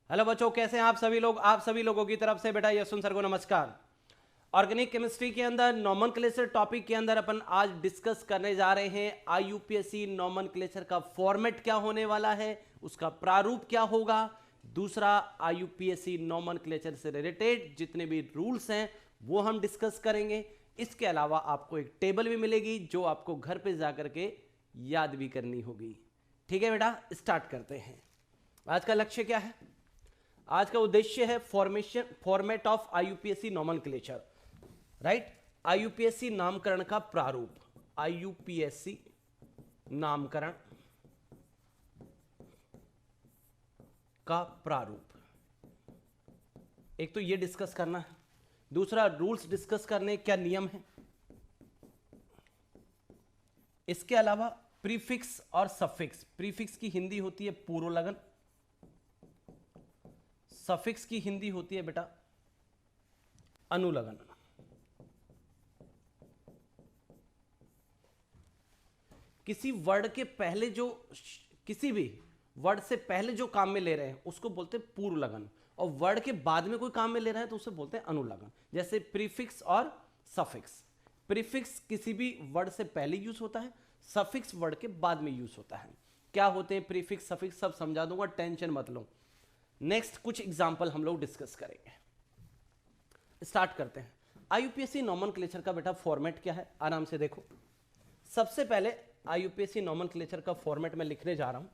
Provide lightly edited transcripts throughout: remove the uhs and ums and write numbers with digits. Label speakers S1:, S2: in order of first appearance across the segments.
S1: Hello बच्चों, कैसे हैं आप सभी लोग। आप सभी लोगों की तरफ से बेटा यशवंत सर को नमस्कार। ऑर्गेनिक केमिस्ट्री के अंदर नॉमेनक्लेचर टॉपिक के अंदर अपन आज डिस्कस करने जा रहे हैं आईयूपीएससी नॉमेनक्लेचर का फॉर्मेट क्या होने वाला है, उसका प्रारूप क्या होगा। दूसरा, आईयूपीएससी नॉमेनक्लेचर से रिलेटेड जितने भी रूल्स हैं वो हम डिस्कस करेंगे। इसके अलावा आपको एक टेबल भी मिलेगी जो आपको घर पे जाकर के याद भी करनी होगी। ठीक है बेटा, स्टार्ट करते हैं। आज का लक्ष्य क्या है? आज का उद्देश्य है फॉर्मेट ऑफ आईयूपीएससी नॉमेनक्लेचर, राइट। आईयूपीएससी नामकरण का प्रारूप, आईयूपीएससी नामकरण का प्रारूप, एक तो ये डिस्कस करना है। दूसरा, रूल्स डिस्कस करने क्या नियम है। इसके अलावा प्रीफिक्स और सफिक्स। प्रीफिक्स की हिंदी होती है पूर्व लगन, सफिक्स की हिंदी होती है बेटा अनुलगन। किसी वर्ड के पहले जो, किसी भी वर्ड से पहले जो काम में ले रहे हैं उसको बोलते हैं पूर्व लगन, और वर्ड के बाद में कोई काम में ले रहे हैं तो उसे बोलते हैं अनुलगन। जैसे प्रीफिक्स और सफिक्स। प्रीफिक्स किसी भी वर्ड से पहले यूज होता है, सफिक्स वर्ड के बाद में यूज होता है। क्या होते हैं प्रीफिक्स सफिक्स सब समझा दूंगा, टेंशन मत लो। नेक्स्ट कुछ एग्जाम्पल हम लोग डिस्कस करेंगे। स्टार्ट करते हैं। आईयूपीएससी नॉमेनक्लेचर का बेटा फॉर्मेट क्या है, आराम से देखो। सबसे पहले आईयूपीएससी नॉमेनक्लेचर का फॉर्मेट मैं लिखने जा रहा हूं।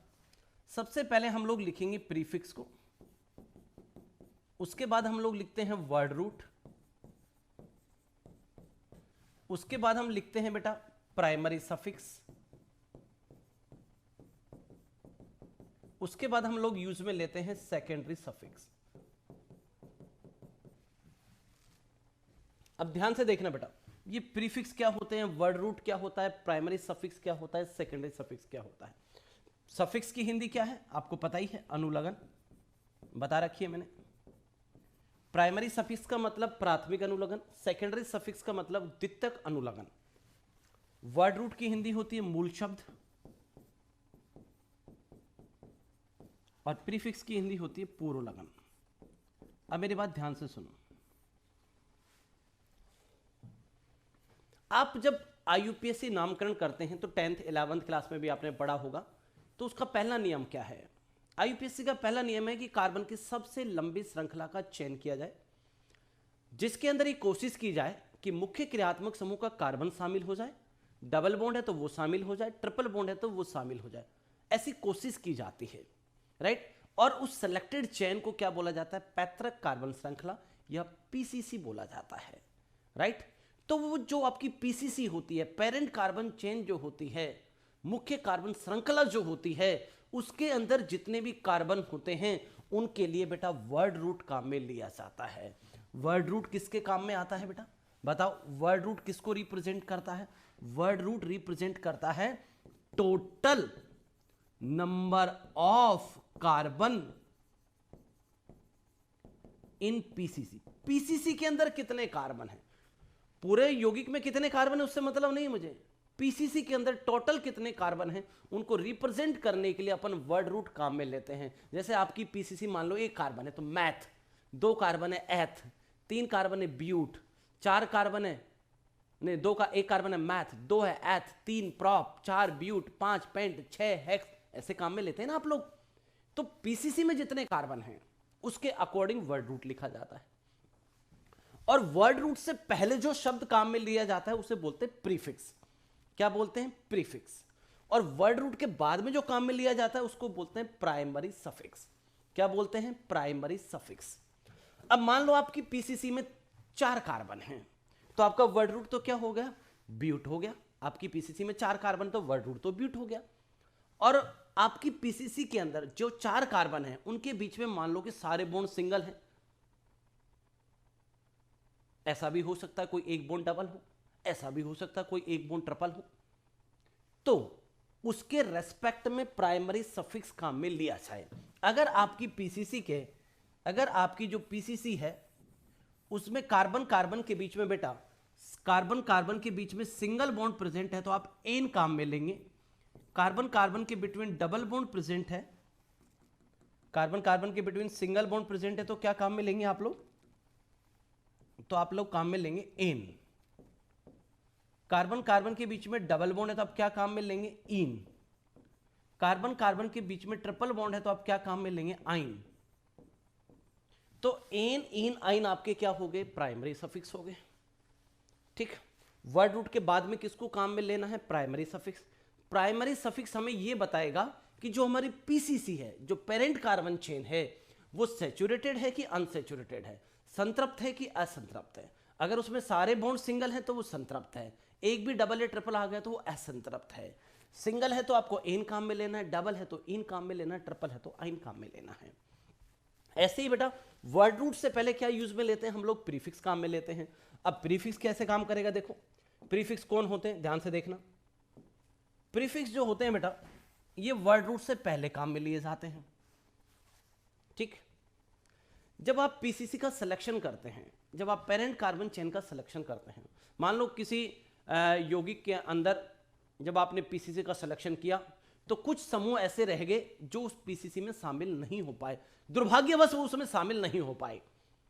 S1: सबसे पहले हम लोग लिखेंगे प्रीफिक्स को, उसके बाद हम लोग लिखते हैं वर्ड रूट, उसके बाद हम लिखते हैं बेटा प्राइमरी सफिक्स, उसके बाद हम लोग यूज में लेते हैं सेकेंडरी सफिक्स। अब ध्यान से देखना बेटा, ये प्रीफिक्स क्या होते हैं, वर्ड रूट क्या होता है, प्राइमरी सफिक्स क्या होता है, सेकेंडरी सफिक्स क्या होता है। सफिक्स की हिंदी क्या है आपको पता ही है, अनुलगन, बता रखी है मैंने। प्राइमरी सफिक्स का मतलब प्राथमिक अनुलगन, सेकेंडरी सफिक्स का मतलब द्वितीयक अनुलगन। वर्ड रूट की हिंदी होती है मूल शब्द, और प्रीफिक्स की हिंदी होती है पूर्व लगन। अब मेरी बात ध्यान से सुनो। आप जब आईयूपीएससी नामकरण करते हैं तो 10th 11th क्लास में भी आपने पढ़ा होगा, तो उसका पहला नियम क्या है। आईयूपीएससी का पहला नियम है कि कार्बन की सबसे लंबी श्रृंखला का चयन किया जाए, जिसके अंदर ये कोशिश की जाए कि मुख्य क्रियात्मक समूह का कार्बन शामिल हो जाए, डबल बॉन्ड है तो वो शामिल हो जाए, ट्रिपल बॉन्ड है तो वो शामिल हो जाए, ऐसी कोशिश की जाती है, राइट। और उस सिलेक्टेड चेन को क्या बोला जाता है, पैतृक कार्बन श्रृंखला या पीसीसी बोला जाता है, राइट। तो वो जो आपकी पीसीसी होती है, पेरेंट कार्बन चेन जो होती है, मुख्य कार्बन श्रृंखला जो होती है, उसके अंदर जितने भी कार्बन होते हैं उनके लिए बेटा वर्ड रूट काम में लिया जाता है। वर्ड रूट किसके काम में आता है बेटा, बताओ। वर्ड रूट किसको रिप्रेजेंट करता है? वर्ड रूट रिप्रेजेंट करता है total number of carbon in PCC. PCC के अंदर कितने कार्बन हैं, पूरे यौगिक में कितने कार्बन है उससे मतलब नहीं मुझे, पीसीसी के अंदर टोटल कितने कार्बन हैं उनको रिप्रेजेंट करने के लिए अपन वर्ड रूट काम में लेते हैं। जैसे आपकी पीसीसी मान लो 1 कार्बन है तो मैथ, 2 कार्बन है एथ, 3 कार्बन है ब्यूट, 4 कार्बन है, नहीं 1 कार्बन है मैथ, 2 है एथ, 3 प्रॉप, 4 ब्यूट, 5 पेंट, 6 हेक्स, ऐसे काम में लेते हैं ना आप लोग। तो पीसीसी में जितने कार्बन हैं उसके अकॉर्डिंग वर्ड रूट लिखा जाता है, और वर्ड रूट से पहले जो शब्द काम में लिया जाता है उसे बोलते हैं प्रीफिक्स। क्या बोलते हैं? प्रीफिक्स। और वर्ड रूट के बाद में जो काम में लिया जाता है उसको बोलते हैं प्राइमरी सफिक्स। क्या बोलते हैं? Primary suffix. अब मान लो आपकी पीसीसी में 4 कार्बन हैं तो आपका वर्ड रूट तो क्या हो गया? ब्यूट हो गया। आपकी पीसीसी में 4 कार्बन तो वर्ड रूट तो ब्यूट हो गया। और आपकी पीसीसी के अंदर जो 4 कार्बन हैं उनके बीच में मान लो कि सारे बॉन्ड सिंगल हैं, ऐसा भी हो सकता है कोई एक बॉन्ड डबल हो, ऐसा भी हो सकता है कोई एक बॉन्ड ट्रिपल हो, तो उसके रेस्पेक्ट में प्राइमरी सफिक्स काम में लिया जाए। अगर आपकी पीसीसी के, अगर आपकी जो पीसीसी है उसमें कार्बन कार्बन के बीच में बेटा, कार्बन कार्बन के बीच में सिंगल बॉन्ड प्रेजेंट है तो आप एन काम में लेंगे। कार्बन कार्बन के बिटवीन डबल बॉन्ड प्रेजेंट है, कार्बन कार्बन के बिटवीन सिंगल बॉन्ड प्रेजेंट है तो क्या काम में लेंगे आप लोग? तो आप लोग काम में लेंगे एन। कार्बन कार्बन के बीच में डबल बॉन्ड है तो आप क्या काम में लेंगे? इन। कार्बन कार्बन के बीच में ट्रिपल बॉन्ड है तो आप क्या काम में लेंगे? आइन। तो एन इन आइन आपके क्या हो गए? प्राइमरी सफिक्स हो गए। ठीक, वर्ड रूट के बाद में किसको काम में लेना है? Primary suffix. प्राइमरी सफिक्स हमें यह बताएगा कि जो हमारी पीसीसी है, जो पेरेंट कार्बन चेन है, वो सैचुरेटेड है कि अनसैचुरेटेड है, संतृप्त है कि असंतृप्त है। अगर उसमें सारे बॉन्ड सिंगल हैं तो वो संतृप्त है, एक भी डबल या ट्रिपल आ गया तो वो असंतृप्त है। सिंगल है तो आपको एन काम में लेना है, डबल है तो इन काम में लेना है, ट्रिपल है तो आइन काम में लेना है। ऐसे ही बेटा वर्ड रूट से पहले क्या यूज में लेते हैं हम लोग? प्रीफिक्स काम में लेते हैं। अब प्रीफिक्स कैसे काम करेगा? देखो प्रीफिक्स कौन होते हैं, ध्यान से देखना। प्रीफिक्स जो होते हैं बेटा ये वर्ड रूट से पहले काम में लिए जाते हैं। ठीक, जब आप पीसीसी का सिलेक्शन करते हैं, जब आप पेरेंट कार्बन चेन का सिलेक्शन करते हैं, मान लो किसी यौगिक के अंदर जब आपने पीसीसी का सिलेक्शन किया तो कुछ समूह ऐसे रह गए जो उस पीसीसी में शामिल नहीं हो पाए, दुर्भाग्यवश वो उसमें शामिल नहीं हो पाए।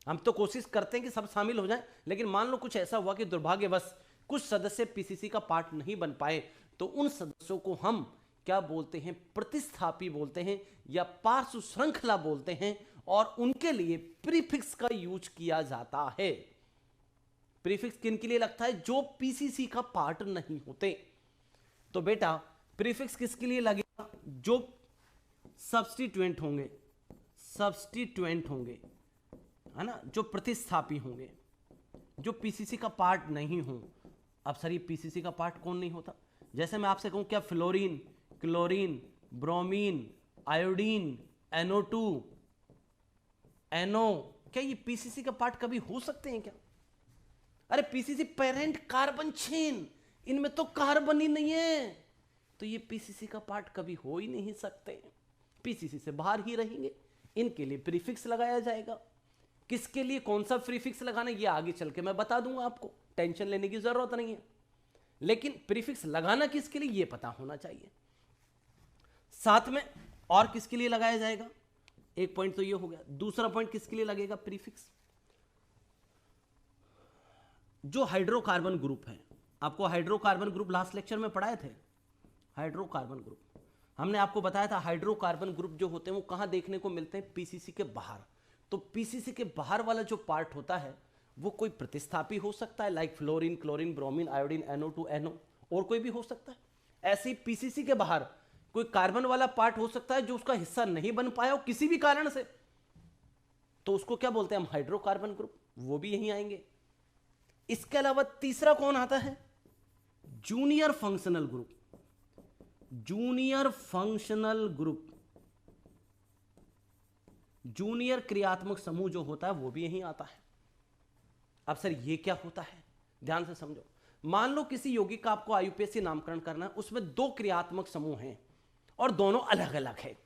S1: हम तो कोशिश करते हैं कि सब शामिल हो जाएं, लेकिन मान लो कुछ ऐसा हुआ कि दुर्भाग्यवश कुछ सदस्य पीसीसी का पार्ट नहीं बन पाए, तो उन सदस्यों को हम क्या बोलते हैं? प्रतिस्थापी बोलते हैं या पार्श्व श्रृंखला बोलते हैं, और उनके लिए प्रीफिक्स का यूज किया जाता है। प्रीफिक्स किन के लिए लगता है? जो पीसीसी का पार्ट नहीं होते। तो बेटा प्रीफिक्स किसके लिए लगेगा? जो सब्स्टिट्यूएंट होंगे, सब्स्टिट्यूएंट होंगे, है ना, जो प्रतिस्थापी होंगे, जो पीसीसी का पार्ट नहीं हो। अब सर ये पीसीसी का पार्ट कौन नहीं होता? जैसे मैं आपसे कहूं क्या fluorine, chlorine, bromine, iodine, NO2, NO, क्या ये पीसीसी का पार्ट कभी हो सकते हैं क्या? अरे पीसीसी पेरेंट कार्बन चेन, इनमें तो कार्बन ही नहीं है, तो ये पीसीसी का पार्ट कभी हो ही नहीं सकते, पीसीसी से बाहर ही रहेंगे। इनके लिए प्रीफिक्स लगाया जाएगा। किसके लिए कौन सा प्रीफिक्स लगाना ये आगे चल के मैं बता दूंगा, आपको टेंशन लेने की जरूरत नहीं है, लेकिन प्रीफिक्स लगाना किसके लिए ये पता होना चाहिए। साथ में और किसके लिए लगाया जाएगा? एक पॉइंट तो ये हो गया। दूसरा पॉइंट किसके लिए लगेगा प्रीफिक्स? जो हाइड्रोकार्बन ग्रुप है, आपको हाइड्रोकार्बन ग्रुप लास्ट लेक्चर में पढ़ाए थे। हाइड्रोकार्बन ग्रुप हमने आपको बताया था, हाइड्रोकार्बन ग्रुप जो होते हैं वो कहां देखने को मिलते हैं? पीसीसी के बाहर। तो पीसीसी के बाहर वाला जो पार्ट होता है वो कोई प्रतिस्थापी हो सकता है, like fluorine, chlorine, bromine, iodine, NO2, NO, और कोई भी हो सकता है। ऐसे ही पीसीसी के बाहर कोई कार्बन वाला पार्ट हो सकता है जो उसका हिस्सा नहीं बन पाया हो किसी भी कारण से, तो उसको क्या बोलते हैं हम? Hydrocarbon group. वो भी यहीं आएंगे। इसके अलावा तीसरा कौन आता है? Junior functional group. Junior functional group, junior क्रियात्मक समूह जो होता है वो भी यहीं आता है। अब सर ये क्या होता है? ध्यान से समझो। मान लो किसी यौगिक का आपको आईयूपीएसी नामकरण करना है, उसमें दो क्रियात्मक समूह हैं और दोनों अलग अलग है।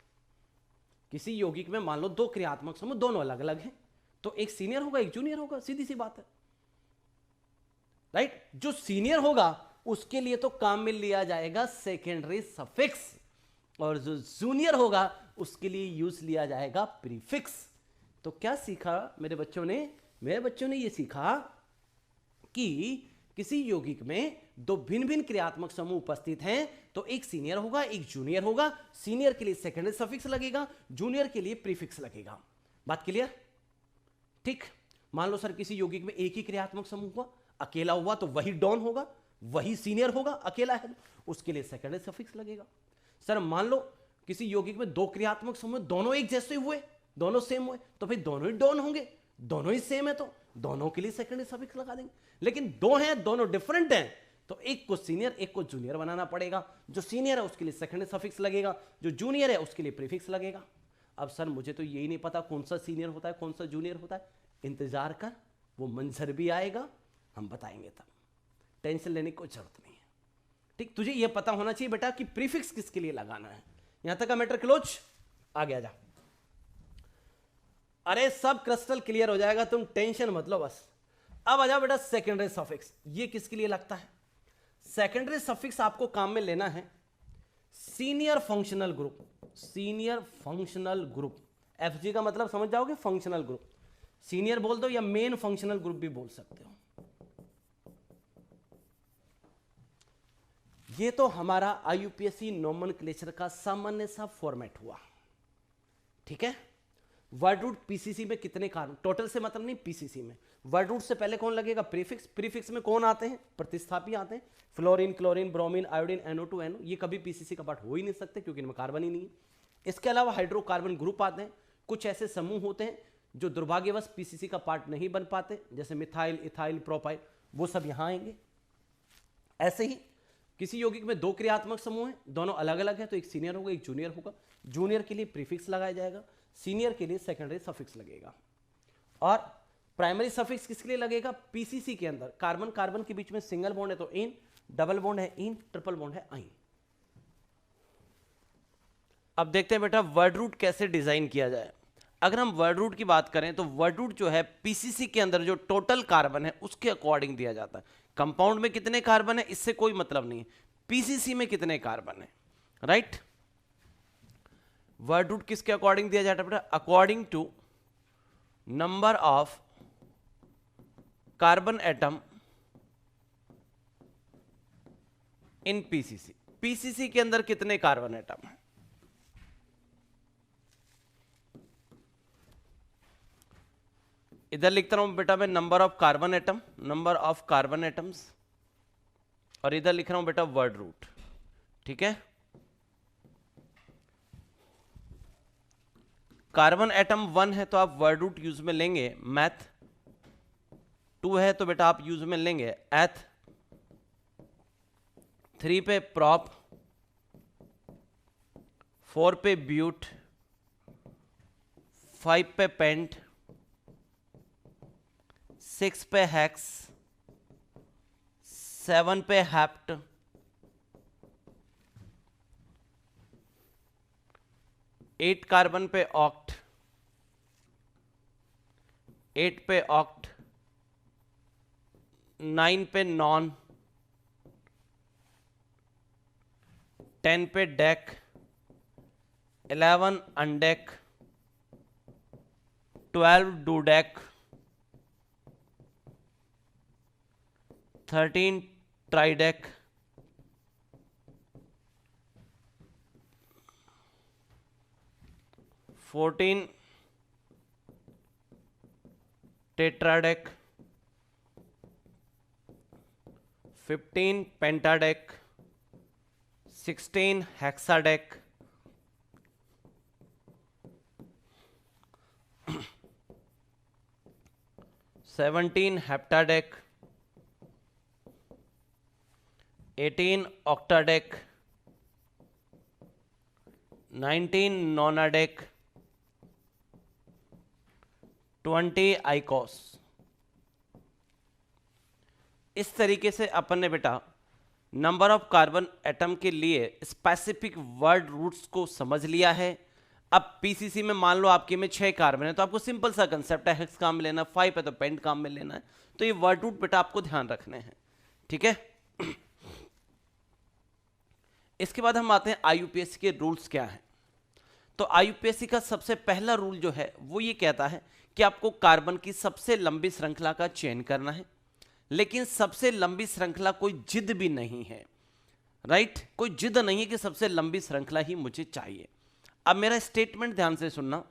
S1: किसी यौगिक में मान लो दो क्रियात्मक समूह दोनों अलग अलग हैं, तो एक सीनियर होगा एक जूनियर होगा, सीधी सी बात है, राइट। जो सीनियर होगा उसके लिए तो काम में लिया जाएगा सेकेंडरी सफिक्स, और जो जूनियर होगा उसके लिए यूज लिया जाएगा प्रीफिक्स। तो क्या सीखा मेरे बच्चों ने? मेरे बच्चों ने यह सीखा कि किसी यौगिक में दो भिन्न भिन्न क्रियात्मक समूह उपस्थित हैं, तो एक सीनियर होगा एक जूनियर होगा। सीनियर के लिए सेकेंडरी सफिक्स लगेगा, जूनियर के लिए प्रीफिक्स लगेगा। बात क्लियर? ठीक। मान लो सर किसी यौगिक में एक ही क्रियात्मक समूह हुआ, अकेला हुआ तो वही डॉन होगा, वही सीनियर होगा, अकेला है उसके लिए सेकेंडरी सफिक्स लगेगा। सर मान लो किसी यौगिक में दो क्रियात्मक समूह दोनों एक जैसे हुए, दोनों सेम हुए, तो फिर दोनों ही डॉन होंगे, दोनों ही सेम है तो दोनों के लिए सेकेंडरी सफिक्स लगा देंगे। लेकिन दो हैं, दोनों डिफरेंट हैं, तो एक को सीनियर एक को जूनियर बनाना पड़ेगा। जो सीनियर है उसके लिए सेकेंडरी सफिक्स लगेगा, जो जूनियर है उसके लिए प्रीफिक्स लगेगा। अब सर मुझे तो यही नहीं पता कौन सा सीनियर होता है कौन सा जूनियर होता है। इंतजार कर, वो मंजर भी आएगा, हम बताएंगे तब, टेंशन लेने की कोई जरूरत नहीं है। ठीक, तुझे यह पता होना चाहिए बेटा कि प्रीफिक्स किसके लिए लगाना है। यहां तक का मैटर क्लोज। आगे आ जा। अरे सब क्रिस्टल क्लियर हो जाएगा, तुम टेंशन मत लो बस। अब आ जाओ बेटा सेकेंडरी सफिक्स, ये किसके लिए लगता है? सेकेंडरी सफिक्स आपको काम में लेना है senior functional group. Senior functional group FG का मतलब समझ जाओगे, फंक्शनल ग्रुप। सीनियर बोल दो या मेन फंक्शनल ग्रुप भी बोल सकते हो। ये तो हमारा IUPAC नोमेनक्लेचर का सामान्य सा फॉर्मेट हुआ, ठीक है। वर्ड रूट पीसीसी में कितने कार्बन, टोटल से मतलब नहीं, पीसीसी में वर्ड रूट से पहले कौन लगेगा, प्रीफिक्स। प्रीफिक्स में कौन आते हैं, प्रतिस्थापी आते हैं, fluorine, chlorine, bromine, iodine, NO2, NO। ये कभी पीसीसी का पार्ट हो ही नहीं सकते क्योंकि इनमें कार्बन ही नहीं है। इसके अलावा हाइड्रोकार्बन ग्रुप आते हैं। कुछ ऐसे समूह होते हैं जो दुर्भाग्यवश पीसीसी का पार्ट नहीं बन पाते, जैसे मिथाइल, इथाइल, प्रोपाइल, वो सब यहां आएंगे। ऐसे ही किसी यौगिक में दो क्रियात्मक समूह हैं, दोनों अलग अलग है, तो एक सीनियर होगा एक जूनियर होगा। जूनियर के लिए प्रीफिक्स लगाया जाएगा, सीनियर के लिए सेकेंडरी सफिक्स लगेगा। और प्राइमरी सफिक्स किसके लिए लगेगा, पीसीसी के अंदर कार्बन कार्बन के बीच में सिंगल बॉन्ड है तो इन, डबल बॉन्ड है इन, ट्रिपल बॉन्ड है आइन। अब देखते हैं बेटा वर्ड रूट कैसे डिजाइन किया जाए। अगर हम वर्ड रूट की बात करें तो वर्ड रूट जो है पीसीसी के अंदर जो टोटल कार्बन है उसके अकॉर्डिंग दिया जाता है। कंपाउंड में कितने कार्बन है इससे कोई मतलब नहीं है, पीसीसी में कितने कार्बन है, राइट। वर्ड रूट किसके अकॉर्डिंग दिया जाता है बेटा, according to number of carbon atom in PCC. PCC के अंदर कितने कार्बन एटम है, इधर लिखता हूं बेटा मैं number of carbon atom, number of carbon atoms, और इधर लिख रहा हूं बेटा वर्ड रूट, ठीक है। कार्बन एटम 1 है तो आप वर्ड रूट यूज में लेंगे मैथ, 2 है तो बेटा आप यूज में लेंगे एथ, 3 पे प्रॉप, 4 पे ब्यूट, 5 पे पेंट, 6 पे हेक्स, 7 पे हेप्ट, 8 कार्बन पे ऑक्ट, 8 पे ऑक्ट, 9 पे नॉन, 10 पे डेक, 11 अनडेक, 12 डूडेक, 13 ट्राइडेक, 14 टेट्राडेक, 15 पेंटाडेक, 16 हेक्साडेक, 17 हेप्टाडेक, 18 ऑक्टाडेक, 19 नोनाडेक, 20 आइकोस। इस तरीके से अपन ने बेटा नंबर ऑफ कार्बन एटम के लिए स्पेसिफिक वर्ड रूट्स को समझ लिया है। अब पीसीसी में मान लो आपके में 6 कार्बन है तो आपको सिंपल सा कंसेप्ट है, हेक्स काम में लेना, 5 है तो पेंट काम में लेना है। तो ये वर्ड रूट बेटा आपको ध्यान रखने हैं, ठीक है। इसके बाद हम आते हैं आईयूपीएसी के रूल्स क्या हैं। तो आईयूपीएसी का सबसे पहला रूल जो है वो ये कहता है कि आपको कार्बन की सबसे लंबी श्रृंखला का चयन करना है, लेकिन सबसे लंबी श्रृंखला कोई जिद भी नहीं है, राइट। कोई जिद नहीं है कि सबसे लंबी श्रृंखला ही मुझे चाहिए। अब मेरा स्टेटमेंट ध्यान से सुनना।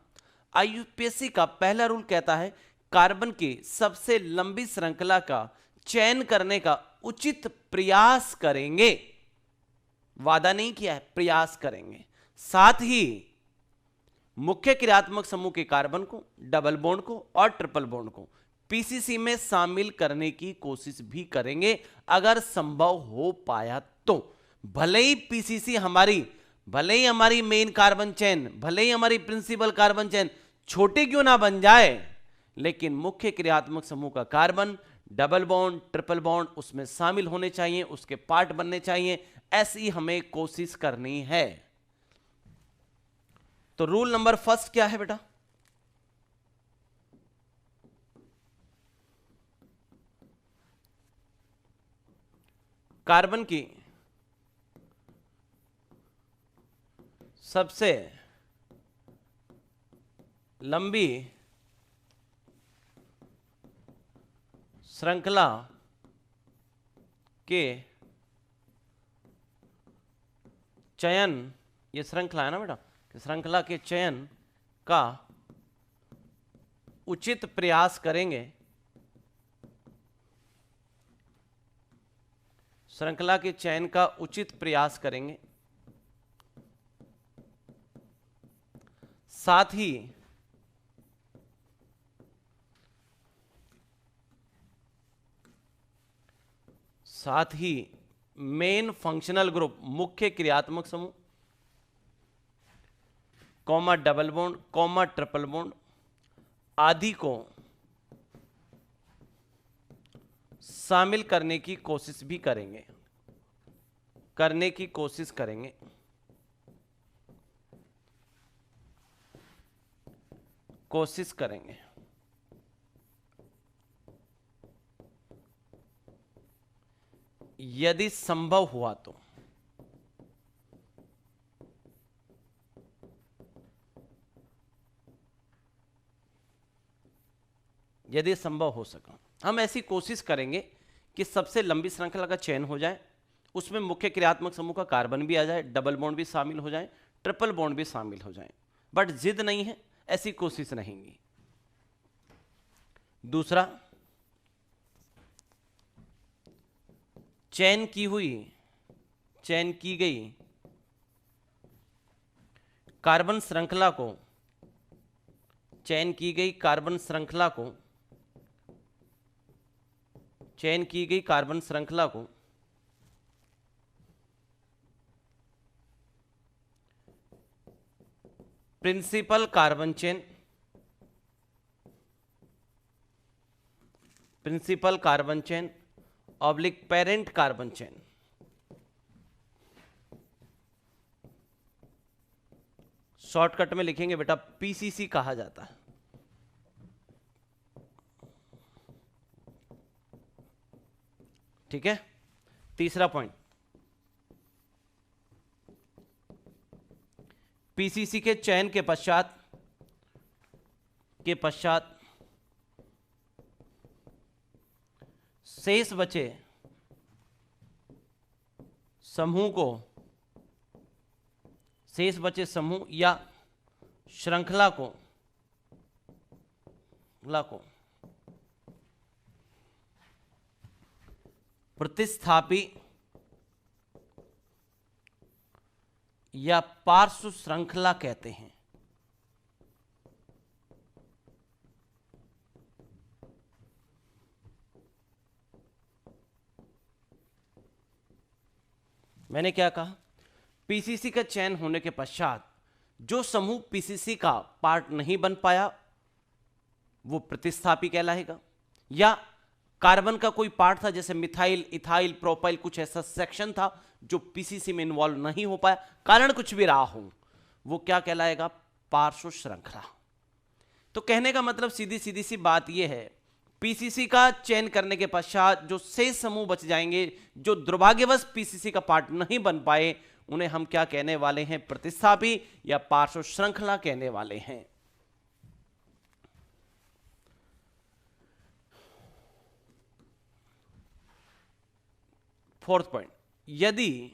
S1: आईयूपीएसी का पहला रूल कहता है कार्बन की सबसे लंबी श्रृंखला का चयन करने का उचित प्रयास करेंगे, वादा नहीं किया है, प्रयास करेंगे। साथ ही मुख्य क्रियात्मक समूह के कार्बन को, डबल बॉन्ड को और ट्रिपल बॉन्ड को पीसीसी में शामिल करने की कोशिश भी करेंगे अगर संभव हो पाया तो। भले ही पीसीसी हमारी, भले ही हमारी मेन कार्बन चेन, भले ही हमारी प्रिंसिपल कार्बन चेन छोटी क्यों ना बन जाए, लेकिन मुख्य क्रियात्मक समूह का carbon, double bond, triple bond उसमें शामिल होने चाहिए, उसके पार्ट बनने चाहिए, ऐसी हमें कोशिश करनी है। तो रूल नंबर फर्स्ट क्या है बेटा, कार्बन की सबसे लंबी श्रृंखला के चयन, ये श्रृंखला है ना बेटा, कि श्रृंखला के चयन का उचित प्रयास करेंगे, श्रृंखला के चयन का उचित प्रयास करेंगे, साथ ही मेन फंक्शनल ग्रुप, मुख्य क्रियात्मक समूह, comma double bond, comma triple bond आदि को शामिल करने की कोशिश भी करेंगे, कोशिश करेंगे यदि संभव हुआ तो। यदि संभव हो सका हम ऐसी कोशिश करेंगे कि सबसे लंबी श्रृंखला का चयन हो जाए, उसमें मुख्य क्रियात्मक समूह का कार्बन भी आ जाए, डबल बॉन्ड भी शामिल हो जाए, ट्रिपल बॉन्ड भी शामिल हो जाए, बट जिद नहीं है, ऐसी कोशिश रहेंगी। दूसरा, चयन की गई कार्बन श्रृंखला को, चयन की गई कार्बन श्रृंखला को principal carbon chain oblique parent carbon chain, shortcut में लिखेंगे बेटा पीसीसी कहा जाता है। ठीक है। तीसरा पॉइंट, पीसीसी के चयन के पश्चात शेष बचे समूह या श्रृंखला को प्रतिस्थापी या पार्श्व श्रृंखला कहते हैं। मैंने क्या कहा, पीसीसी का चयन होने के पश्चात जो समूह पीसीसी का पार्ट नहीं बन पाया वो प्रतिस्थापी कहलाएगा, या कार्बन का कोई पार्ट था जैसे मिथाइल, इथाइल, प्रोपाइल, कुछ ऐसा सेक्शन था जो पीसीसी में इन्वॉल्व नहीं हो पाया, कारण कुछ भी रहा हो, वो क्या कहलाएगा, पार्श्व श्रृंखला। तो कहने का मतलब सीधी सी बात यह है, पीसीसी का चयन करने के पश्चात जो शेष समूह बच जाएंगे, जो दुर्भाग्यवश पीसीसी का पार्ट नहीं बन पाए, उन्हें हम क्या कहने वाले हैं, प्रतिस्थापी या पार्श्व श्रृंखला कहने वाले हैं। फोर्थ पॉइंट, यदि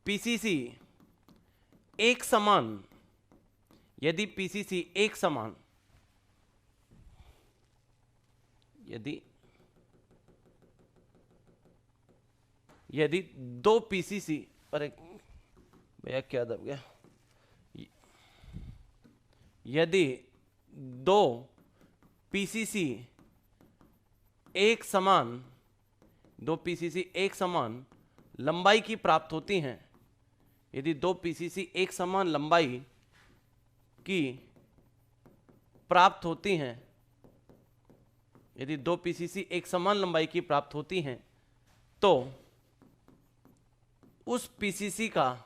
S1: पीसीसी एक समान यदि दो पीसीसी, अरे भैया क्या दब गया, यदि दो पीसीसी एक समान लंबाई की प्राप्त होती हैं, यदि दो पीसीसी एक समान लंबाई की प्राप्त होती हैं, यदि दो पीसीसी एक समान लंबाई की प्राप्त होती हैं, तो उस पीसीसी का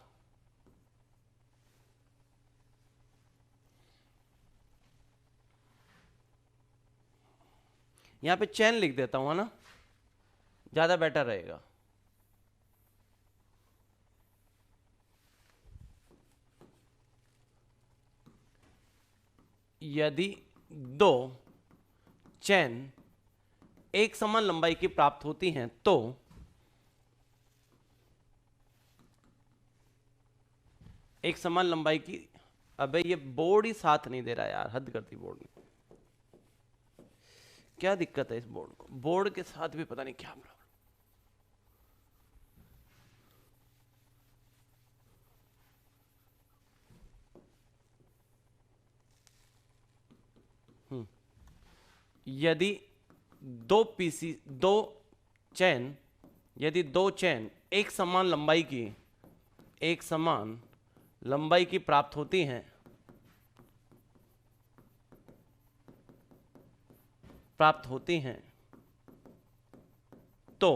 S1: यहां पे चेन लिख देता हूं, है ना, ज्यादा बेटर रहेगा। यदि दो चेन एक समान लंबाई की प्राप्त होती हैं तो एक समान लंबाई की, अबे ये बोर्ड ही साथ नहीं दे रहा यार, हद करती बोर्ड ने। क्या दिक्कत है इस बोर्ड को, बोर्ड के साथ भी पता नहीं क्या प्रॉब्लम। यदि यदि दो चेन एक समान लंबाई की प्राप्त होती हैं तो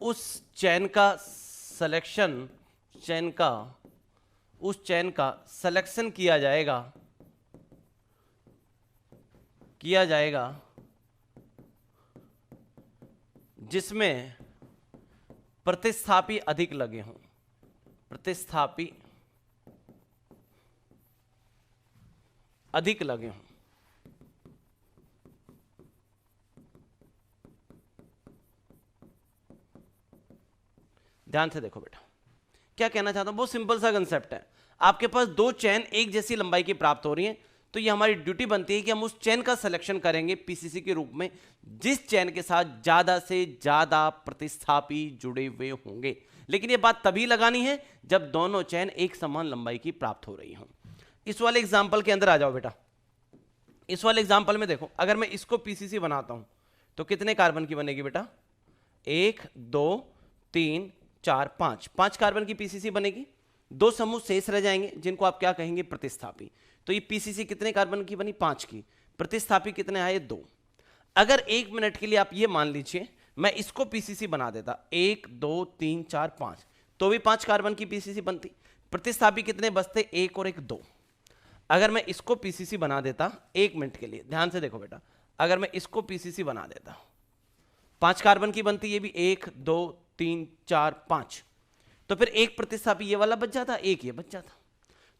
S1: उस चेन का सिलेक्शन किया जाएगा जिसमें प्रतिस्थापी अधिक लगे हों। ध्यान से देखो बेटा, क्या कहना चाहता हूं, बहुत सिंपल सा कंसेप्ट है। आपके पास दो चेन एक जैसी लंबाई की प्राप्त हो रही हैं, तो ये हमारी ड्यूटी बनती है कि हम उस चेन का सिलेक्शन करेंगे पीसीसी के रूप में जिस चेन के साथ ज्यादा से ज्यादा प्रतिस्थापी जुड़े हुए होंगे। लेकिन ये बात तभी लगानी है जब दोनों चेन एक समान लंबाई की प्राप्त हो रही हों। इस वाले एग्जाम्पल के अंदर आ जाओ बेटा। इस वाले एग्जाम्पल में देखो, अगर मैं इसको पीसीसी बनाता हूं तो कितने कार्बन की बनेगी बेटा? 1 2 3 4 5 कार्बन की पीसीसी बनेगी। दो समूह शेष रह जाएंगे जिनको आप क्या कहेंगे? प्रतिस्थापी। तो ये पीसीसी कितने कार्बन की बनी? 5 की। प्रतिस्थापी कितने आए? 2। अगर 1 मिनट के लिए आप ये मान लीजिए मैं इसको पीसीसी बना देता 1 2 3 4 5, तो भी 5 कार्बन की पीसीसी बनती। प्रतिस्थापी कितने बचते? 1 और 1 2। अगर मैं इसको पीसीसी बना देता 1 मिनट के लिए, ध्यान से देखो बेटा, अगर मैं इसको पीसीसी बना देता 5 कार्बन की बनती, ये भी 1 2 3 4 5, तो फिर एक प्रतिस्थापी ये वाला बच जाता, एक ये बच जाता।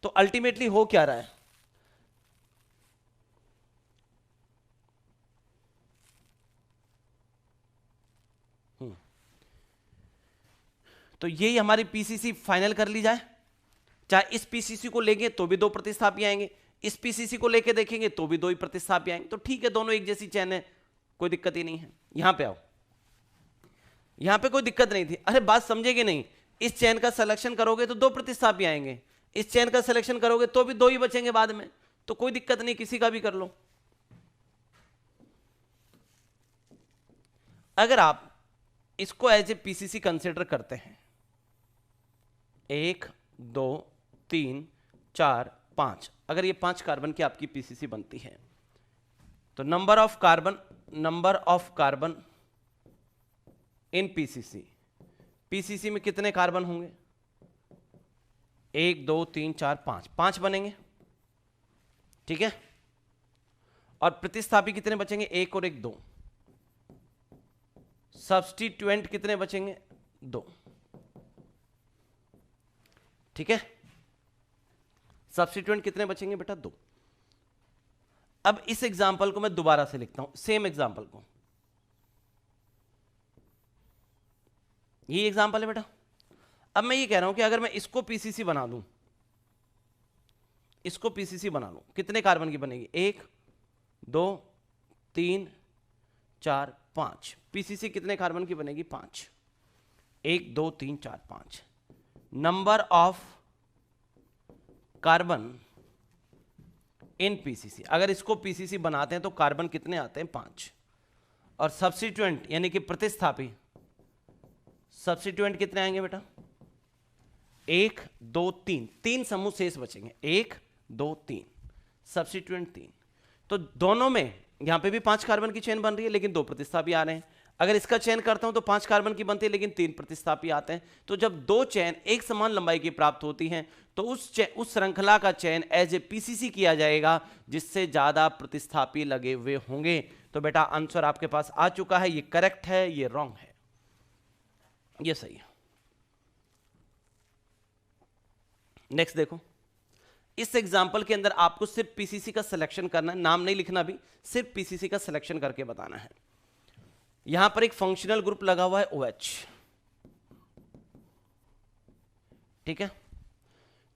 S1: तो अल्टीमेटली हो क्या रहा है? तो यही हमारी पीसीसी फाइनल कर ली जाए। चाहे इस पीसीसी को लेंगे तो भी 2 प्रतिस्थापी आएंगे, इस पीसीसी को लेके देखेंगे तो भी 2 ही प्रतिस्थापी आएंगे। तो ठीक है, दोनों एक जैसी चेन है, कोई दिक्कत ही नहीं है। यहां पे आओ, यहां पे कोई दिक्कत नहीं थी। अरे बात समझेगे नहीं, इस चेन का सिलेक्शन करोगे तो 2 प्रतिस्थापी आएंगे, इस चेन का सिलेक्शन करोगे तो भी 2 ही बचेंगे बाद में, तो कोई दिक्कत नहीं, किसी का भी कर लो। अगर आप इसको एज ए पीसीसी कंसिडर करते हैं 1 2 3 4 5, अगर ये 5 कार्बन की आपकी पीसीसी बनती है तो number of carbon in PCC में कितने कार्बन होंगे? 1 2 3 4 5 बनेंगे, ठीक है। और प्रतिस्थापी कितने बचेंगे? 1 और 1 2। सब्स्टिट्यूएंट कितने बचेंगे? 2, ठीक है। सब्स्टिट्यूएंट कितने बचेंगे बेटा? 2। अब इस एग्जांपल को मैं दोबारा से लिखता हूं, सेम एग्जांपल को। ये एग्जांपल है बेटा। अब मैं ये कह रहा हूं कि अगर मैं इसको पीसीसी बना दूं, कितने कार्बन की बनेगी? 1 2 3 4 5। पीसीसी कितने कार्बन की बनेगी? 5। 1 2 3 4 5। Number of carbon in PCC, अगर इसको पीसीसी बनाते हैं तो कार्बन कितने आते हैं? 5। और सब्स्टिट्यूएंट यानी कि प्रतिस्थापी, सब्स्टिट्यूएंट कितने आएंगे बेटा? 1 2 3। 3 समूह शेष बचेंगे, 1 2 3, सब्स्टिट्यूएंट 3। तो दोनों में यहां पे भी 5 कार्बन की चेन बन रही है लेकिन 2 प्रतिस्थापी आ रहे हैं। अगर इसका चयन करता हूं तो 5 कार्बन की बनती है लेकिन 3 प्रतिस्थापी आते हैं। तो जब 2 चेन एक समान लंबाई की प्राप्त होती हैं तो उस श्रृंखला का चयन एज ए पीसीसी किया जाएगा जिससे ज्यादा प्रतिस्थापी लगे हुए होंगे। तो बेटा आंसर आपके पास आ चुका है, ये करेक्ट है, ये रॉन्ग है, ये सही है। नेक्स्ट देखो, इस एग्जाम्पल के अंदर आपको सिर्फ पीसीसी का सिलेक्शन करना है, नाम नहीं लिखना भी, सिर्फ पीसीसी का सिलेक्शन करके बताना है। यहां पर एक फंक्शनल ग्रुप लगा हुआ है OH, ठीक है।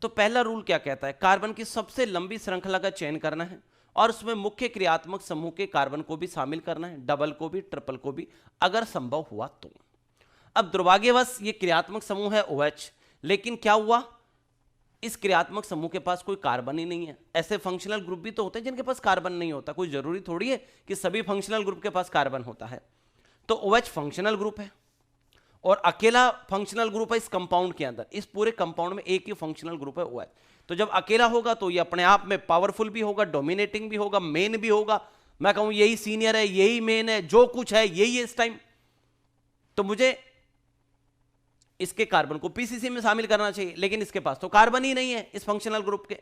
S1: तो पहला रूल क्या कहता है, कार्बन की सबसे लंबी श्रृंखला का चयन करना है और उसमें मुख्य क्रियात्मक समूह के कार्बन को भी शामिल करना है, डबल को भी, ट्रिपल को भी, अगर संभव हुआ तो। अब दुर्भाग्यवश ये क्रियात्मक समूह है OH, लेकिन क्या हुआ, इस क्रियात्मक समूह के पास कोई कार्बन ही नहीं है। ऐसे फंक्शनल ग्रुप भी तो होते हैं जिनके पास कार्बन नहीं होता, कोई जरूरी थोड़ी है कि सभी फंक्शनल ग्रुप के पास कार्बन होता है। तो OH फंक्शनल ग्रुप है और अकेला फंक्शनल ग्रुप है इस कंपाउंड के अंदर, इस पूरे कंपाउंड में एक ही फंक्शनल ग्रुप है OH। तो जब अकेला होगा तो ये अपने आप में पावरफुल भी होगा, डोमिनेटिंग भी होगा, मेन भी होगा। मैं कहूं यही सीनियर है, यही मेन है, जो कुछ है यही है इस टाइम। तो मुझे इसके कार्बन को पीसीसी में शामिल करना चाहिए, लेकिन इसके पास तो कार्बन ही नहीं है इस फंक्शनल ग्रुप के।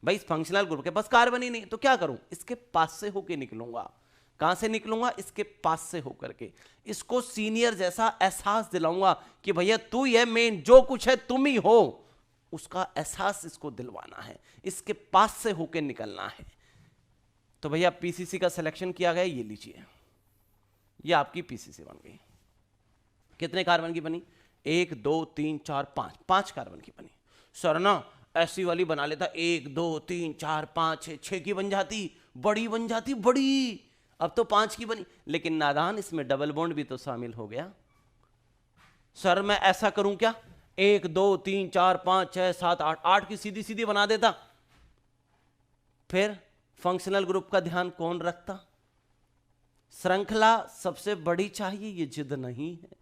S1: भाई इस फंक्शनल ग्रुप के पास कार्बन ही नहीं, तो क्या करूं, इसके पास से होके निकलूंगा। कहां से निकलूंगा, इसके पास से होकर के इसको सीनियर जैसा एहसास दिलाऊंगा कि भैया तू ये मेन, जो कुछ है तुम ही हो, उसका एहसास इसको दिलवाना है, इसके पास से होके निकलना है। तो भैया पीसीसी का सिलेक्शन किया गया, ये लीजिए, ये आपकी पीसीसी बन गई। कितने कार्बन की बनी, 1 2 3 4 5, 5 कार्बन की बनी। सर ना ऐसी वाली बना लेता, 1 2 3 4 5 6 की बन जाती, बड़ी बन जाती, बड़ी। अब तो 5 की बनी, लेकिन नादान इसमें डबल बॉन्ड भी तो शामिल हो गया। सर मैं ऐसा करूं क्या, 1 2 3 4 5 6 7 8, 8 की सीधी सीधी बना देता, फिर फंक्शनल ग्रुप का ध्यान कौन रखता। श्रृंखला सबसे बड़ी चाहिए, ये जिद नहीं है।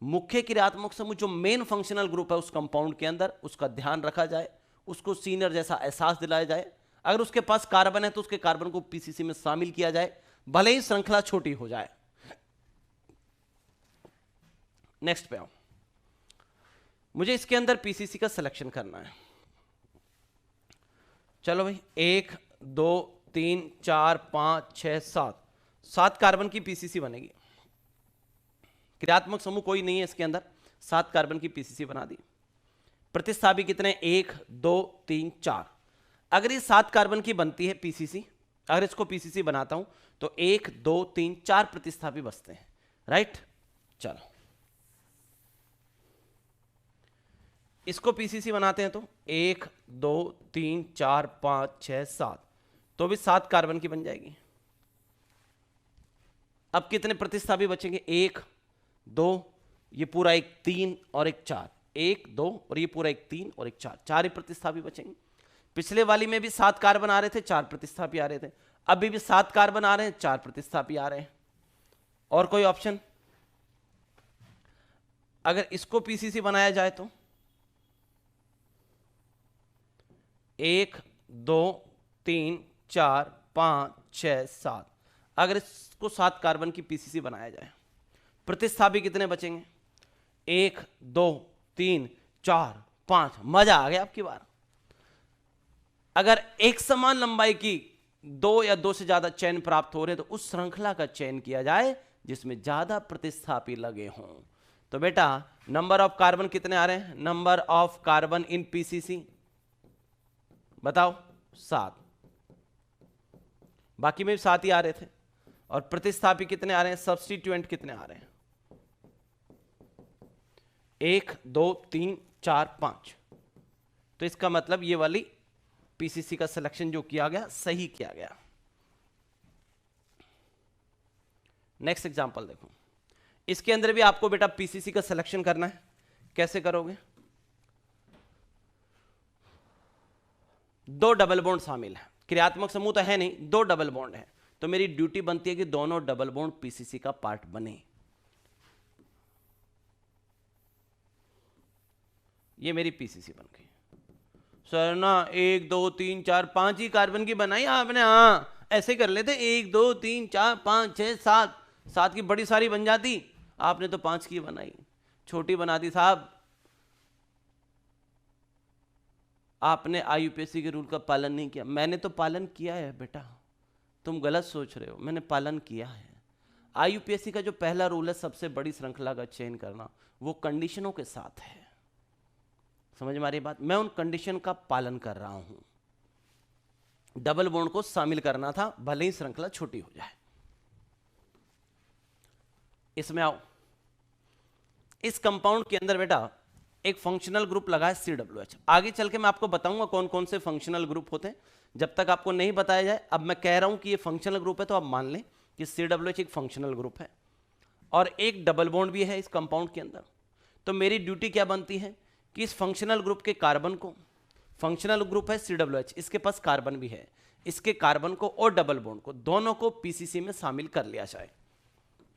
S1: मुख्य क्रियात्मक समूह जो मेन फंक्शनल ग्रुप है उस कंपाउंड के अंदर, उसका ध्यान रखा जाए, उसको सीनियर जैसा एहसास दिलाया जाए। अगर उसके पास कार्बन है तो उसके कार्बन को पीसीसी में शामिल किया जाए, भले ही श्रृंखला छोटी हो जाए। नेक्स्ट पे आओ, मुझे इसके अंदर पीसीसी का सिलेक्शन करना है। चलो भाई 1 2 3 4 5 6 7, 7 कार्बन की पीसीसी बनेगी। क्रियात्मक समूह कोई नहीं है इसके अंदर, 7 कार्बन की पीसीसी बना दी। प्रतिस्थापी कितने, 1 2 3 4। अगर ये 7 कार्बन की बनती है पीसीसी, अगर इसको पीसीसी बनाता हूं तो 1 2 3 4 प्रतिस्थापी बचते हैं, राइट। चलो इसको पीसीसी बनाते हैं तो 1 2 3 4 5 6 7, तो भी 7 कार्बन की बन जाएगी। अब कितने प्रतिस्थापी बचेंगे, 1 2, ये पूरा एक 3 और एक 4, 1 2 और ये पूरा एक 3 और एक 4, 4 ही प्रतिस्थापी बचेंगे। पिछले वाली में भी 7 कार्बन आ रहे थे, 4 प्रतिस्थापी आ रहे थे, अभी भी 7 कार्बन आ रहे हैं, 4 प्रतिस्थापी आ रहे हैं। और कोई ऑप्शन, अगर इसको पीसीसी बनाया जाए तो 1 2 3 4 5 6 7, अगर इसको 7 कार्बन की पीसीसी बनाया जाए, प्रतिस्थापी कितने बचेंगे, 1 2 3 4 5। मजा आ गया आपकी बार। अगर एक समान लंबाई की 2 या 2 से ज्यादा चयन प्राप्त हो रहे हैं तो उस श्रृंखला का चयन किया जाए जिसमें ज्यादा प्रतिस्थापी लगे हों। तो बेटा नंबर ऑफ कार्बन कितने आ रहे हैं, number of carbon in PCC बताओ, 7। बाकी में भी 7 ही आ रहे थे। और प्रतिस्थापी कितने आ रहे हैं, सब्स्टिट्यूएंट कितने आ रहे हैं, 1 2 3 4 5। तो इसका मतलब ये वाली पीसीसी का सिलेक्शन जो किया गया सही किया गया। नेक्स्ट एग्जांपल देखो, इसके अंदर भी आपको बेटा पीसीसी का सिलेक्शन करना है। कैसे करोगे, 2 डबल बॉन्ड शामिल है, क्रियात्मक समूह तो है नहीं, 2 डबल बॉन्ड है, तो मेरी ड्यूटी बनती है कि दोनों डबल बॉन्ड पीसीसी का पार्ट बने। ये मेरी पीसीसी बन गई। सर ना 1 2 3 4 5 ही कार्बन की बनाई आपने, हाँ ऐसे कर लेते, 1 2 3 4 5 6 7, 7 की बड़ी सारी बन जाती, आपने तो 5 की बनाई, छोटी बना दी। साहब आपने आईयूपीएससी के रूल का पालन नहीं किया। मैंने तो पालन किया है बेटा, तुम गलत सोच रहे हो, मैंने पालन किया है। आईयूपीएससी का जो पहला रूल है सबसे बड़ी श्रृंखला का चयन करना, वो कंडीशनों के साथ है। समझ में आ रही बात? मैं उन कंडीशन का पालन कर रहा हूं। डबल बॉन्ड को शामिल करना था, भले ही श्रृंखला छोटी हो जाए। इसमें आओ, इस कंपाउंड के अंदर बेटा एक फंक्शनल ग्रुप लगा है COOH। आगे चल के मैं आपको बताऊंगा कौन कौन से फंक्शनल ग्रुप होते हैं। जब तक आपको नहीं बताया जाए, अब मैं कह रहा हूं कि ये फंक्शनल ग्रुप है तो आप मान लें कि COOH एक फंक्शनल ग्रुप है और एक डबल बॉन्ड भी है इस कंपाउंड के अंदर। तो मेरी ड्यूटी क्या बनती है कि इस फंक्शनल ग्रुप के कार्बन को, फंक्शनल ग्रुप है COOH, इसके पास कार्बन भी है, इसके कार्बन को और डबल बॉन्ड को दोनों को PCC में शामिल कर लिया जाए।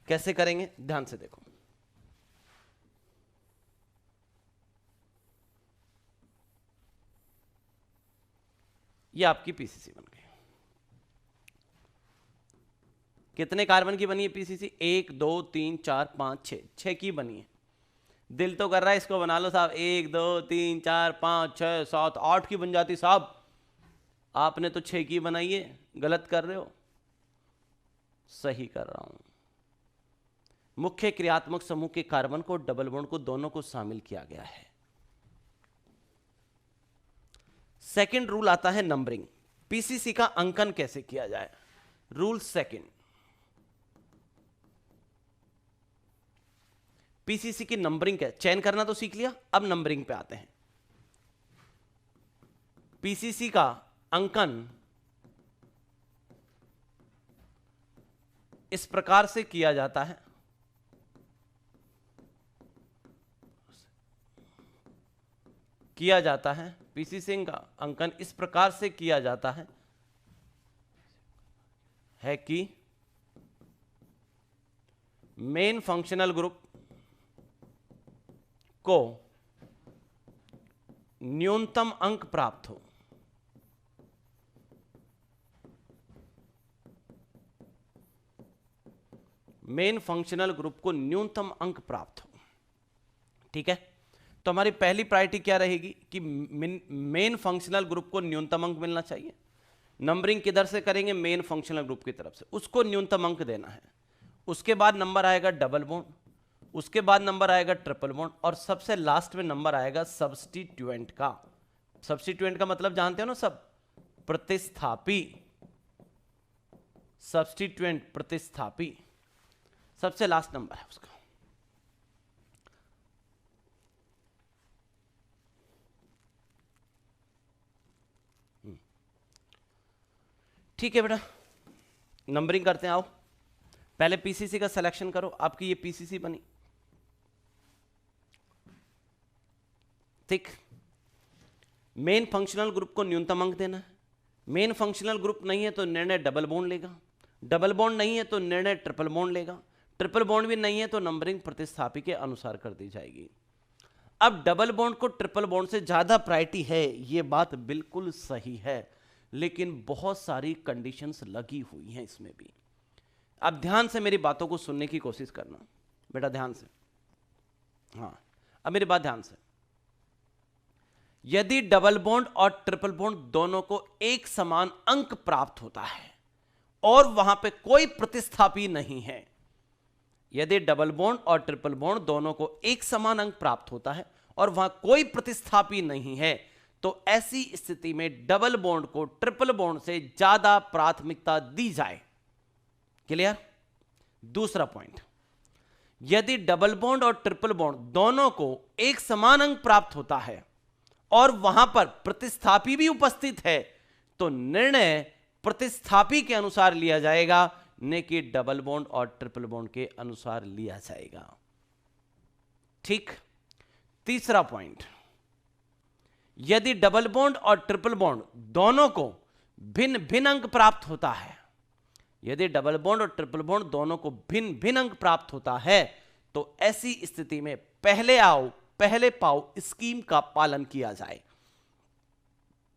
S1: कैसे करेंगे ध्यान से देखो। ये आपकी PCC बन गई। कितने कार्बन की बनी है PCC? 1 2 3 4 5 6, 6 की बनी है। दिल तो कर रहा है इसको बना लो साहब, 1 2 3 4 5 6 7 8 की बन जाती साहब। आपने तो 6 की बनाई है, गलत कर रहे हो। सही कर रहा हूं। मुख्य क्रियात्मक समूह के कार्बन को, डबल बॉन्ड को, दोनों को शामिल किया गया है। सेकंड रूल आता है नंबरिंग। PCC का अंकन कैसे किया जाए? रूल सेकंड, PCC की नंबरिंग क्या? चयन करना तो सीख लिया, अब नंबरिंग पे आते हैं। PCC का अंकन इस प्रकार से किया जाता है, PCC का अंकन इस प्रकार से किया जाता है कि मेन फंक्शनल ग्रुप को न्यूनतम अंक प्राप्त हो। मेन फंक्शनल ग्रुप को न्यूनतम अंक प्राप्त हो। ठीक है, तो हमारी पहली प्रायोरिटी क्या रहेगी कि मेन फंक्शनल ग्रुप को न्यूनतम अंक मिलना चाहिए। नंबरिंग किधर से करेंगे? मेन फंक्शनल ग्रुप की तरफ से, उसको न्यूनतम अंक देना है। उसके बाद नंबर आएगा डबल बॉन्ड, उसके बाद नंबर आएगा ट्रिपल बॉन्ड, और सबसे लास्ट में नंबर आएगा सब्स्टिट्यूएंट का। सब्स्टिट्यूएंट का मतलब जानते हो ना सब? प्रतिस्थापी। सब्स्टिट्यूएंट प्रतिस्थापी, सबसे लास्ट नंबर है उसका। ठीक है बेटा, नंबरिंग करते हैं। आओ पहले PCC का सिलेक्शन करो। आपकी ये PCC बनी, ठीक। मेन फंक्शनल ग्रुप को न्यूनतम अंक देना है। मेन फंक्शनल ग्रुप नहीं है तो निर्णय डबल बॉन्ड लेगा, डबल बॉन्ड नहीं है तो निर्णय ट्रिपल बॉन्ड लेगा, ट्रिपल बॉन्ड भी नहीं है तो नंबरिंग प्रतिस्थापी के अनुसार कर दी जाएगी। अब डबल बॉन्ड को ट्रिपल बॉन्ड से ज्यादा प्रायोरिटी है, ये बात बिल्कुल सही है, लेकिन बहुत सारी कंडीशंस लगी हुई हैं इसमें भी। अब ध्यान से मेरी बातों को सुनने की कोशिश करना बेटा, ध्यान से। हाँ, अब मेरी बात ध्यान से। यदि डबल बॉन्ड और ट्रिपल बॉन्ड दोनों को एक समान अंक प्राप्त होता है और वहां पे कोई प्रतिस्थापी नहीं है, यदि डबल बॉन्ड और ट्रिपल बॉन्ड दोनों को एक समान अंक प्राप्त होता है और वहां कोई प्रतिस्थापी नहीं है, तो ऐसी स्थिति में डबल बॉन्ड को ट्रिपल बॉन्ड से ज्यादा प्राथमिकता दी जाए। क्लियर? दूसरा पॉइंट, यदि डबल बॉन्ड और ट्रिपल बॉन्ड दोनों को एक समान अंक प्राप्त होता है और वहां पर प्रतिस्थापी भी उपस्थित है, तो निर्णय प्रतिस्थापी के अनुसार लिया जाएगा, न कि डबल बॉन्ड और ट्रिपल बॉन्ड के अनुसार लिया जाएगा। ठीक। तीसरा पॉइंट, यदि डबल बॉन्ड और ट्रिपल बॉन्ड दोनों को भिन्न भिन्न अंक प्राप्त होता है, यदि डबल बॉन्ड और ट्रिपल बॉन्ड दोनों को भिन्न भिन्न अंक प्राप्त होता है, तो ऐसी स्थिति में पहले आओ पहले पाओ स्कीम का पालन किया जाए।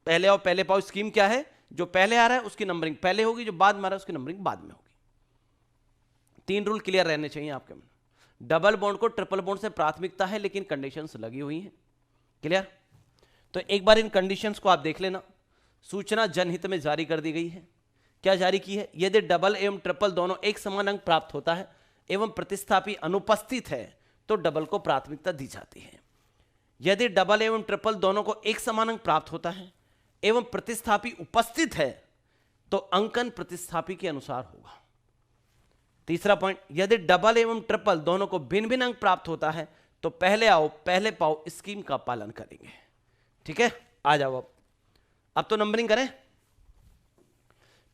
S1: पहले आओ पहले पाओ स्कीम क्या है? जो पहले आ रहा है उसकी नंबरिंग पहले होगी, जो बाद में आ रहा है उसकी नंबरिंग बाद में होगी। 3 रूल क्लियर रहने चाहिए आपके मन। डबल बॉन्ड को ट्रिपल बॉन्ड से प्राथमिकता है, लेकिन कंडीशंस लगी हुई हैं। क्लियर? तो एक बार इन कंडीशंस को आप देख लेना। सूचना जनहित में जारी कर दी गई है। क्या जारी की है? यदि डबल एवं ट्रिपल दोनों एक समान अंक प्राप्त होता है एवं प्रतिस्थापी अनुपस्थित है, तो डबल को प्राथमिकता दी जाती है। यदि डबल एवं ट्रिपल दोनों को एक समान अंक प्राप्त होता है एवं प्रतिस्थापी उपस्थित है तो अंकन प्रतिस्थापी के अनुसार होगा। तीसरा पॉइंट, यदि डबल एवं ट्रिपल दोनों को भिन्न भिन्न अंक प्राप्त होता है तो पहले आओ पहले पाओ स्कीम का पालन करेंगे। ठीक है, आ जाओ। अब तो नंबरिंग करें।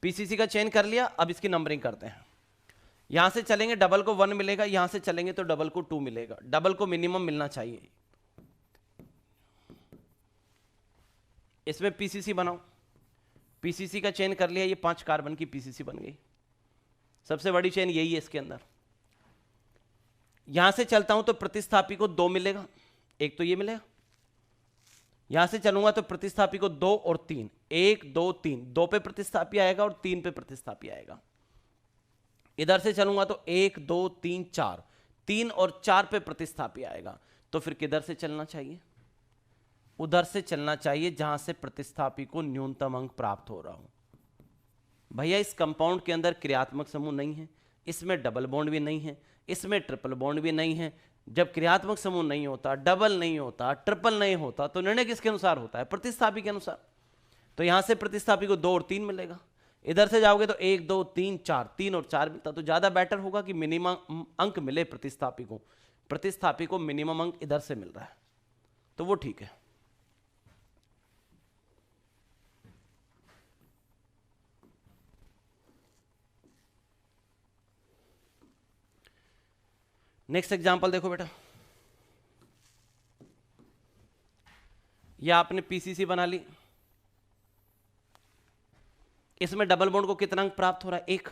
S1: पीसीसी का चयन कर लिया, अब इसकी नंबरिंग करते हैं। यहां से चलेंगे डबल को 1 मिलेगा, यहां से चलेंगे तो डबल को 2 मिलेगा। डबल को मिनिमम मिलना चाहिए। इसमें पीसीसी बनाओ। पीसीसी का चयन कर लिया, ये 5 कार्बन की पीसीसी बन गई। सबसे बड़ी चेन यही है इसके अंदर। यहां से चलता हूं तो प्रतिस्थापी को 2 मिलेगा, एक तो ये मिलेगा। यहां से चलूंगा तो प्रतिस्थापी को 2 और 3, 1 2 3, 2 पे प्रतिस्थापी आएगा और 3 पे प्रतिस्थापी आएगा। इधर से चलूंगा तो 1 2 3 4, 3 और 4 पे प्रतिस्थापी आएगा। तो फिर किधर से चलना चाहिए? उधर से चलना चाहिए जहां से प्रतिस्थापी को न्यूनतम अंक प्राप्त हो रहा हो। भैया इस कंपाउंड के अंदर क्रियात्मक समूह नहीं है, इसमें डबल बॉन्ड भी नहीं है, इसमें ट्रिपल बॉन्ड भी नहीं है। जब क्रियात्मक समूह नहीं होता, डबल नहीं होता, ट्रिपल नहीं होता, तो निर्णय किसके अनुसार होता है? प्रतिस्थापी के अनुसार। तो यहां से प्रतिस्थापी को 2 और 3 मिलेगा। इधर से जाओगे तो 1 2 3 4, 3 और 4 मिलता। तो ज्यादा बेटर होगा कि मिनिमम अंक मिले प्रतिस्थापी को। प्रतिस्थापी को मिनिमम अंक इधर से मिल रहा है, तो वो ठीक है। नेक्स्ट एग्जांपल देखो बेटा। यह आपने पीसीसी बना ली। इसमें डबल बॉन्ड को कितना अंक प्राप्त हो रहा है? 1।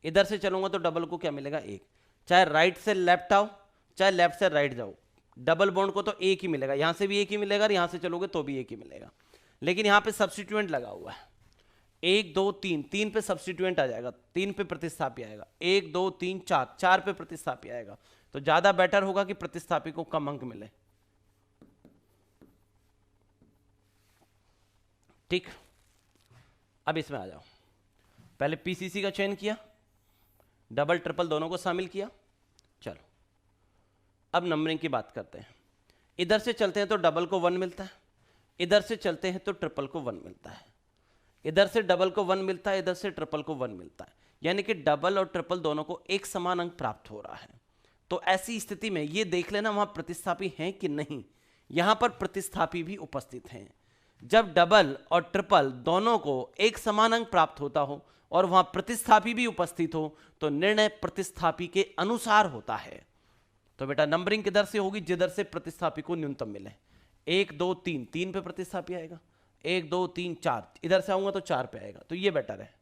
S1: इधर से चलूंगा तो डबल को क्या मिलेगा? 1। चाहे राइट से लेफ्ट आओ, चाहे लेफ्ट से राइट जाओ, डबल बॉन्ड को तो 1 ही मिलेगा। यहां से भी 1 ही मिलेगा और यहां से चलोगे तो भी 1 ही मिलेगा। लेकिन यहां पे सब्स्टिट्यूएंट लगा हुआ है। 1 2 3, 3 पे सब्स्टिट्यूएंट आ जाएगा, 3 पे प्रतिस्थापी आएगा। 1 2 3 4, 4 पे प्रतिस्थापी आएगा। तो ज्यादा बेटर होगा कि प्रतिस्थापी को कम अंक मिले। ठीक, अब इसमें आ जाओ। पहले पीसीसी का चयन किया, डबल ट्रिपल दोनों को शामिल किया। चलो अब नंबरिंग की बात करते हैं। इधर से चलते हैं तो डबल को 1 मिलता है, इधर से चलते हैं तो ट्रिपल को 1 मिलता है। इधर से डबल को 1 मिलता है, इधर से ट्रिपल को 1 मिलता है। यानी कि डबल और ट्रिपल दोनों को एक समान अंक प्राप्त हो रहा है। तो ऐसी स्थिति में ये देख लेना वहां प्रतिस्थापी हैं कि नहीं। यहां पर प्रतिस्थापी भी उपस्थित हैं। जब डबल और ट्रिपल दोनों को एक समान अंक प्राप्त होता हो और वहां प्रतिस्थापी भी उपस्थित हो तो निर्णय प्रतिस्थापी के अनुसार होता है। तो बेटा नंबरिंग किधर से होगी? जिधर से प्रतिस्थापी को न्यूनतम मिले। 1 2 3, 3 पे प्रतिस्थापी आएगा। 1 2 3 4, इधर से आऊंगा तो 4 पे आएगा। तो ये बेटर है।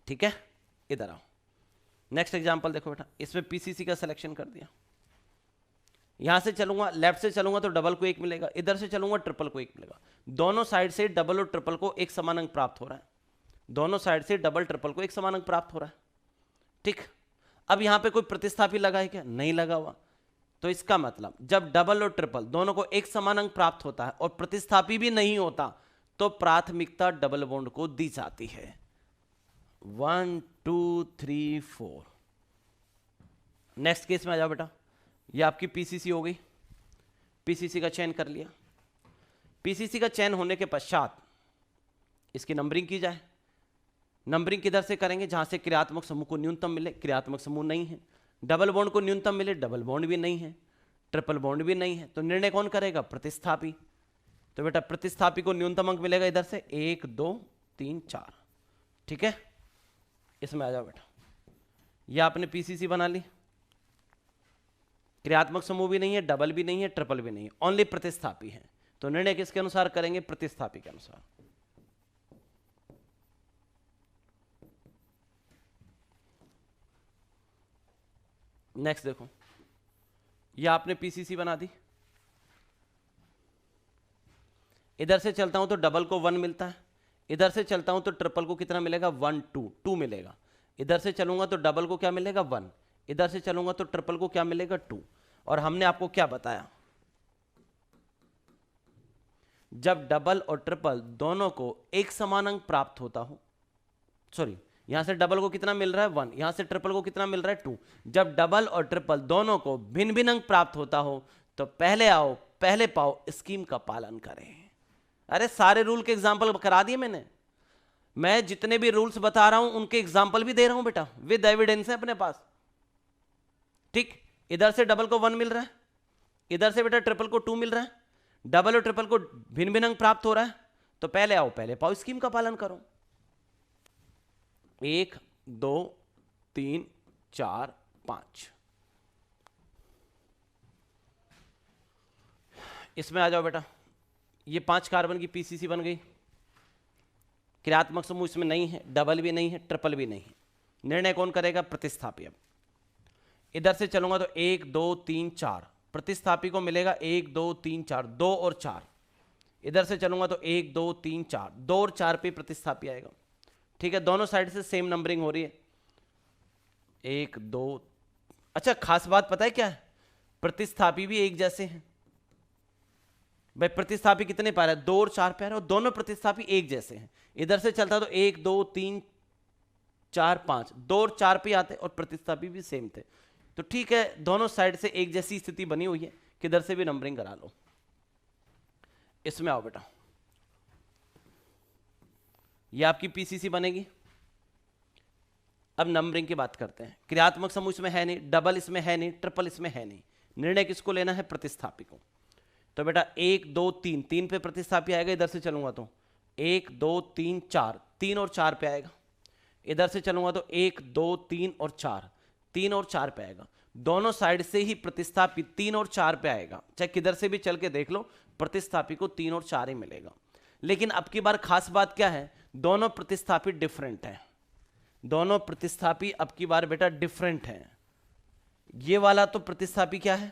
S1: ठीक है, इधर आओ। नेक्स्ट एग्जांपल देखो बेटा। इसमें पीसीसी का सिलेक्शन कर दिया। यहां से चलूंगा, लेफ्ट से चलूंगा तो डबल को 1 मिलेगा, इधर से चलूंगा ट्रिपल को 1 मिलेगा। दोनों साइड से डबल और ट्रिपल को एक समान अंक प्राप्त हो रहा है। दोनों साइड से डबल ट्रिपल को एक समान अंक प्राप्त हो रहा है। ठीक, अब यहां पे कोई प्रतिस्थापी लगा है क्या? नहीं लगा हुआ। तो इसका मतलब जब डबल और ट्रिपल दोनों को एक समान अंक प्राप्त होता है और प्रतिस्थापी भी नहीं होता तो प्राथमिकता डबल बॉन्ड को दी जाती है। 1 2 3 4। नेक्स्ट केस में आ जाओ बेटा। ये आपकी पीसीसी हो गई। पीसीसी का चयन कर लिया। पीसीसी का चयन होने के पश्चात इसकी नंबरिंग की जाए। नंबरिंग किधर से करेंगे? जहां से क्रियात्मक समूह को न्यूनतम मिले। क्रियात्मक समूह नहीं है। डबल बॉन्ड को न्यूनतम मिले, डबल बॉन्ड भी नहीं है, ट्रिपल बॉन्ड भी नहीं है। तो निर्णय कौन करेगा? प्रतिस्थापी। तो बेटा प्रतिस्थापी को न्यूनतम अंक मिलेगा इधर से 1 2 3 4। ठीक है, इसमें आ जाओ बेटा। यह आपने पीसीसी बना ली। क्रियात्मक समूह भी नहीं है, डबल भी नहीं है, ट्रिपल भी नहीं है, ओनली प्रतिस्थापी है। तो निर्णय किसके अनुसार करेंगे? प्रतिस्थापी के अनुसार। नेक्स्ट देखो, यह आपने पीसीसी बना दी। इधर से चलता हूं तो डबल को 1 मिलता है, इधर से चलता हूं तो ट्रिपल को कितना मिलेगा? 1 2, 2 मिलेगा। इधर से चलूंगा तो डबल को क्या मिलेगा? 1। इधर से चलूंगा तो ट्रिपल को क्या मिलेगा? 2। और हमने आपको क्या बताया? जब डबल और ट्रिपल दोनों को एक समान अंक प्राप्त होता हो, सॉरी, यहां से डबल को कितना मिल रहा है 1, यहां से ट्रिपल को कितना मिल रहा है 2। जब डबल और ट्रिपल दोनों को भिन्न भिन्न अंक प्राप्त होता हो तो पहले आओ पहले पाओ स्कीम का पालन करें। अरे सारे रूल के एग्जाम्पल करा दिए मैंने, मैं जितने भी रूल्स बता रहा हूं उनके एग्जाम्पल भी दे रहा हूं बेटा, विद एविडेंस है अपने पास। ठीक, इधर से डबल को 1 मिल रहा है, इधर से बेटा ट्रिपल को 2 मिल रहा है, डबल और ट्रिपल को भिन्न भिन्न अंक प्राप्त हो रहा है, तो पहले आओ पहले पाओ स्कीम का पालन करो। 1 2 3 4 5, इसमें आ जाओ बेटा। ये 5 कार्बन की पीसीसी बन गई। क्रियात्मक समूह इसमें नहीं है, डबल भी नहीं है, ट्रिपल भी नहीं है। निर्णय कौन करेगा? प्रतिस्थापी। अब इधर से चलूंगा तो 1 2 3 4, प्रतिस्थापी को मिलेगा 1 2 3 4, 2 और 4। इधर से चलूंगा तो 1 2 3 4, 2 और 4 पे प्रतिस्थापी आएगा। ठीक है, दोनों साइड से सेम नंबरिंग हो रही है। 1 2, अच्छा खास बात पता है क्या है? प्रतिस्थापी भी एक जैसे हैं भाई। प्रतिस्थापी कितने पैर है? 2 और 4 पैर, और दोनों प्रतिस्थापी एक जैसे हैं। इधर से चलता तो 1 2 3 4 5, 2 और 4 पे आते और प्रतिस्थापी भी सेम थे। तो ठीक है, दोनों साइड से एक जैसी स्थिति बनी हुई है, किधर से भी नंबरिंग करा लो। इसमें आओ बेटा, ये आपकी पीसीसी बनेगी। अब नंबरिंग की बात करते हैं। क्रियात्मक समूह इसमें है नहीं, डबल इसमें है नहीं, ट्रिपल इसमें है नहीं। निर्णय किसको लेना है? प्रतिस्थापी को। तो बेटा 1 2 3, 3 पे प्रतिस्थापी आएगा। इधर से चलूंगा तो 1 2 3 4, 3 और 4 पे आएगा। इधर से चलूंगा तो 1 2 3 और 4, 3 और 4 पे आएगा। दोनों साइड से ही प्रतिस्थापी 3 और 4 पे आएगा, चाहे किधर से भी चल के देख लो, प्रतिस्थापी को 3 और 4 ही मिलेगा। लेकिन अब की बार खास बात क्या है? दोनों प्रतिस्थापी डिफरेंट हैं। दोनों प्रतिस्थापी अब की बार बेटा डिफरेंट हैं। ये वाला तो प्रतिस्थापी क्या है?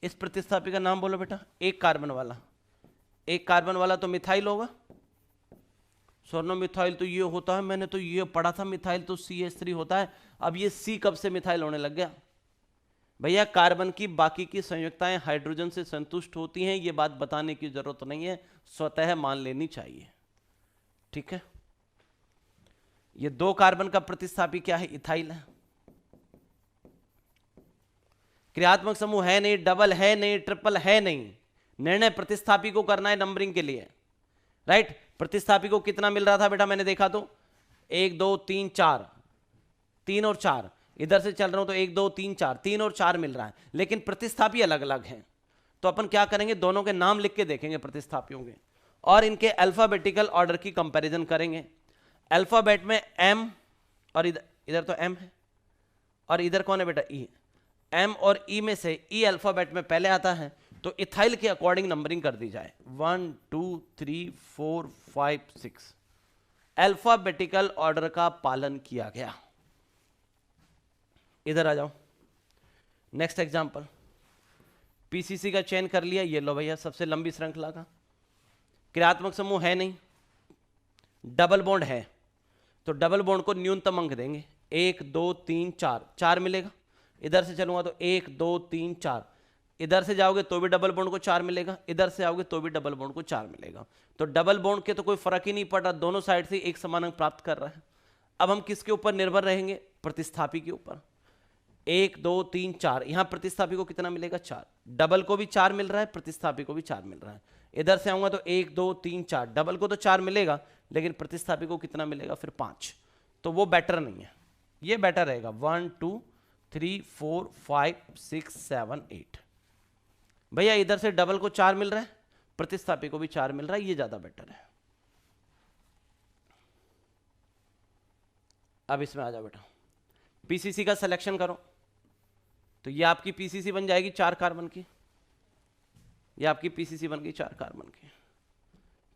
S1: इस प्रतिस्थापी का नाम बोलो बेटा। एक कार्बन वाला, एक कार्बन वाला तो मिथाइल होगा। स्वर्णो मिथाइल तो ये होता है, मैंने तो ये पढ़ा था, मिथाइल तो CH3 होता है। अब ये C कब से मिथाइल होने लग गया? भैया कार्बन की बाकी की संयुक्ताएं हाइड्रोजन से संतुष्ट होती हैं, ये बात बताने की जरूरत नहीं है, स्वतः मान लेनी चाहिए। ठीक है, ये 2 कार्बन का प्रतिस्थापी क्या है? इथाइल है। क्रियात्मक समूह है नहीं, डबल है नहीं, ट्रिपल है नहीं। निर्णय प्रतिस्थापी को करना है नंबरिंग के लिए, राइट। प्रतिस्थापी को कितना मिल रहा था बेटा? मैंने देखा तो 1 2 3 4, 3 और 4। इधर से चल रहा हूं तो 1 2 3 4, 3 और 4 मिल रहा है, लेकिन प्रतिस्थापी अलग अलग हैं। तो अपन क्या करेंगे? दोनों के नाम लिख के देखेंगे प्रतिस्थापियों के, और इनके अल्फाबेटिकल ऑर्डर की कंपैरिजन करेंगे। अल्फाबेट में M, और इधर तो M है, और इधर कौन है बेटा? E। M और E में से E अल्फाबेट में पहले आता है, तो इथाइल के अकॉर्डिंग नंबरिंग कर दी जाए। 1 2 3 4 5 6, अल्फाबेटिकल ऑर्डर का पालन किया गया। इधर आ जाओ, नेक्स्ट एग्जांपल। पीसीसी का चयन कर लिया, ये लो भैया सबसे लंबी श्रृंखला का। क्रियात्मक समूह है नहीं, डबल बॉन्ड है, तो डबल बॉन्ड को न्यूनतम अंक देंगे। 1 2 3 4, 4 मिलेगा। इधर से चलूंगा तो 1 2 3 4, इधर से जाओगे तो भी डबल बॉन्ड को 4 मिलेगा, इधर से आओगे तो भी डबल बॉन्ड को 4 मिलेगा। तो डबल बॉन्ड के तो कोई फर्क ही नहीं पड़ रहा, दोनों साइड से एक समान अंक प्राप्त कर रहा है। अब हम किसके ऊपर निर्भर रहेंगे? प्रतिस्थापी के ऊपर। 1 2 3 4, यहां प्रतिस्थापी को कितना मिलेगा? 4। डबल को भी 4 मिल रहा है, प्रतिस्थापी को भी 4 मिल रहा है। इधर से आऊंगा तो 1 2 3 4, डबल को तो 4 मिलेगा, लेकिन प्रतिस्थापी को कितना मिलेगा? फिर 5। तो वो बेटर नहीं है, ये बेटर रहेगा। 1 2 3 4 5 6 7 8। भैया इधर से डबल को 4 मिल रहा है, प्रतिस्थापी को भी 4 मिल रहा है, ये ज्यादा बेटर है। अब इसमें आ जाओ बेटा, पीसीसी का सिलेक्शन करो। तो ये आपकी पीसीसी बन जाएगी 4 कार्बन की, ये आपकी पीसीसी बन गई 4 कार्बन की।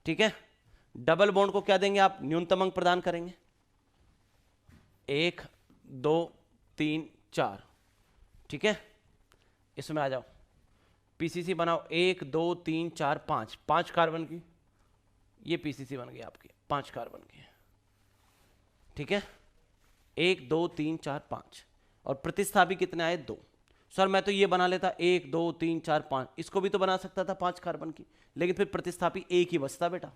S1: ठीक है, डबल बॉन्ड को क्या देंगे आप? न्यूनतम अंक प्रदान करेंगे। 1 2 3 4। ठीक है, इसमें आ जाओ, पीसीसी बनाओ। 1 2 3 4 5, 5 कार्बन की ये पीसीसी बन गई आपकी, 5 कार्बन की। ठीक है, 1 2 3 4 5, और प्रतिस्थापी कितने आए? 2। सर मैं तो ये बना लेता 1 2 3 4 5, इसको भी तो बना सकता था 5 कार्बन की, लेकिन फिर प्रतिस्थापी एक ही बचता बेटा।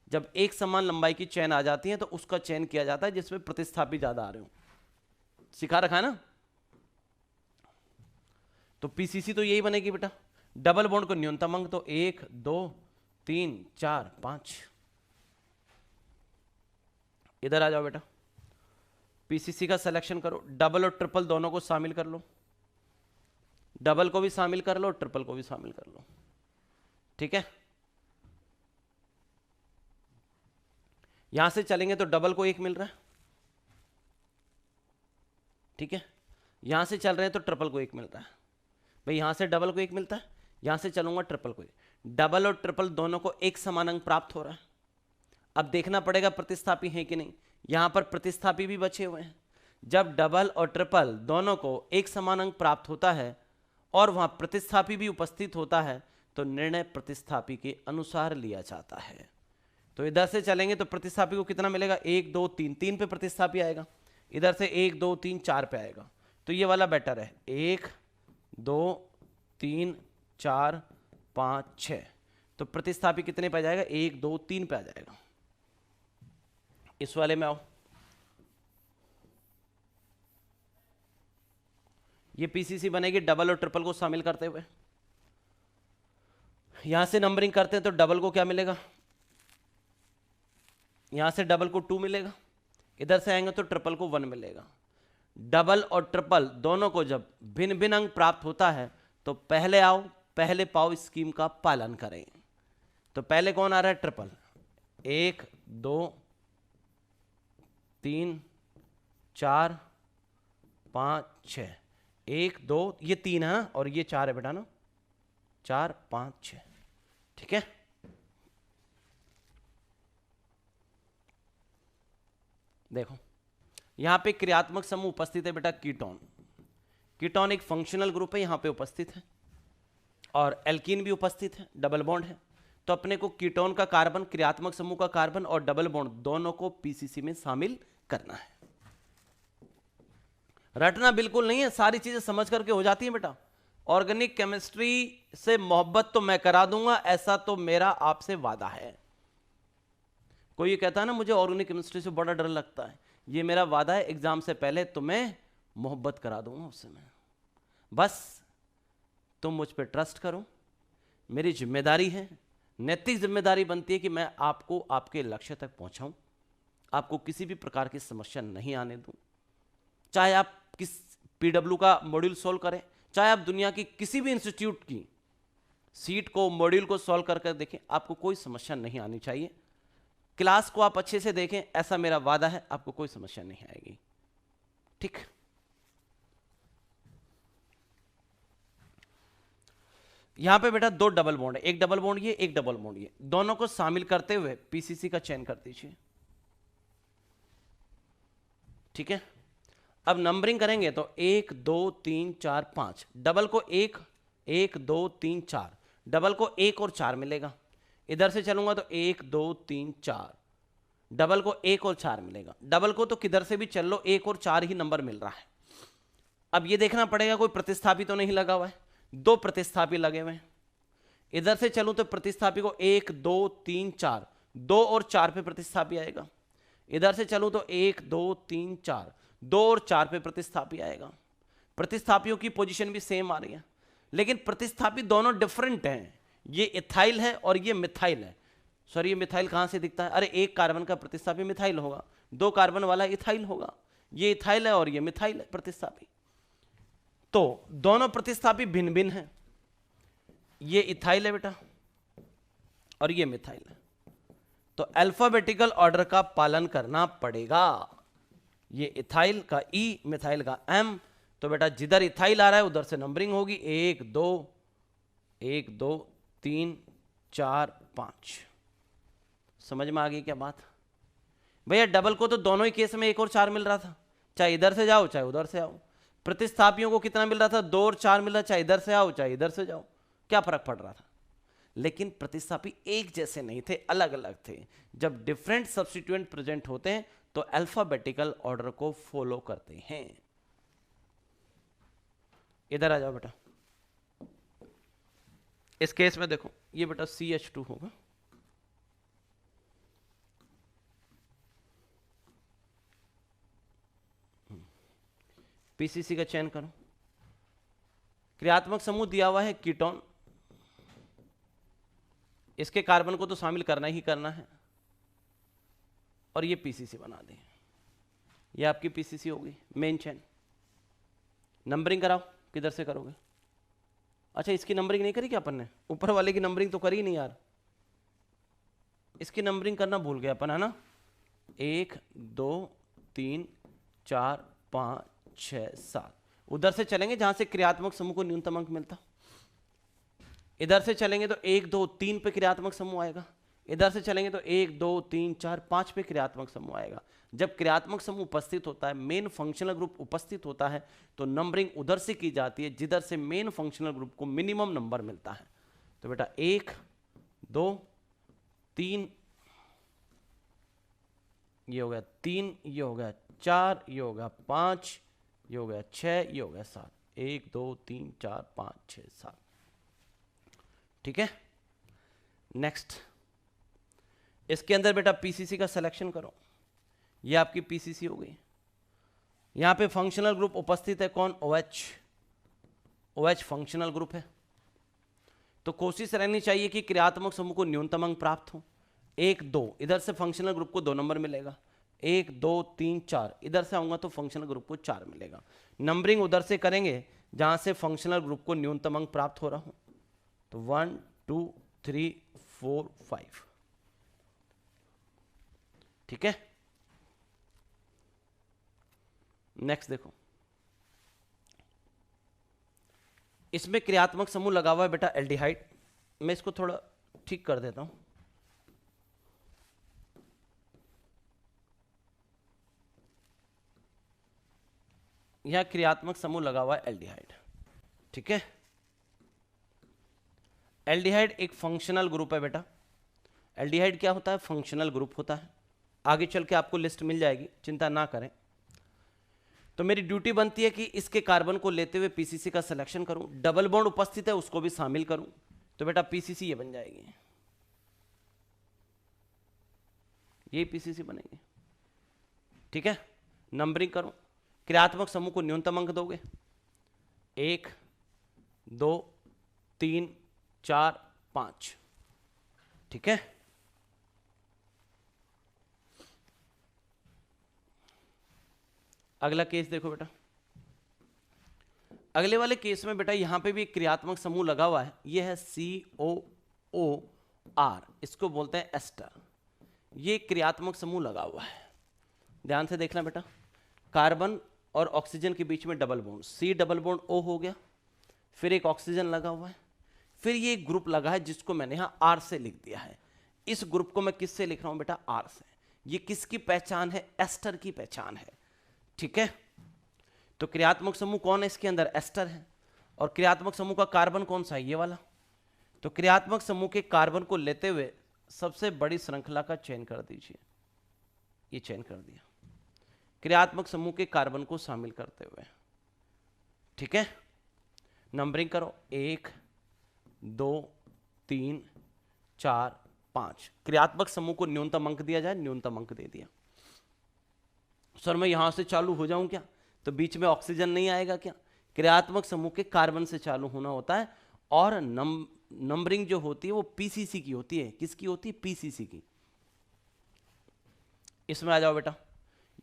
S1: जब एक समान लंबाई की चेन आ जाती है तो उसका चयन किया जाता है जिसमें प्रतिस्थापी ज्यादा आ रहे हो। सिखा रखा है ना। तो पीसीसी तो यही बनेगी बेटा। डबल बॉन्ड को न्यूनतम अंक तो 1 2 3 4 5। इधर आ जाओ बेटा, पीसीसी का सिलेक्शन करो, डबल और ट्रिपल दोनों को शामिल कर लो, डबल को भी शामिल कर लो, ट्रिपल को भी शामिल कर लो। ठीक है, यहां से चलेंगे तो डबल को 1 मिल रहा है, ठीक है, यहां से चल रहे हैं तो ट्रिपल को 1 मिल रहा है। भाई यहां से डबल को 1 मिलता है, यहां से चलूंगा ट्रिपल को 1। डबल और ट्रिपल दोनों को एक समान अंक प्राप्त हो रहा है। अब देखना पड़ेगा प्रतिस्थापी है कि नहीं। यहां पर प्रतिस्थापी भी बचे हुए हैं। जब डबल और ट्रिपल दोनों को एक समान अंक प्राप्त होता है और वहां प्रतिस्थापी भी उपस्थित होता है तो निर्णय प्रतिस्थापी के अनुसार लिया जाता है। तो इधर से चलेंगे तो प्रतिस्थापी को कितना मिलेगा, 1 2 3, 3 पे प्रतिस्थापी आएगा, इधर से 1 2 3 4 पे आएगा। तो ये वाला बेटर है, 1 2 3 4 5 6। तो प्रतिस्थापी कितने पे आ जाएगा, 1 2 3 पे आ जाएगा। इस वाले में आओ, ये पीसीसी बनेगी डबल और ट्रिपल को शामिल करते हुए। यहां से नंबरिंग करते हैं तो डबल को क्या मिलेगा, यहां से डबल को 2 मिलेगा, इधर से आएंगे तो ट्रिपल को 1 मिलेगा। डबल और ट्रिपल दोनों को जब भिन्न भिन्न अंक प्राप्त होता है तो पहले आओ पहले पाओ स्कीम का पालन करें। तो पहले कौन आ रहा है, ट्रिपल, 1 2 3 4 5 6, 1 2 ये 3 है और ये 4 है बेटा ना, 4 5 6। ठीक है, देखो यहां पे क्रियात्मक समूह उपस्थित है बेटा, कीटोन। कीटोन एक फंक्शनल ग्रुप है, यहां पे उपस्थित है, और एल्कीन भी उपस्थित है, डबल बॉन्ड है। तो अपने को कीटोन का कार्बन, क्रियात्मक समूह का कार्बन और डबल बॉन्ड दोनों को पीसीसी में शामिल करना है। रटना बिल्कुल नहीं है, सारी चीजें समझ करके हो जाती है बेटा। ऑर्गेनिक केमिस्ट्री से मोहब्बत तो मैं करा दूंगा, ऐसा तो मेरा आपसे वादा है। कोई ये कहता है ना मुझे ऑर्गेनिक केमिस्ट्री से बड़ा डर लगता है, ये मेरा वादा है, एग्जाम से पहले तुम्हें मोहब्बत करा दूंगा उससे मैं। बस तुम मुझ पर ट्रस्ट करो, मेरी जिम्मेदारी है, नैतिक जिम्मेदारी बनती है कि मैं आपको आपके लक्ष्य तक पहुंचाऊं, आपको किसी भी प्रकार की समस्या नहीं आने दूं। चाहे आप किस पीडब्ल्यू का मॉड्यूल सॉल्व करें, चाहे आप दुनिया की किसी भी इंस्टीट्यूट की सीट को, मॉड्यूल को सॉल्व कर देखें, आपको कोई समस्या नहीं आनी चाहिए। क्लास को आप अच्छे से देखें, ऐसा मेरा वादा है, आपको कोई समस्या नहीं आएगी। ठीक, यहां पे बेटा 2 डबल बॉन्ड है, एक डबल बॉन्ड ये, एक डबल बॉन्ड ये, दोनों को शामिल करते हुए पीसीसी का चयन कर दीजिए। ठीक है, अब नंबरिंग करेंगे तो 1 2 3 4 5, डबल को 1 1 2 3 4, डबल को 1 और 4 मिलेगा। इधर से चलूंगा तो 1 2 3 4, डबल को 1 और 4 मिलेगा। डबल को तो किधर से भी चल लो 1 और 4 ही नंबर मिल रहा है। अब ये देखना पड़ेगा कोई प्रतिस्थापी तो नहीं लगा हुआ है, 2 प्रतिस्थापी लगे हुए हैं। इधर से चलूं तो प्रतिस्थापी को 1 2 3 4, 2 और 4 पे प्रतिस्थापी आएगा। इधर से चलूं तो 1 2 3 4, 2 और 4 पे प्रतिस्थापी आएगा। प्रतिस्थापियों की पोजीशन भी सेम आ रही है, लेकिन प्रतिस्थापी दोनों डिफरेंट हैं। ये इथाइल है और ये मिथाइल है। सर ये मिथाइल कहां से दिखता है, अरे एक कार्बन का प्रतिस्थापी मिथाइल होगा, 2 कार्बन वाला इथाइल होगा। ये इथाइल है और ये मिथाइल है प्रतिस्थापी। तो दोनों प्रतिस्थापी भिन्न भिन्न हैं, ये इथाइल है बेटा और ये मिथाइल है। तो अल्फाबेटिकल ऑर्डर का पालन करना पड़ेगा। ये इथाइल का ई, मिथाइल का एम। तो बेटा जिधर इथाइल आ रहा है उधर से नंबरिंग होगी, 1 2 1 2 3 4 5। समझ में आ गई क्या बात भैया? डबल को तो दोनों ही केस में 1 और 4 मिल रहा था, चाहे इधर से जाओ चाहे उधर से आओ। प्रतिस्थापियों को कितना मिल रहा था, 2 और 4 मिल रहा, चाहे इधर से आओ चाहे इधर से जाओ, क्या फर्क पड़ रहा था? लेकिन प्रतिस्थापी एक जैसे नहीं थे, अलग अलग थे। जब डिफरेंट सब्स्टिट्यूएंट प्रेजेंट होते हैं तो अल्फाबेटिकल ऑर्डर को फॉलो करते हैं। इधर आ जाओ बेटा, इस केस में देखो ये बेटा CH2 होगा, पीसीसी का चयन करो। क्रियात्मक समूह दिया हुआ है कीटोन, इसके कार्बन को तो शामिल करना ही करना है, और ये पीसीसी बना दें। ये आपकी पीसीसी होगी मेन चेन। नंबरिंग कराओ, किधर से करोगे? अच्छा, इसकी नंबरिंग नहीं करी क्या अपन ने? ऊपर वाले की नंबरिंग तो करी नहीं यार, इसकी नंबरिंग करना भूल गए अपन, है ना? 1 2 3 4 5 6 7। उधर से चलेंगे जहां से क्रियात्मक समूह को न्यूनतम अंक मिलता, इधर से चलेंगे तो 1 2 3 पे क्रियात्मक समूह आएगा, इधर से चलेंगे तो 1 2 3 4 5 पे क्रियात्मक समूह आएगा। जब क्रियात्मक समूह उपस्थित होता है, मेन फंक्शनल ग्रुप उपस्थित होता है, तो नंबरिंग उधर से की जाती है जिधर से मेन फंक्शनल ग्रुप को मिनिमम नंबर मिलता है। तो बेटा 1 2 3, ये हो गया 3, ये हो गया 4, ये हो गया 5, ये हो गया 6, ये हो गया 7। 1 2 3 4 5 6 7। ठीक है, नेक्स्ट इसके अंदर बेटा पीसीसी का सिलेक्शन करो। ये आपकी पीसीसी हो गई। यहां पे फंक्शनल ग्रुप उपस्थित है कौन? OH। OH फंक्शनल ग्रुप है, तो कोशिश रहनी चाहिए कि क्रियात्मक समूह को न्यूनतम अंक प्राप्त हो। 1 2, इधर से फंक्शनल ग्रुप को 2 नंबर मिलेगा। 1 2 3 4, इधर से आऊंगा तो फंक्शनल ग्रुप को 4 मिलेगा। नंबरिंग उधर से करेंगे जहां से फंक्शनल ग्रुप को न्यूनतम अंक प्राप्त हो रहा हो। तो 1 2 3 4 5। ठीक है, नेक्स्ट देखो, इसमें क्रियात्मक समूह लगा हुआ है बेटा एल्डिहाइड। मैं इसको थोड़ा ठीक कर देता हूं। यहां क्रियात्मक समूह लगा हुआ है एल्डिहाइड। ठीक है, एल्डिहाइड एक फंक्शनल ग्रुप है बेटा। एल्डिहाइड क्या होता है? फंक्शनल ग्रुप होता है। आगे चल के आपको लिस्ट मिल जाएगी, चिंता ना करें। तो मेरी ड्यूटी बनती है कि इसके कार्बन को लेते हुए पीसीसी का सिलेक्शन करूं, डबल बॉन्ड उपस्थित है उसको भी शामिल करूं, तो बेटा पीसीसी ये बन जाएगी, ये पीसीसी बनेगी। ठीक है, नंबरिंग करो। क्रियात्मक समूह को न्यूनतम अंक दोगे, 1 2 3 4 5। ठीक है, अगला केस देखो बेटा। अगले वाले केस में बेटा यहां पे भी एक क्रियात्मक समूह लगा हुआ है। ये है COOR, इसको बोलते हैं एस्टर। ये क्रियात्मक समूह लगा हुआ है, ध्यान से देखना बेटा। कार्बन और ऑक्सीजन के बीच में double bond, C double bond O हो गया, फिर एक ऑक्सीजन लगा हुआ है, फिर ये एक ग्रुप लगा है जिसको मैंने यहां R से लिख दिया है। इस ग्रुप को मैं किससे लिख रहा हूं बेटा? R से। ये किसकी पहचान है? एस्टर की पहचान है। ठीक है, तो क्रियात्मक समूह कौन है इसके अंदर? एस्टर है। और क्रियात्मक समूह का कार्बन कौन सा है? ये वाला। तो क्रियात्मक समूह के कार्बन को लेते हुए सबसे बड़ी श्रृंखला का चयन कर दीजिए। ये चयन कर दिया क्रियात्मक समूह के कार्बन को शामिल करते हुए। ठीक है, नंबरिंग करो, 1 2 3 4 5। क्रियात्मक समूह को न्यूनतम अंक दिया जाए, न्यूनतम अंक दे दिया। सर मैं यहां से चालू हो जाऊं क्या? तो बीच में ऑक्सीजन नहीं आएगा क्या? क्रियात्मक समूह के कार्बन से चालू होना होता है, और नंबरिंग जो होती है वो पीसीसी की होती है। किसकी होती है? पीसीसी की। इसमें आ जाओ बेटा,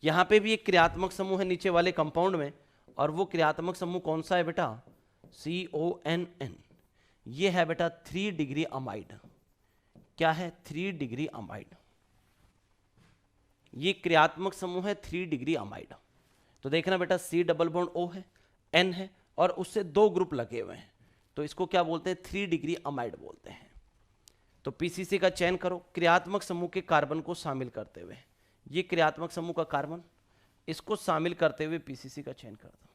S1: यहां पे भी एक क्रियात्मक समूह है नीचे वाले कंपाउंड में, और वो क्रियात्मक समूह कौन सा है बेटा? CONN। ये है बेटा 3 डिग्री अमाइड। क्या है? 3 डिग्री अमाइड। ये क्रियात्मक समूह है 3 डिग्री अमाइड। तो देखना बेटा, C डबल बॉन्ड O है, N है, और उससे 2 ग्रुप लगे हुए हैं, तो इसको क्या बोलते हैं? 3 डिग्री अमाइड बोलते हैं। तो पीसीसी का चयन करो क्रियात्मक समूह के कार्बन को शामिल करते हुए। ये क्रियात्मक समूह का कार्बन, इसको शामिल करते हुए पीसीसी का चयन कर दो।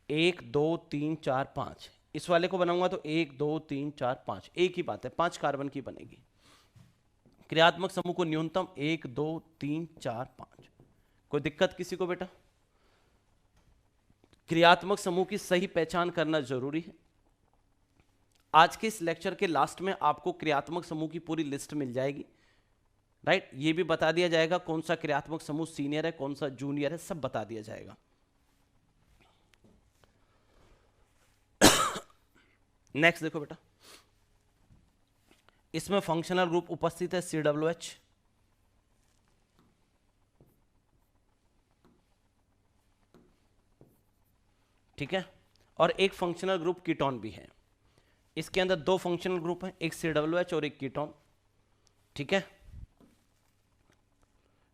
S1: 1 2 3 4 5। इस वाले को बनाऊंगा तो 1 2 3 4 5, एक ही बात है, 5 कार्बन की बनेगी। क्रियात्मक समूह को न्यूनतम 1 2 3 4 5। कोई दिक्कत किसी को बेटा? क्रियात्मक समूह की सही पहचान करना जरूरी है। आज के इस लेक्चर के लास्ट में आपको क्रियात्मक समूह की पूरी लिस्ट मिल जाएगी। राइट, ये भी बता दिया जाएगा कौन सा क्रियात्मक समूह सीनियर है, कौन सा जूनियर है, सब बता दिया जाएगा। नेक्स्ट देखो बेटा, इसमें फंक्शनल ग्रुप उपस्थित है COOH, ठीक है, और एक फंक्शनल ग्रुप कीटोन भी है। इसके अंदर दो फंक्शनल ग्रुप हैं, एक COOH और एक कीटोन, ठीक है।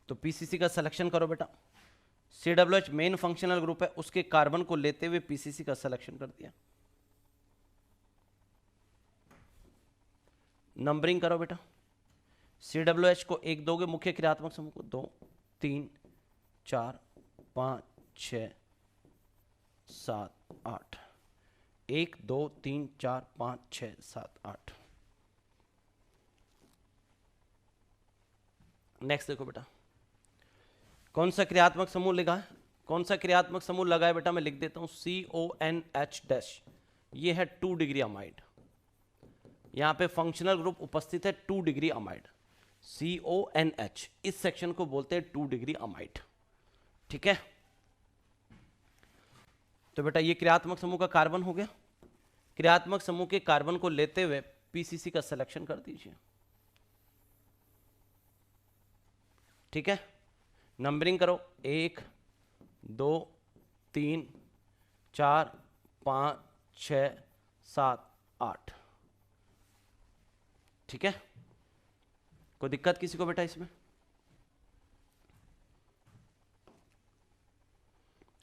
S1: तो पीसीसी का सिलेक्शन करो बेटा। COOH मेन फंक्शनल ग्रुप है, उसके कार्बन को लेते हुए पीसीसी का सिलेक्शन कर दिया। नंबरिंग करो बेटा। COOH को 1 दोगे मुख्य क्रियात्मक समूह को, 2 3 4 5 6 7 8, 1 2 3 4 5 6 7 8। नेक्स्ट देखो बेटा, कौन सा क्रियात्मक समूह लिखा है, कौन सा क्रियात्मक समूह लगा है बेटा, मैं लिख देता हूं CONH-। ये है 2 डिग्री अमाइड, यहां पे फंक्शनल ग्रुप उपस्थित है 2 डिग्री अमाइड, CONH, इस सेक्शन को बोलते हैं 2 डिग्री अमाइड, ठीक है। तो बेटा ये क्रियात्मक समूह का कार्बन हो गया। क्रियात्मक समूह के कार्बन को लेते हुए पीसीसी का सिलेक्शन कर दीजिए, ठीक है। नंबरिंग करो, 1 2 3 4 5 6 7 8, ठीक है। कोई दिक्कत किसी को बेटा इसमें?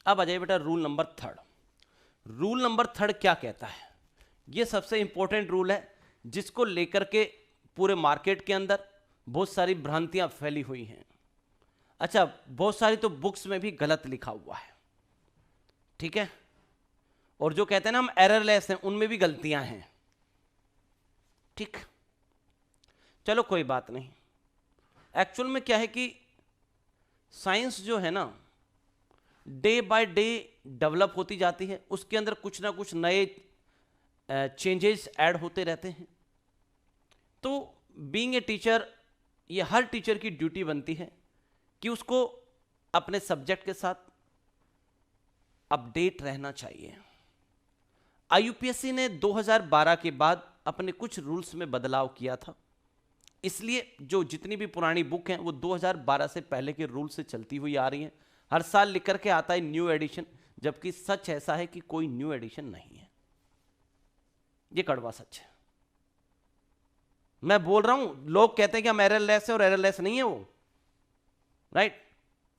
S1: अब आ जाइए बेटा रूल नंबर 3। रूल नंबर 3 क्या कहता है? ये सबसे इंपॉर्टेंट रूल है जिसको लेकर के पूरे मार्केट के अंदर बहुत सारी भ्रांतियां फैली हुई हैं। अच्छा, बहुत सारी तो बुक्स में भी गलत लिखा हुआ है, ठीक है। और जो कहते हैं ना हम एररलेस हैं, उनमें भी गलतियां हैं, ठीक। चलो कोई बात नहीं। एक्चुअल में क्या है कि साइंस जो है ना डे बाय डे डेवलप होती जाती है, उसके अंदर कुछ ना कुछ नए चेंजेस ऐड होते रहते हैं। तो बीइंग ए टीचर, ये हर टीचर की ड्यूटी बनती है कि उसको अपने सब्जेक्ट के साथ अपडेट रहना चाहिए। आईयूपीएससी ने 2012 के बाद अपने कुछ रूल्स में बदलाव किया था, इसलिए जो जितनी भी पुरानी बुक हैं वो 2012 से पहले के रूल से चलती हुई आ रही हैं। हर साल लिख करके आता है न्यू एडिशन, जबकि सच ऐसा है कि कोई न्यू एडिशन नहीं है। ये कड़वा सच है, मैं बोल रहा हूं। लोग कहते हैं कि हम एररलेस है और एररलेस नहीं है वो, राइट।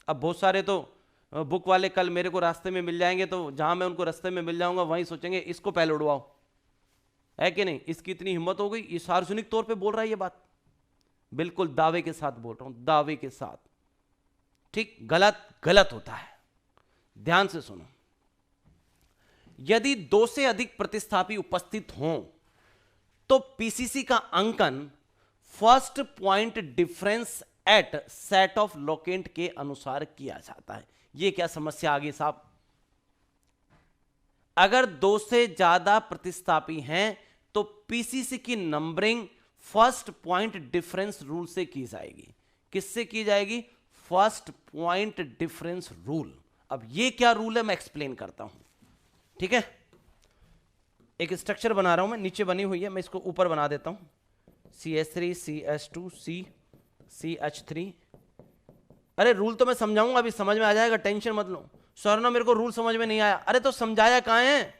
S1: अब बहुत सारे तो बुक वाले कल मेरे को रास्ते में मिल जाएंगे, तो जहां मैं उनको रास्ते में मिल जाऊंगा वहीं सोचेंगे इसको पहले उड़वाओ, है कि नहीं। इसकी इतनी हिम्मत हो गई, ये सार्वजनिक तौर पे बोल रहा है ये बात, बिल्कुल दावे के साथ बोल रहा हूं, दावे के साथ, ठीक। गलत गलत होता है, ध्यान से सुनो। यदि 2 से अधिक प्रतिस्थापी उपस्थित हों तो पीसीसी का अंकन first point difference at set of locant के अनुसार किया जाता है। यह क्या समस्या आ गई साहब? अगर 2 से ज्यादा प्रतिस्थापी हैं तो पीसीसी की numbering first point difference rule से की जाएगी। किससे की जाएगी? First point difference rule. अब ये क्या रूल है मैं एक्सप्लेन करता हूं, ठीक है। एक स्ट्रक्चर बना रहा हूं मैं, नीचे बनी हुई है, मैं इसको ऊपर बना देता हूं। CH3 CH2 CH3। अरे रूल तो मैं समझाऊंगा, अभी समझ में आ जाएगा, टेंशन मत लो। सर ना मेरे को रूल समझ में नहीं आया, अरे तो समझाया कहां है?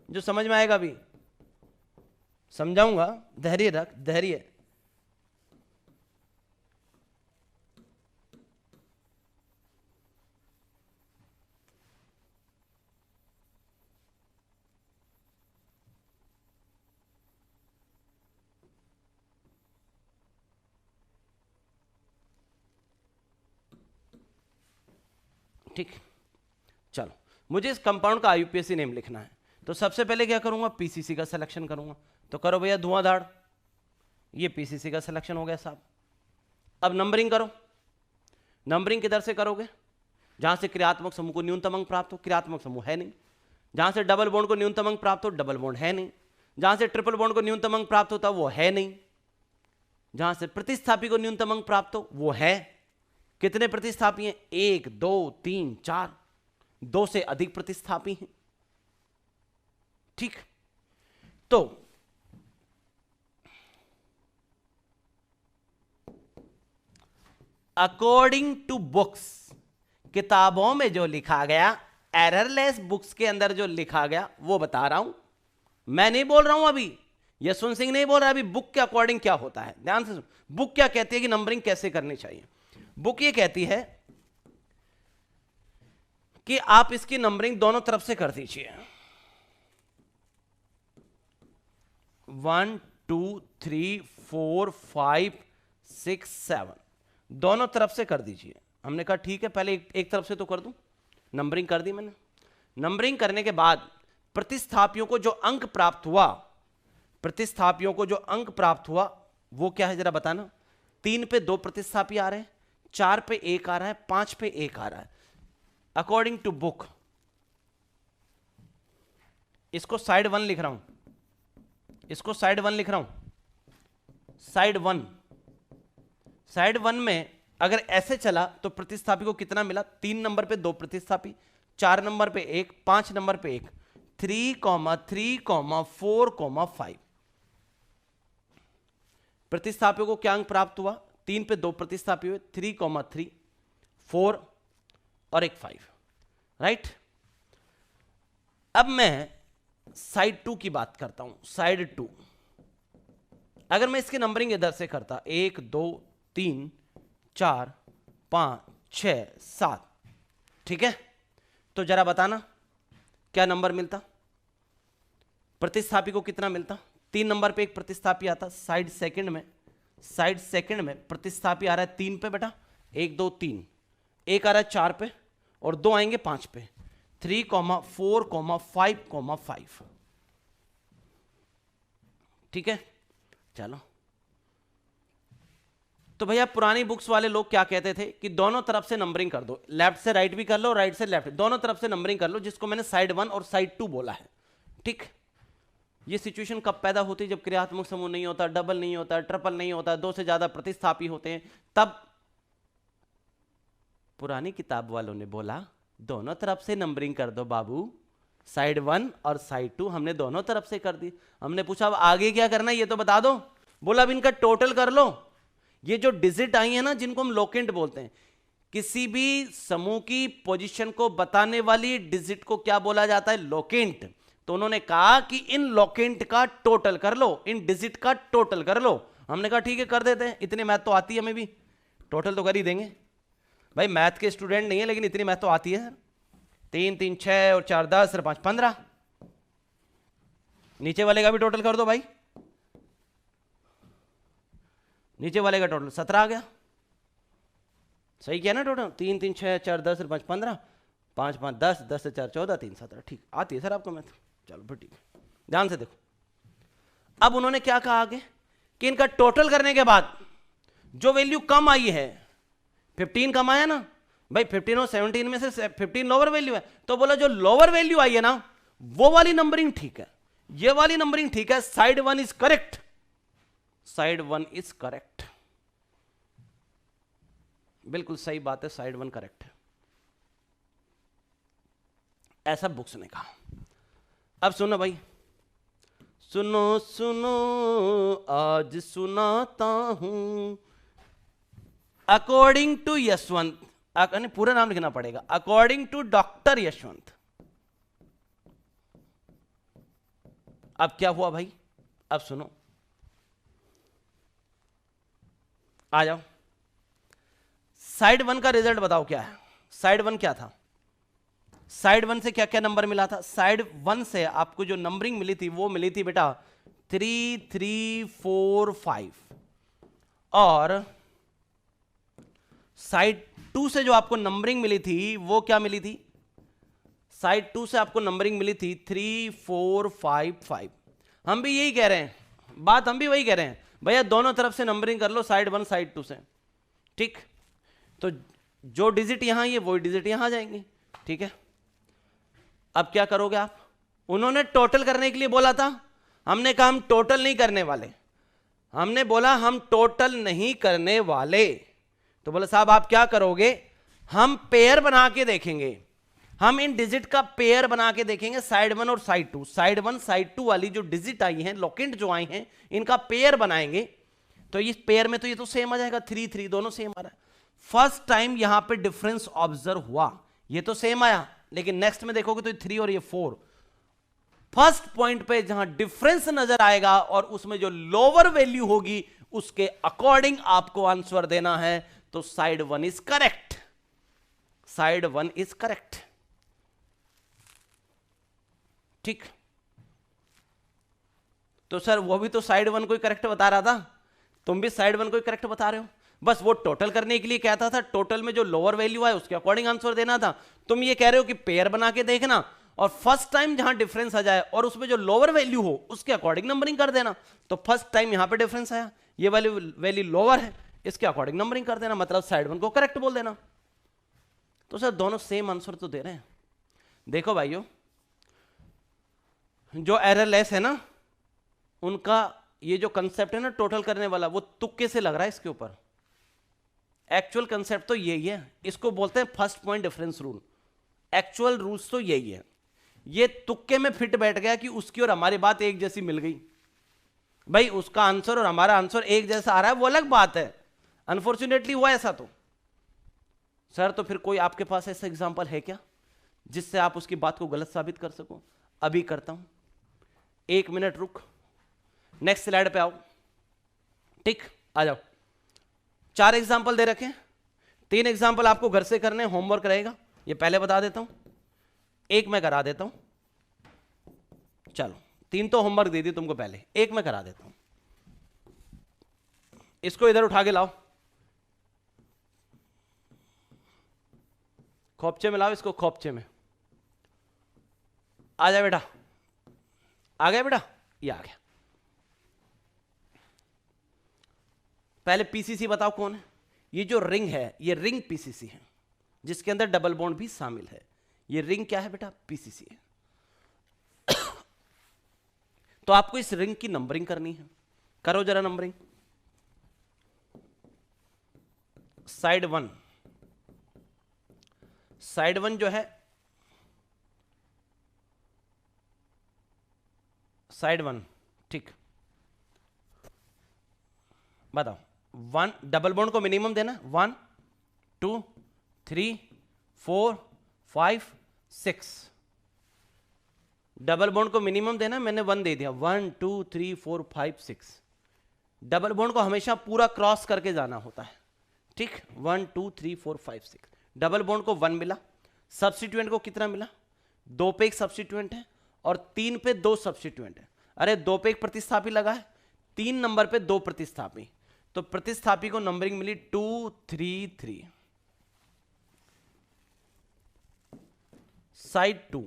S1: जो समझ में आएगा अभी समझाऊंगा, धैर्य रख, धैर्य। ठीक, चलो मुझे इस कंपाउंड का आईयूपीएसी नेम लिखना है, तो सबसे पहले क्या करूंगा? पीसीसी का सिलेक्शन करूंगा। तो करो भैया धुआंधाड़, ये पीसीसी का सिलेक्शन हो गया साहब। अब नंबरिंग करो। नंबरिंग किधर से करोगे? जहां से क्रियात्मक समूह को न्यूनतम अंक प्राप्त हो, क्रियात्मक समूह है नहीं। जहां से डबल बॉन्ड को न्यूनतम अंक प्राप्त हो, डबल बॉन्ड है नहीं। जहां से ट्रिपल बॉन्ड को न्यूनतम अंक प्राप्त होता वो है नहीं। जहां से प्रतिस्थापी को न्यूनतम अंक प्राप्त हो वो है। कितने प्रतिस्थापी हैं? 1 2 3 4, 2 से अधिक प्रतिस्थापी हैं। ठीक, तो अकॉर्डिंग टू बुक्स, किताबों में जो लिखा गया, एररलेस बुक्स के अंदर जो लिखा गया वो बता रहा हूं, मैं नहीं बोल रहा हूं अभी, यशवंत सिंह नहीं बोल रहा अभी बुक के अकॉर्डिंग क्या होता है। ध्यान से सुन, बुक क्या कहती है कि नंबरिंग कैसे करनी चाहिए। बुक ये कहती है कि आप इसकी नंबरिंग दोनों तरफ से कर दीजिए, 1 2 3 4 5 6 7, दोनों तरफ से कर दीजिए। हमने कहा ठीक है, पहले एक तरफ से तो कर दूं। नंबरिंग कर दी मैंने। नंबरिंग करने के बाद प्रतिस्थापियों को जो अंक प्राप्त हुआ, प्रतिस्थापियों को जो अंक प्राप्त हुआ वो क्या है जरा बताना। 3 पे 2 प्रतिस्थापी आ रहे हैं, 4 पे 1 आ रहा है, 5 पे 1 आ रहा है। अकॉर्डिंग टू बुक इसको साइड 1 लिख रहा हूं, इसको साइड 1 लिख रहा हूं। साइड 1 में अगर ऐसे चला तो प्रतिस्थापी को कितना मिला? 3 नंबर पे 2 प्रतिस्थापी, 4 नंबर पे 1, 5 नंबर पे 1, 3, 3, 4, 5। प्रतिस्थापियों को क्या अंक प्राप्त हुआ? 3 पे 2 प्रतिस्थापी हुए, 3, 3, 4 और एक 5। राइट, अब मैं साइड 2 की बात करता हूं। साइड 2 अगर मैं इसकी नंबरिंग इधर से करता 1 2 3 4 5 6 7, ठीक है, तो जरा बताना क्या नंबर मिलता? प्रतिस्थापी को कितना मिलता? 3 नंबर पे एक प्रतिस्थापी आता साइड सेकंड में, साइड सेकंड में प्रतिस्थापी आ रहा है 3 पे बेटा, 1 2 3, 1 आ रहा है 4 पे और 2 आएंगे 5 पे, 3, 4, 5, 5। ठीक है, चलो। तो भैया पुरानी बुक्स वाले लोग क्या कहते थे कि दोनों तरफ से नंबरिंग कर दो, लेफ्ट से राइट भी कर लो, राइट से लेफ्ट, दोनों तरफ से नंबरिंग कर लो, जिसको मैंने साइड 1 और साइड 2 बोला है। ठीक, ये सिचुएशन कब पैदा होती है? जब क्रियात्मक समूह नहीं होता, डबल नहीं होता, ट्रिपल नहीं होता, 2 से ज्यादा प्रतिस्थापी होते हैं, तब पुरानी किताब वालों ने बोला दोनों तरफ से नंबरिंग कर दो बाबू, साइड 1 और साइड 2 हमने दोनों तरफ से कर दी। हमने पूछा अब आगे क्या करना है ये तो बता दो। बोला अब इनका टोटल कर लो। ये जो डिजिट आई है ना, जिनको हम लोकेंट बोलते हैं, किसी भी समूह की पोजीशन को बताने वाली डिजिट को क्या बोला जाता है? लोकेंट। तो उन्होंने कहा कि इन लोकेंट का टोटल कर लो, इन डिजिट का टोटल कर लो। हमने कहा ठीक है कर देते हैं, इतनी मैथ तो आती है हमें भी, टोटल तो कर ही देंगे भाई, मैथ के स्टूडेंट नहीं है लेकिन इतनी मैथ तो आती है। 3 3 6 और 4 10 और 5 15, नीचे वाले का भी टोटल कर दो भाई, नीचे वाले का टोटल 17 आ गया। सही किया ना टोटल? 3 3 6 4 10 और 5 15, 5 5 10, 10 से 4 14, 3 17। ठीक आती है सर आपको मैथ? चलो फिर ठीक है, ध्यान से देखो। अब उन्होंने क्या कहा आगे कि इनका टोटल करने के बाद जो वैल्यू कम आई है, 15 कम आया ना भाई, 15 और 17 में से 15 लोअर वैल्यू है, तो बोला जो लोअर वैल्यू आई है ना वो वाली नंबरिंग ठीक है, ये वाली नंबरिंग ठीक है, side 1 is correct, side 1 is correct. बिल्कुल सही बात है, साइड 1 करेक्ट है, ऐसा बुक्स ने कहा। अब सुनो भाई, सुनो सुनो आज सुनाता हूं, अकॉर्डिंग टू यशवंत, पूरा नाम लिखना पड़ेगा, अकॉर्डिंग टू डॉक्टर यशवंत। अब क्या हुआ भाई? अब सुनो, आ जाओ। साइड 1 का रिजल्ट बताओ क्या है? साइड 1 क्या था? साइड 1 से क्या क्या नंबर मिला था? साइड 1 से आपको जो नंबरिंग मिली थी वो मिली थी बेटा 3 3 4 5, और साइड 2 से जो आपको नंबरिंग मिली थी वो क्या मिली थी? साइड 2 से आपको नंबरिंग मिली थी 3 4 5 5। हम भी यही कह रहे हैं, बात हम भी वही कह रहे हैं भैया, दोनों तरफ से नंबरिंग कर लो, साइड 1 साइड 2 से। ठीक, तो जो डिजिट यहां ये वही डिजिट यहां जाएंगी। ठीक है, अब क्या करोगे आप? उन्होंने टोटल करने के लिए बोला था, हमने कहा हम टोटल नहीं करने वाले, हमने बोला हम टोटल नहीं करने वाले, तो बोला साहब आप क्या करोगे, हम पेयर बना के देखेंगे, हम इन डिजिट का पेयर बना के देखेंगे, साइड 1 और साइड 2, साइड 1 साइड 2 वाली जो डिजिट आई हैं, लोकेंट जो आई हैं, इनका पेयर बनाएंगे। तो इस पेयर में तो ये तो सेम आ जाएगा, 3 3 दोनों सेम आ रहा है। फर्स्ट टाइम यहां पे डिफरेंस ऑब्जर्व हुआ, ये तो सेम आया, लेकिन नेक्स्ट में देखोगे तो 3 और ये 4। फर्स्ट पॉइंट पे जहां डिफरेंस नजर आएगा और उसमें जो लोअर वैल्यू होगी उसके अकॉर्डिंग आपको आंसर देना है। तो side 1 is correct, side 1 is correct. ठीक, तो सर वो भी तो साइड 1 को ही करेक्ट बता रहा था, तुम भी साइड 1 को ही करेक्ट बता रहे हो, बस वो टोटल करने के लिए कहता था, टोटल में जो लोअर वैल्यू है उसके अकॉर्डिंग आंसर देना था। तुम ये कह रहे हो कि पेयर बना के देखना और फर्स्ट टाइम जहां डिफरेंस आ जाए और उसमें जो लोअर वैल्यू हो उसके अकॉर्डिंग नंबरिंग कर देना। तो फर्स्ट टाइम यहां पे डिफरेंस आया, ये वाली वैल्यू लोअर है, इसके अकॉर्डिंग नंबरिंग कर देना, मतलब साइड 1 को करेक्ट बोल देना। तो सर दोनों सेम आंसर तो दे रहे हैं। देखो भाइयों, जो एररलेस है ना, उनका ये जो कंसेप्ट है ना टोटल करने वाला, वो तुक्के से लग रहा है इसके ऊपर। एक्चुअल कंसेप्ट तो यही है, इसको बोलते हैं first point difference rule. Actual rules तो यही है, ये तुक्के में फिट बैठ गया कि उसकी और हमारी बात एक जैसी मिल गई। भाई उसका आंसर और हमारा आंसर एक जैसा आ रहा है वो अलग बात है, अनफॉर्चुनेटली हुआ ऐसा। तो सर तो फिर कोई आपके पास ऐसा एग्जांपल है क्या जिससे आप उसकी बात को गलत साबित कर सको? अभी करता हूं, 1 मिनट रुक, नेक्स्ट स्लाइड पे आओ। ठीक, आ जाओ। 4 एग्जाम्पल दे रखे, 3 एग्जाम्पल आपको घर से करने, होमवर्क रहेगा, ये पहले बता देता हूं, 1 मैं करा देता हूं। चलो 3 तो होमवर्क दे दी तुमको पहले, 1 मैं करा देता हूं। इसको इधर उठा के लाओ, खोपचे में लाओ, इसको खोपचे में। आ जा बेटा, आ गया बेटा, ये आ गया। पहले पीसीसी बताओ कौन है? ये जो रिंग है ये रिंग पीसीसी है, जिसके अंदर डबल बॉन्ड भी शामिल है। ये रिंग क्या है बेटा? पीसीसी है। तो आपको इस रिंग की नंबरिंग करनी है, करो जरा नंबरिंग। साइड 1, साइड 1 जो है, साइड 1, ठीक, बताओ। 1 डबल बॉन्ड को मिनिमम देना, 1 2 3 4 5 6। डबल बॉन्ड को मिनिमम देना, मैंने 1 दे दिया, 1 2 3 4 5 6। डबल बॉन्ड को हमेशा पूरा क्रॉस करके जाना होता है, ठीक। 1 2 3 4 5 6, डबल बॉन्ड को 1 मिला, सब्स्टिट्यूएंट को कितना मिला? 2 पे एक सब्स्टिट्यूएंट है और 3 पे 2 सब्स्टिट्यूएंट है। अरे 2 पे एक प्रतिस्थापी लगा है, 3 नंबर पे 2 प्रतिस्थापी, तो प्रतिस्थापी को नंबरिंग मिली 2 3 3। साइड 2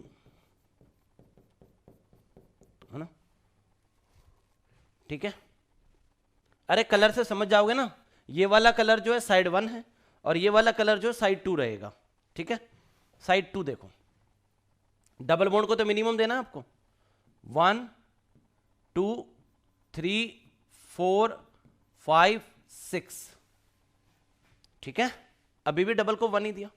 S1: है ना, ठीक है। अरे कलर से समझ जाओगे ना, ये वाला कलर जो है साइड 1 है और ये वाला कलर जो है साइड 2 रहेगा, ठीक है। साइड 2 देखो, डबल बॉन्ड को तो मिनिमम देना है आपको, 1 2 3 4 5 6, ठीक है। अभी भी डबल को 1 ही दिया।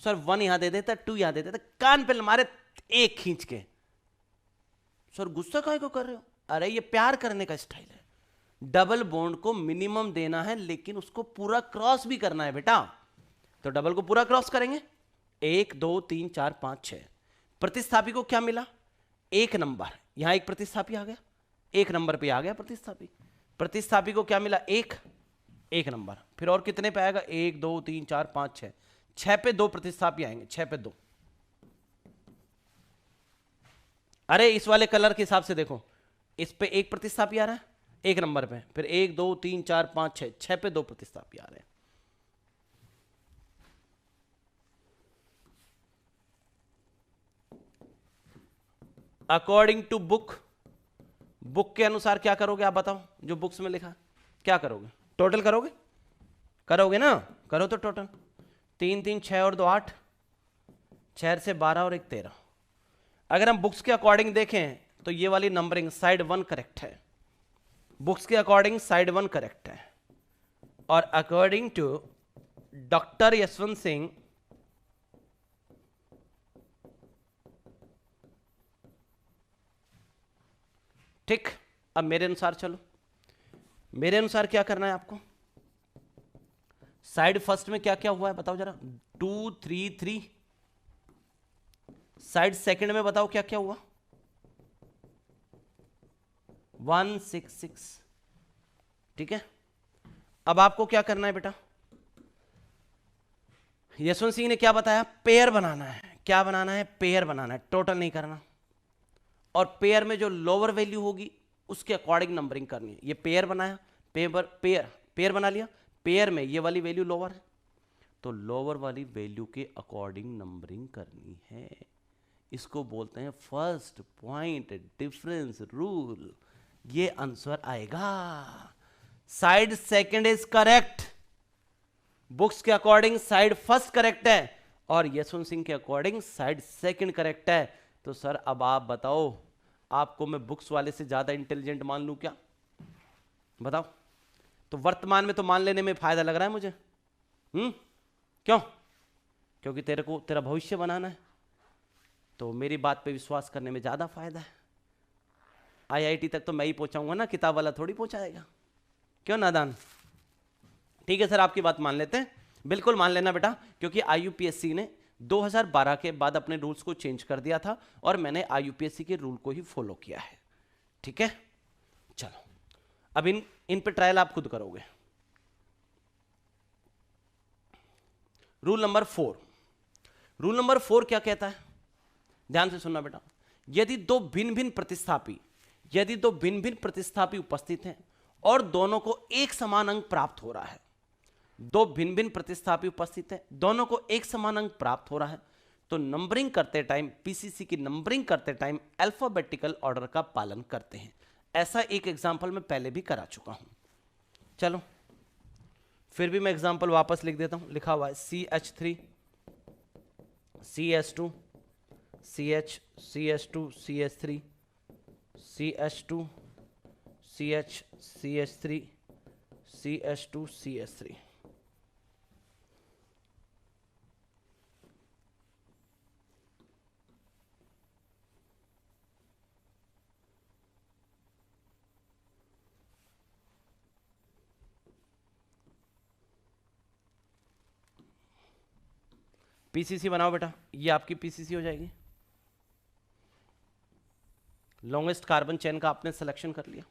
S1: सर 1 यहां दे देता, 2 यहां दे देता, कान पे मारे एक खींच के। सर गुस्सा काहे को कर रहे हो? अरे ये प्यार करने का स्टाइल है। डबल बॉन्ड को मिनिमम देना है लेकिन उसको पूरा क्रॉस भी करना है बेटा, तो डबल को पूरा क्रॉस करेंगे, 1 2 3 4 5 6। प्रतिस्थापी को क्या मिला? 1 नंबर, यहां एक प्रतिस्थापी आ गया, 1 नंबर पे आ गया प्रतिस्थापी। प्रतिस्थापी को क्या मिला? 1 नंबर। फिर और कितने पे आएगा? 1 2 3 4 5 6, 6 पे 2 प्रतिस्थापी आएंगे, 6 पे 2। अरे इस वाले कलर के हिसाब से देखो, इस पे 1 प्रतिस्थापी आ रहा है 1 नंबर पे, फिर 1 2 3 4 5 6, 6 पे 2 प्रतिस्थापी आ रहे हैं। अकॉर्डिंग टू बुक, बुक के अनुसार क्या करोगे आप बताओ? जो बुक्स में लिखा क्या करोगे? टोटल करोगे? करोगे ना? करो तो टोटल। 3 3 6 और 2 8, 6 से 12 और 1 13। अगर हम बुक्स के अकॉर्डिंग देखें तो ये वाली नंबरिंग साइड 1 करेक्ट है, बुक्स के अकॉर्डिंग साइड 1 करेक्ट है, और according to doctor Yashwant Singh ठीक। अब मेरे अनुसार चलो, मेरे अनुसार क्या करना है आपको, साइड फर्स्ट में क्या क्या हुआ है बताओ जरा, 2 3 3। साइड सेकंड में बताओ क्या क्या हुआ, 1 6 6। ठीक है, अब आपको क्या करना है बेटा, यशवंत सिंह ने क्या बताया, पेयर बनाना है। क्या बनाना है, पेयर बनाना है, टोटल नहीं करना। और पेयर में जो लोअर वैल्यू होगी उसके अकॉर्डिंग नंबरिंग करनी है। ये पेयर बनाया, पेयर बना लिया, पेयर में ये वाली वैल्यू लोअर है तो लोअर वाली वैल्यू के अकॉर्डिंग नंबरिंग करनी है। इसको बोलते हैं फर्स्ट पॉइंट डिफरेंस रूल। ये आंसर आएगा। Side second is correct, books के अकॉर्डिंग साइड फर्स्ट करेक्ट है, और यशवंत सिंह के अकॉर्डिंग साइड सेकंड करेक्ट है। तो सर अब आप बताओ, आपको मैं बुक्स वाले से ज्यादा इंटेलिजेंट मान लूं क्या, बताओ। तो वर्तमान में तो मान लेने में फायदा लग रहा है मुझे, क्यों? क्योंकि तेरे को तेरा भविष्य बनाना है, तो मेरी बात पे विश्वास करने में ज्यादा फायदा है। आईआईटी तक तो मैं ही पहुंचाऊंगा ना, किताब वाला थोड़ी पहुंचाएगा। क्यों नादान? ठीक है सर, आपकी बात मान लेते हैं, बिल्कुल मान लेना बेटा, क्योंकि आईयूपीएससी ने 2012 के बाद अपने रूल्स को चेंज कर दिया था और मैंने आईयूपीएससी के रूल को ही फॉलो किया है। ठीक है, चलो अब इन पे ट्रायल आप खुद करोगे। रूल नंबर 4, रूल नंबर 4 क्या कहता है, ध्यान से सुनना बेटा। यदि दो भिन्न भिन्न प्रतिस्थापी उपस्थित हैं और दोनों को एक समान अंक प्राप्त हो रहा है, दो भिन्न भिन्न प्रतिस्थापी उपस्थित हैं, दोनों को एक समान अंक प्राप्त हो रहा है, तो नंबरिंग करते टाइम, पीसीसी की नंबरिंग करते टाइम अल्फाबेटिकल ऑर्डर का पालन करते हैं। ऐसा एक एग्जांपल मैं पहले भी करा चुका हूं। चलो फिर भी मैं एग्जांपल वापस लिख देता हूं। लिखा हुआ है CH3 CH2 CH CH2 CH3 CH2 CH CH3 CH2 CH3। PCC बनाओ बेटा, ये आपकी पीसीसी हो जाएगी। लॉन्गेस्ट कार्बन चेन का आपने सिलेक्शन कर लिया,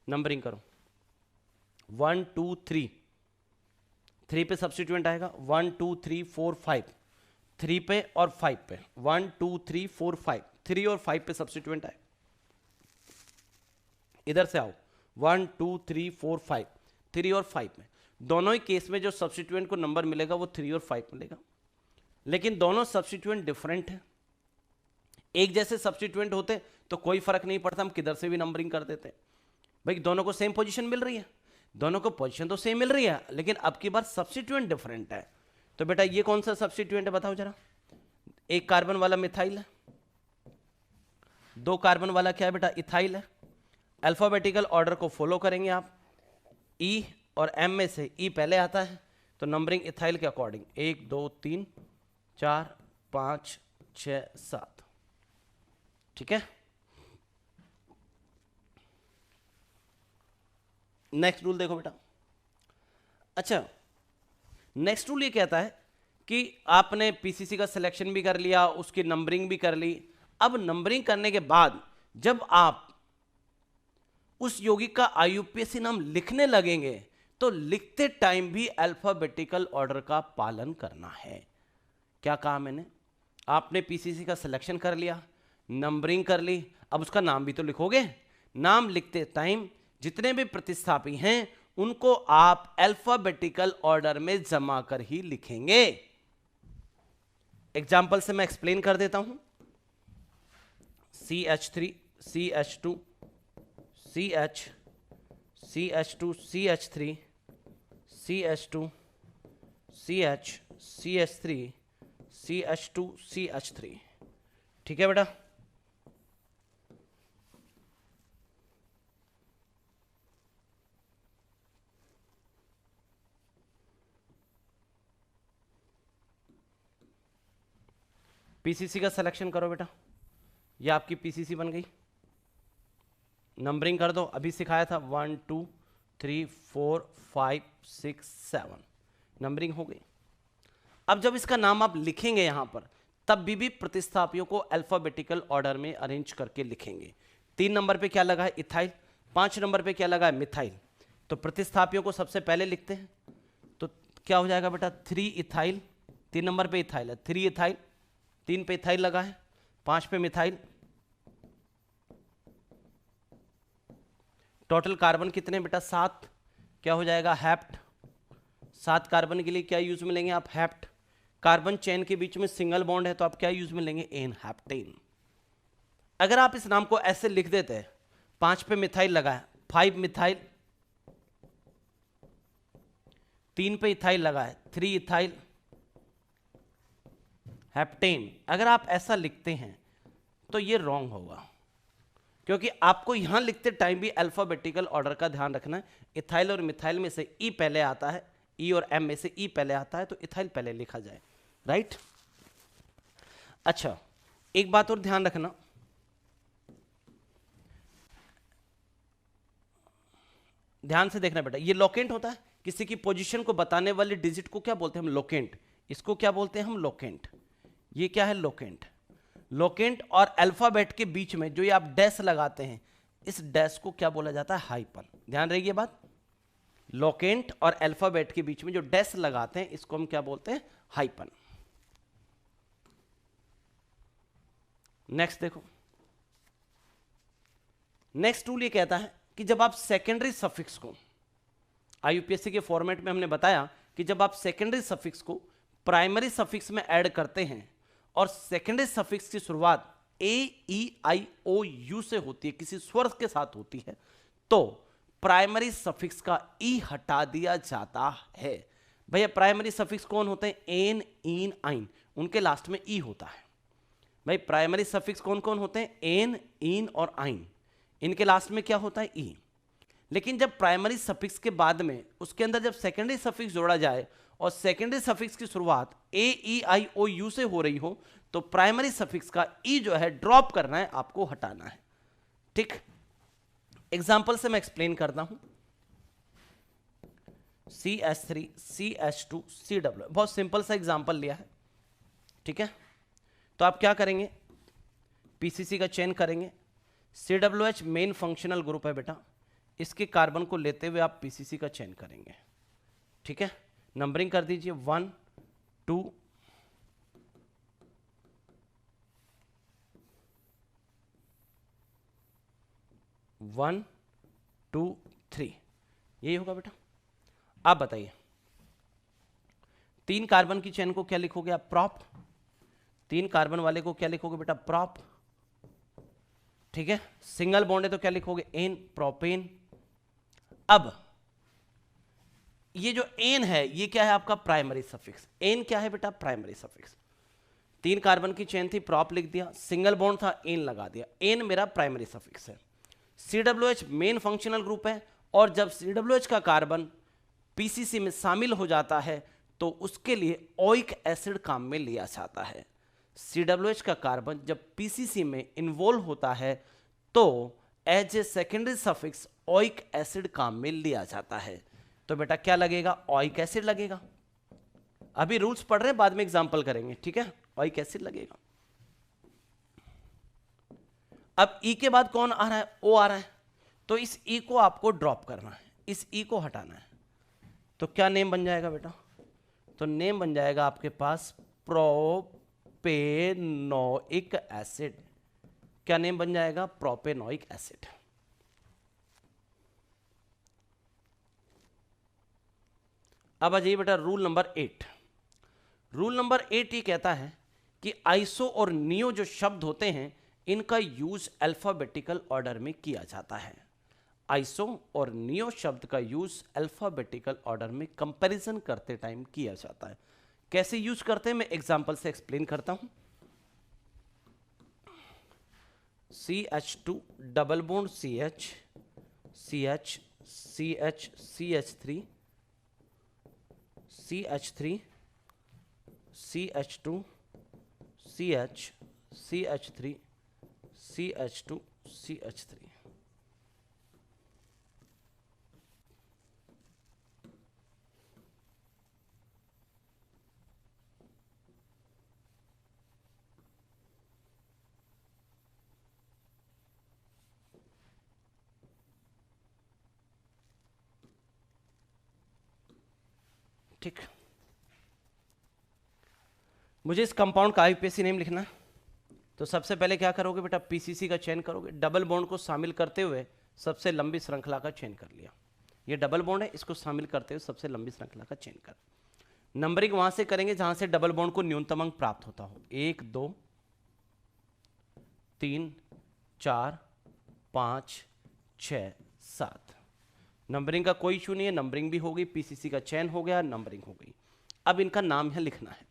S1: नंबरिंग करो 1 2 3, 3 पे सब्स्टिट्यूएंट आएगा 1 2 3 4 5, 3 पे और 5 पे 1 2 3 4 5, 3 और 5 पे सब्स्टिट्यूएंट आए। इधर से आओ 1 2 3 4 5, 3 और 5 में, दोनों ही केस में जो सब्स्टिट्यूएंट को नंबर मिलेगा वो 3 और 5 मिलेगा, लेकिन दोनों सब्स्टिट्यूएंट डिफरेंट है। एक जैसे सब्स्टिट्यूएंट होते तो कोई फर्क नहीं पड़ता, हम किधर से भी नंबरिंग कर देते। भाई दोनों को सेम पोजीशन मिल रही है, दोनों को पोजीशन तो सेम मिल रही है, लेकिन अब की बार सब्स्टिट्यूएंट डिफरेंट है। तो बेटा ये कौन सा सब्स्टिट्यूएंट है बताओ जरा। एक कार्बन वाला मिथाइल है, 2 कार्बन वाला क्या है बेटा, इथाइल है। अल्फाबेटिकल ऑर्डर को फॉलो करेंगे आप, ई और एम में से ई पहले आता है, तो नंबरिंग इथाइल के अकॉर्डिंग 1 2 3 4 5 6 7। ठीक है, नेक्स्ट रूल देखो बेटा। अच्छा, नेक्स्ट रूल ये कहता है कि आपने पीसीसी का सिलेक्शन भी कर लिया, उसकी नंबरिंग भी कर ली। अब नंबरिंग करने के बाद जब आप उस यौगिक का आईयूपीएसी नाम लिखने लगेंगे तो लिखते टाइम भी अल्फाबेटिकल ऑर्डर का पालन करना है। क्या कहा मैंने, आपने पीसीसी का सिलेक्शन कर लिया, नंबरिंग कर ली, अब उसका नाम भी तो लिखोगे। नाम लिखते टाइम जितने भी प्रतिस्थापी हैं उनको आप अल्फाबेटिकल ऑर्डर में जमा कर ही लिखेंगे। एग्जाम्पल से मैं एक्सप्लेन कर देता हूं। CH3 CH2 CH CH2 CH3 CH2 CH CH3 CH2 CH3। ठीक है बेटा, पीसीसी का सिलेक्शन करो बेटा, ये आपकी पीसीसी बन गई। नंबरिंग कर दो, अभी सिखाया था 1 2 3 4 5 6 7, नंबरिंग हो गई। अब जब इसका नाम आप लिखेंगे यहां पर, तब भी प्रतिस्थापियों को अल्फाबेटिकल ऑर्डर में अरेंज करके लिखेंगे। 3 नंबर पे क्या लगा है? इथाइल। 5 नंबर पे क्या लगा है? मिथाइल। तो प्रतिस्थापियों को सबसे पहले लिखते हैं, तो क्या हो जाएगा बेटा? 3 इथाइल। 3 नंबर पे इथाइल है, 3 इथाइल, 3 पे इथाइल लगा है, 5 पे मिथाइल। टोटल कार्बन कितने बेटा? 7। क्या हो जाएगा? हैप्ट। 7 कार्बन के लिए क्या यूज में लेंगे आप? हैप्ट। कार्बन चेन के बीच में सिंगल बॉन्ड है, तो आप क्या यूज में लेंगे? N heptane. अगर आप इस नाम को ऐसे लिख देते हैं, 5 पे मिथाइल लगा है, 5 मिथाइल, 3 पे इथाइल लगा है, 3 इथाइल हैप्टेन। अगर आप ऐसा लिखते हैं तो ये रॉन्ग होगा, क्योंकि आपको यहां लिखते टाइम भी अल्फाबेटिकल ऑर्डर का ध्यान रखना है। इथाइल और मिथाइल में से ई पहले आता है, ई और एम में से ई पहले आता है, तो इथाइल पहले लिखा जाए, राइट। अच्छा, एक बात और ध्यान रखना, ध्यान से देखना बेटा, ये लोकेंट होता है, किसी की पोजीशन को बताने वाले डिजिट को क्या बोलते हैं? हम लोकेंट। इसको क्या बोलते हैं हम? लोकेंट। ये क्या है? लोकेंट। लोकेंट और अल्फाबेट के बीच में जो ये आप डैश लगाते हैं, इस डैश को क्या बोला जाता है? हाइपन। ध्यान रहिए बात, लोकेंट और अल्फाबेट के बीच में जो डैश लगाते हैं, इसको हम क्या बोलते हैं? हाइपन। नेक्स्ट देखो, नेक्स्ट रूल ये कहता है कि जब आप सेकेंडरी सफिक्स को, आईयूपीएससी के फॉर्मेट में हमने बताया कि जब आप सेकेंडरी सफिक्स को प्राइमरी सफिक्स में ऐड करते हैं और सेकेंडरी सफिक्स की शुरुआत ए ई आई ओ यू से होती है, किसी स्वर के साथ होती है, तो प्राइमरी सफिक्स का ई हटा दिया जाता है। भैया प्राइमरी सफिक्स कौन होते हैं? एन, इन, आइन, उनके लास्ट में ई होता है। भाई प्राइमरी सफिक्स कौन कौन होते हैं? एन, इन और आइन, इनके लास्ट में क्या होता है? ई। लेकिन जब प्राइमरी सफिक्स के बाद में उसके अंदर जब सेकेंडरी सफिक्स जोड़ा जाए और सेकेंडरी सफिक्स की शुरुआत ए ई आई ओ यू से हो रही हो, तो प्राइमरी सफिक्स का ई जो है ड्रॉप करना है, आपको हटाना है। ठीक, एग्जाम्पल से मैं एक्सप्लेन करता हूं। CH3 CH2 CW, बहुत सिंपल सा एग्जाम्पल लिया है, ठीक है। तो आप क्या करेंगे? पीसीसी का चयन करेंगे। CWH मेन फंक्शनल ग्रुप है बेटा, इसके कार्बन को लेते हुए आप पीसीसी का चयन करेंगे, ठीक है। नंबरिंग कर दीजिए 1 2 1 2 3, यही होगा बेटा। आप बताइए, 3 कार्बन की चेन को क्या लिखोगे आप? प्रॉप। 3 कार्बन वाले को क्या लिखोगे बेटा? प्रॉप, ठीक है। सिंगल बॉन्ड है तो क्या लिखोगे? N, propane. अब ये जो एन है, ये क्या है आपका? Primary suffix. एन क्या है बेटा? Primary suffix. 3 कार्बन की चेन थी, प्रॉप लिख दिया, सिंगल बॉन्ड था, एन लगा दिया, एन मेरा प्राइमरी सफिक्स है। CWH मेन फंक्शनल ग्रुप है, और जब CWH का कार्बन पीसीसी में शामिल हो जाता है तो उसके लिए ओइक एसिड काम में लिया जाता है। CWH का कार्बन जब पीसीसी में इन्वॉल्व होता है तो as a secondary suffix oic acid काम में लिया जाता है। तो बेटा क्या लगेगा? ओइक एसिड लगेगा। अभी रूल्स पढ़ रहे हैं, बाद में एग्जांपल करेंगे, ठीक है। ओइक एसिड लगेगा। अब ई के बाद कौन आ रहा है? ओ आ रहा है, तो इस ई को आपको ड्रॉप करना है, इस ई को हटाना है। तो क्या नेम बन जाएगा बेटा? तो नेम बन जाएगा आपके पास प्रोपेनोइक एसिड। क्या नेम बन जाएगा? Propanoic acid. अब आ जाइए बेटा रूल नंबर 8। रूल नंबर 8 ये कहता है कि आइसो और नियो जो शब्द होते हैं, इनका यूज अल्फाबेटिकल ऑर्डर में किया जाता है। आइसो और नियो शब्द का यूज अल्फाबेटिकल ऑर्डर में कंपैरिजन करते टाइम किया जाता है। कैसे यूज करते हैं मैं एग्जांपल से एक्सप्लेन करता हूं। CH2 double bond CH, CH, CH, CH3, CH3, CH2, CH, CH3, CH2, CH3। ठीक, मुझे इस कंपाउंड का आईयूपीएसी नेम लिखना है। तो सबसे पहले क्या करोगे बेटा, पीसीसी का चयन करोगे। डबल बॉन्ड को शामिल करते हुए सबसे लंबी श्रृंखला का चयन कर लिया। ये डबल बॉन्ड है, इसको शामिल करते हुए सबसे लंबी श्रृंखला का चयन कर। नंबरिंग वहां से करेंगे जहां से डबल बॉन्ड को न्यूनतम अंक प्राप्त होता हो। 1 2 3 4 5 6 7। नंबरिंग का कोई इशू नहीं है, नंबरिंग भी हो गई, पीसीसी का चयन हो गया, नंबरिंग हो गई। अब इनका नाम यहां लिखना है।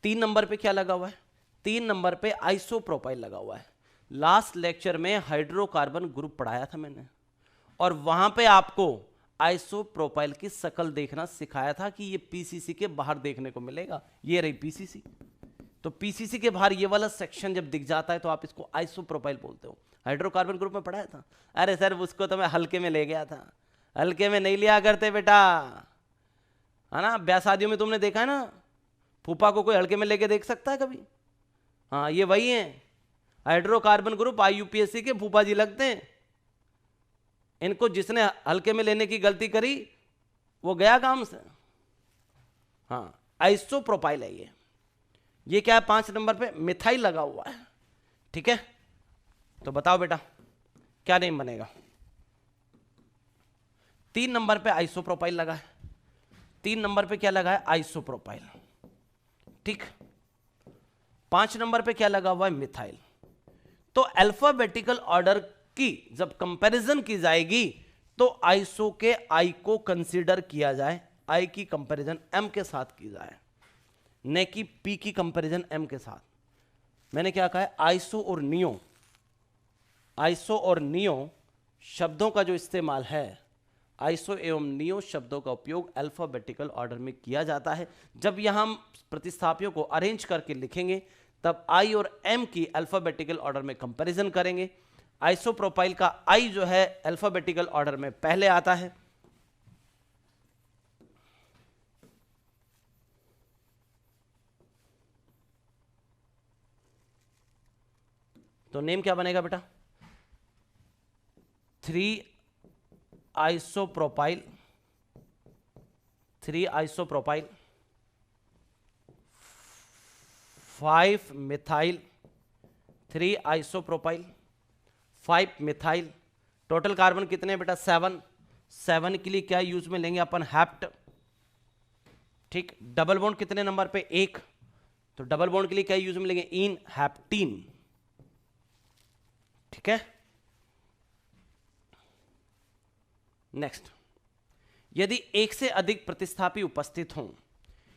S1: 3 नंबर पे क्या लगा हुआ है? 3 नंबर पे आइसोप्रोपाइल लगा हुआ है। लास्ट लेक्चर में हाइड्रोकार्बन ग्रुप पढ़ाया था मैंने, और वहां पे आपको आइसोप्रोपाइल की शक्ल देखना सिखाया था कि ये पीसीसी के बाहर देखने को मिलेगा। ये रही पीसीसी। तो पीसीसी के बाहर ये वाला सेक्शन जब दिख जाता है तो आप इसको आइसोप्रोपाइल बोलते हो। हाइड्रोकार्बन ग्रुप में पढ़ाया था। अरे सर उसको तो मैं हल्के में ले गया था। हल्के में नहीं लिया करते बेटा, है ना। ब्याह शादियों में तुमने देखा है ना, फूफा को कोई हल्के में लेके देख सकता है कभी? हाँ, ये वही है हाइड्रोकार्बन ग्रुप, आईयूपीएसी के फूफा जी लगते हैं। इनको जिसने हल्के में लेने की गलती करी वो गया काम से। हाँ, आइसोप्रोपाइल है ये क्या है? 5 नंबर पे मिथाइल लगा हुआ है। ठीक है, तो बताओ बेटा क्या नेम बनेगा? 3 नंबर पे आइसोप्रोपाइल लगा है। 3 नंबर पे क्या लगा है? आइसोप्रोपाइल। ठीक, 5 नंबर पे क्या लगा हुआ है? मिथाइल। तो अल्फाबेटिकल ऑर्डर की जब कंपैरिजन की जाएगी तो आइसो के आई को कंसीडर किया जाए, आई की कंपैरिजन एम के साथ की जाए, न कि पी की कंपैरिजन एम के साथ। मैंने क्या कहा है? आइसो और नियो, आइसो और नियो शब्दों का जो इस्तेमाल है, आइसो एवं नियो शब्दों का उपयोग अल्फाबेटिकल ऑर्डर में किया जाता है। जब यहां हम प्रतिस्थापियों को अरेंज करके लिखेंगे तब आई और एम की अल्फाबेटिकल ऑर्डर में कंपैरिजन करेंगे। आइसोप्रोपाइल का आई जो है अल्फाबेटिकल ऑर्डर में पहले आता है। तो नेम क्या बनेगा बेटा? 3 isopropyl, 3 isopropyl, 5 methyl, 3 isopropyl, 5 methyl. Total carbon कितने बेटा? 7। 7 के लिए क्या यूज में लेंगे अपन? हेप्ट। ठीक, डबल बॉन्ड कितने नंबर पे? 1। तो डबल बॉन्ड के लिए क्या यूज में लेंगे? इन, हेप्टीन। ठीक है, नेक्स्ट, यदि एक से अधिक प्रतिस्थापी उपस्थित हों,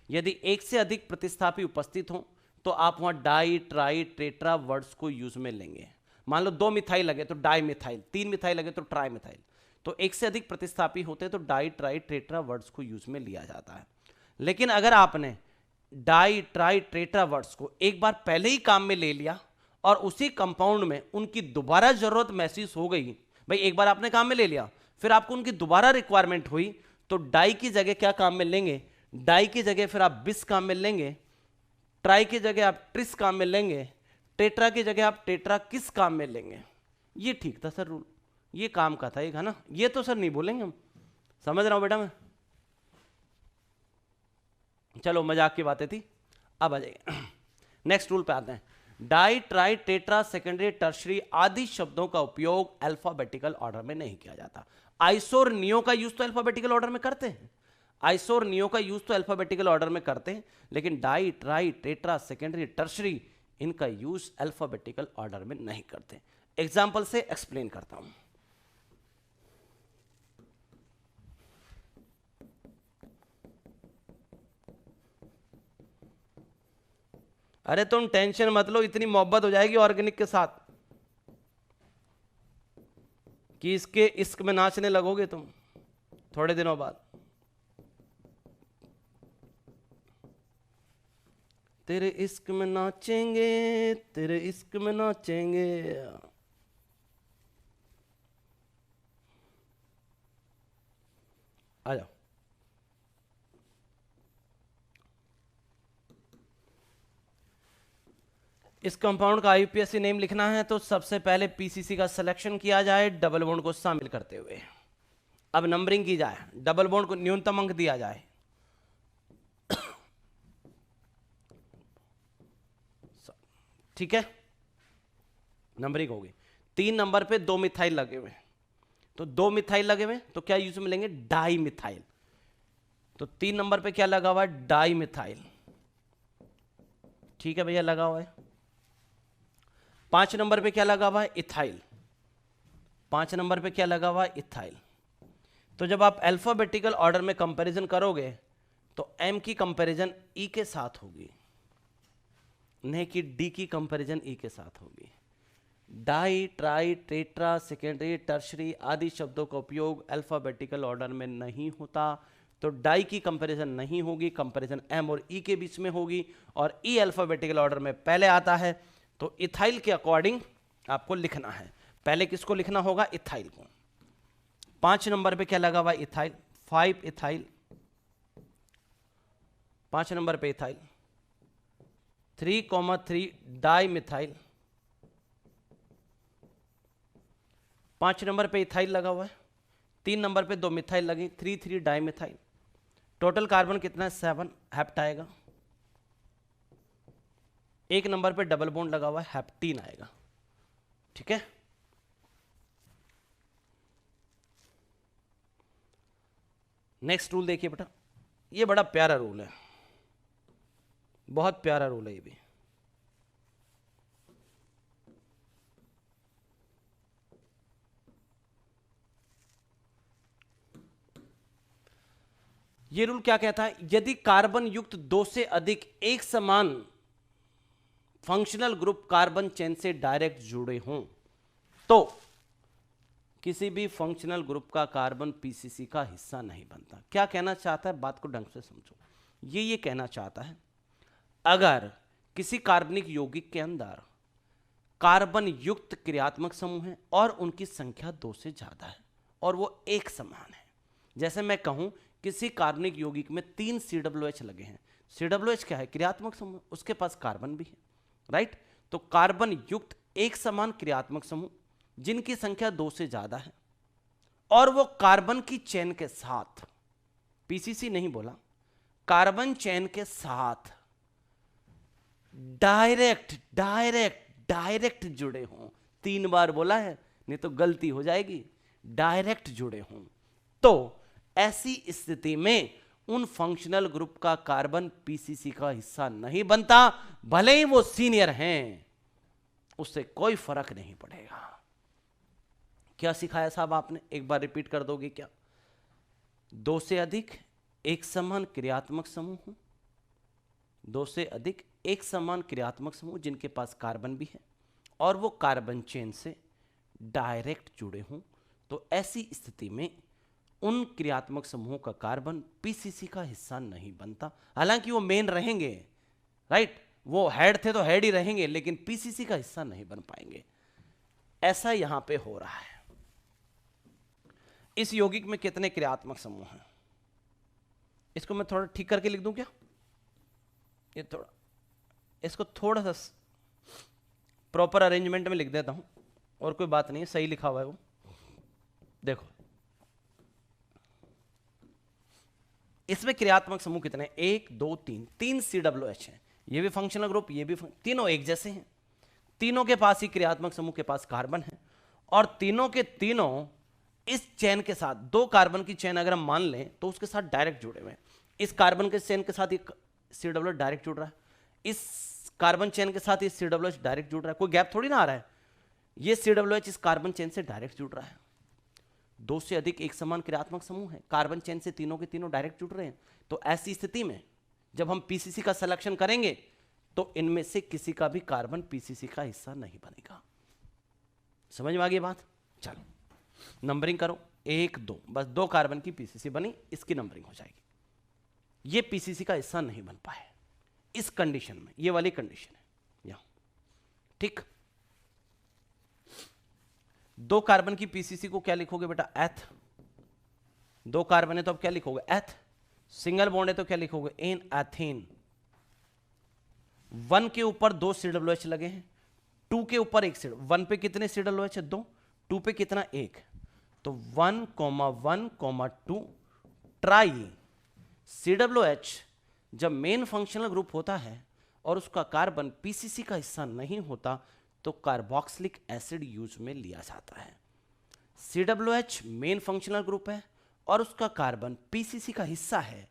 S1: यदि एक से अधिक प्रतिस्थापी उपस्थित हों तो आप वहां डाई, ट्राई, टेट्रा वर्ड्स को यूज में लेंगे। मान लो 2 मिथाइल लगे तो डाई मिथाइल, 3 मिथाइल लगे तो ट्राई मिथाइल। तो एक से अधिक प्रतिस्थापी होते हैं तो डाई, ट्राई, टेट्रा वर्ड्स को यूज में लिया जाता है। लेकिन अगर आपने डाई, ट्राई, टेट्रा वर्ड्स को एक बार पहले ही काम में ले लिया और उसी कंपाउंड में उनकी दोबारा जरूरत महसूस हो गई, भाई एक बार आपने काम में ले लिया फिर आपको उनकी दोबारा रिक्वायरमेंट हुई, तो डाई की जगह क्या काम में लेंगे? डाई की जगह फिर आप बिस काम में लेंगे, ट्राई की जगह आप ट्रिस काम में लेंगे, टेट्रा की जगह आप टेट्रा किस काम में लेंगे। ये ठीक था सर रूल, ये काम का था एक, है ना। ये तो सर नहीं बोलेंगे हम, समझ रहा हूं बेटा मैं। चलो मजाक की बातें थी, अब आ जाइए नेक्स्ट रूल पे आते हैं। Di, tri, tetra, secondary, tertiary आदि शब्दों का उपयोग अल्फाबेटिकल ऑर्डर में नहीं किया जाता। आइसो और नियो का यूज तो अल्फाबेटिकल ऑर्डर में करते हैं, आइसो और नियो का यूज तो अल्फाबेटिकल ऑर्डर में करते हैं, लेकिन di, tri, tetra, secondary, tertiary इनका यूज अल्फाबेटिकल ऑर्डर में नहीं करते। एग्जाम्पल से एक्सप्लेन करता हूं। अरे तुम टेंशन मत लो, इतनी मोहब्बत हो जाएगी ऑर्गेनिक के साथ कि इसके इश्क में नाचने लगोगे तुम थोड़े दिनों बाद। तेरे इश्क में नाचेंगे, तेरे इश्क में नाचेंगे। आ जाओ। इस कंपाउंड का आईयूपीएसी नेम लिखना है तो सबसे पहले पीसीसी का सिलेक्शन किया जाए डबल बॉन्ड को शामिल करते हुए। अब नंबरिंग की जाए, डबल बॉन्ड को न्यूनतम अंक दिया जाए। ठीक है, नंबरिंग होगी। 3 नंबर पे 2 मिथाइल लगे हुए, तो 2 मिथाइल लगे हुए तो क्या यूज में लेंगे, डाई मिथाइल। तो 3 नंबर पे क्या लगा हुआ है, डाई मिथाइल। ठीक है भैया, लगा हुआ है। 5 नंबर पे क्या लगा हुआ है, इथाइल। 5 नंबर पे क्या लगा हुआ है, इथाइल। तो जब आप अल्फाबेटिकल ऑर्डर में कंपैरिजन करोगे तो एम की कंपैरिजन ई के साथ होगी, नहीं कि डी की कंपैरिजन ई के साथ होगी। Di, tri, tetra, secondary, tertiary आदि शब्दों का उपयोग अल्फाबेटिकल ऑर्डर में नहीं होता, तो डाई की कंपैरिजन नहीं होगी, कंपैरिजन एम और ई के बीच में होगी, और ई अल्फाबेटिकल ऑर्डर में पहले आता है। तो इथाइल के अकॉर्डिंग आपको लिखना है। पहले किसको लिखना होगा, इथाइल को। 5 नंबर पे क्या लगा हुआ, इथाइल। 5 इथाइल। 5 नंबर पे इथाइल। 3,3 di methyl. 5 नंबर पे इथाइल लगा हुआ है। 3 नंबर पे 2 मिथाइल लगी, 3,3 डाई मिथाइल। टोटल कार्बन कितना है, 7 हेप्ट आएगा। 1 नंबर पे डबल बॉन्ड लगा हुआ है, हेप्टीन आएगा। ठीक है, नेक्स्ट रूल देखिए बेटा, ये बड़ा प्यारा रूल है, बहुत प्यारा रूल है ये भी। ये रूल क्या कहता है, यदि कार्बन युक्त 2 से अधिक एक समान फंक्शनल ग्रुप कार्बन चेन से डायरेक्ट जुड़े हों तो किसी भी फंक्शनल ग्रुप का कार्बन पीसीसी का हिस्सा नहीं बनता। क्या कहना चाहता है, बात को ढंग से समझो। ये कहना चाहता है, अगर किसी कार्बनिक यौगिक के अंदर कार्बन युक्त क्रियात्मक समूह है और उनकी संख्या 2 से ज्यादा है और वो एक समान है, जैसे मैं कहूं किसी कार्बनिक यौगिक में 3 COOH लगे हैं। COOH क्या है, क्रियात्मक समूह, उसके पास कार्बन भी है, राइट। तो कार्बन युक्त एक समान क्रियात्मक समूह जिनकी संख्या 2 से ज्यादा है और वो कार्बन की चेन के साथ, पीसीसी नहीं बोला, कार्बन चेन के साथ डायरेक्ट जुड़े हों। 3 बार बोला है, नहीं तो गलती हो जाएगी। डायरेक्ट जुड़े हों तो ऐसी स्थिति में उन फंक्शनल ग्रुप का कार्बन पीसीसी का हिस्सा नहीं बनता, भले ही वो सीनियर हैं, उससे कोई फर्क नहीं पड़ेगा। क्या सिखाया साहब आपने, एक बार रिपीट कर दोगे क्या? 2 से अधिक एक समान क्रियात्मक समूह हो, 2 से अधिक एक समान क्रियात्मक समूह जिनके पास कार्बन भी है और वो कार्बन चेन से डायरेक्ट जुड़े हों, तो ऐसी स्थिति में उन क्रियात्मक समूहों का कार्बन पीसीसी का हिस्सा नहीं बनता। हालांकि वो मेन रहेंगे, राइट, वो हेड थे तो हेड ही रहेंगे, लेकिन पीसीसी का हिस्सा नहीं बन पाएंगे। ऐसा यहां पे हो रहा है। इस यौगिक में कितने क्रियात्मक समूह हैं, इसको मैं थोड़ा ठीक करके लिख दूं क्या? ये थोड़ा, इसको थोड़ा सा प्रॉपर अरेंजमेंट में लिख देता हूं, और कोई बात नहीं है, सही लिखा हुआ है वो। देखो इसमें क्रियात्मक समूह कितने, 1 2 3, 3 COOH हैं। ये भी फंक्शनल ग्रुप, ये भी तीनों एक जैसे हैं। तीनों के पास ही क्रियात्मक समूह के पास कार्बन है और तीनों के तीनों इस चेन के साथ, 2 कार्बन की चेन अगर हम मान लें तो उसके साथ डायरेक्ट जुड़े हुए हैं। इस कार्बन के चेन के साथ एक COOH डायरेक्ट जुड़ रहा है, इस कार्बन चेन के साथ ये COOH डायरेक्ट जुड़ रहा है, कोई गैप थोड़ी ना आ रहा है। ये COOH इस कार्बन चेन से डायरेक्ट जुड़ रहा है। 2 से अधिक एक समान क्रियात्मक समूह है, कार्बन चेन से तीनों के तीनों डायरेक्ट जुड़ रहे हैं। तो ऐसी स्थिति में जब हम पीसीसी का सिलेक्शन करेंगे तो इनमें से किसी का भी कार्बन पीसीसी का हिस्सा नहीं बनेगा। समझ में आ गई बात? चलो नंबरिंग करो, 1 2, बस 2 कार्बन की पीसीसी बनी, इसकी नंबरिंग हो जाएगी। ये पीसीसी का हिस्सा नहीं बन पाए, इस कंडीशन में, ये वाली कंडीशन है यहां, ठीक। 2 कार्बन की पीसीसी को क्या लिखोगे बेटा, एथ। 2 कार्बन है तो अब क्या लिखोगे, एथ। सिंगल बॉन्ड है तो क्या लिखोगे, एन, एथेन। 1 के ऊपर 2 COOH लगे हैं, 2 के ऊपर 1 COOH। 1 पे कितने COOH है, 2। 2 पे कितना, 1। तो 1,1,2 ट्राई COOH जब मेन फंक्शनल ग्रुप होता है और उसका कार्बन पीसीसी का हिस्सा नहीं होता तो कार्बोक्सिलिक एसिड यूज में लिया जाता है। COOH मेन फंक्शनल ग्रुप है और उसका कार्बन पीसीसी का हिस्सा है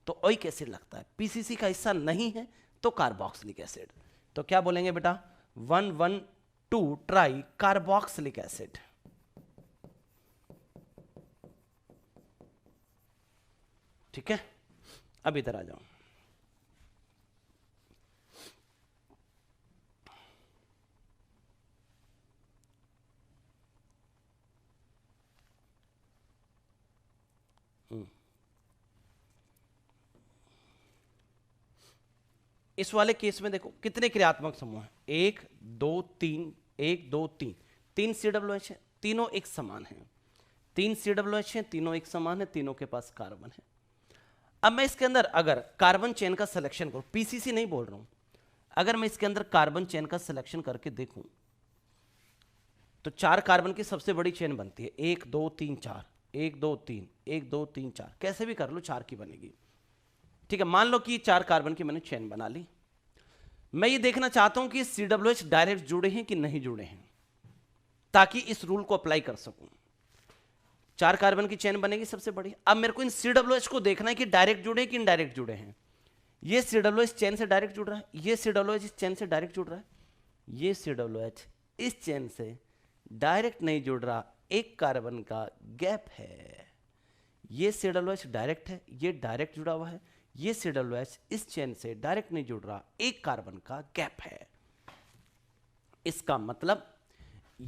S1: तो ओइक एसिड लगता है, पीसीसी का हिस्सा नहीं है तो कार्बोक्सिलिक एसिड। तो क्या बोलेंगे बेटा, 1,1,2 ट्राई कार्बोक्सिलिक एसिड। ठीक है, अब इधर आ जाओ। इस वाले केस में देखो कितने क्रियात्मक समूह हैं, 1 2 3, 1 2 3, 3 COOH है, तीनों एक समान हैं। 3 COOH हैं, तीनों एक समान है, तीनों के पास कार्बन है। अब मैं इसके अंदर अगर कार्बन चेन का सिलेक्शन करूं, पीसीसी नहीं बोल रहा हूं, अगर मैं इसके अंदर कार्बन चेन का सिलेक्शन करके देखूं तो 4 कार्बन की सबसे बड़ी चेन बनती है, 1 2 3 4, 1 2 3, 1 2 3 4, कैसे भी कर लो 4 की बनेगी। ठीक है, मान लो कि 4 कार्बन की मैंने चेन बना ली। मैं ये देखना चाहता हूं कि COOH डायरेक्ट जुड़े हैं कि नहीं जुड़े हैं, ताकि इस रूल को अप्लाई कर सकूं। 4 कार्बन की चेन बनेगी सबसे बड़ी। अब मेरे को इन COOH को देखना है कि डायरेक्ट जुड़े हैं कि इनडायरेक्ट जुड़े हैं। ये COOH चेन से डायरेक्ट जुड़ रहा है, ये COOH इस चेन से डायरेक्ट जुड़ रहा है, ये COOH इस चेन से डायरेक्ट नहीं जुड़ रहा, एक कार्बन का गैप है। ये COOH डायरेक्ट है, ये डायरेक्ट जुड़ा हुआ है, ये COOH इस चेन से डायरेक्ट नहीं जुड़ रहा, एक कार्बन का गैप है। इसका मतलब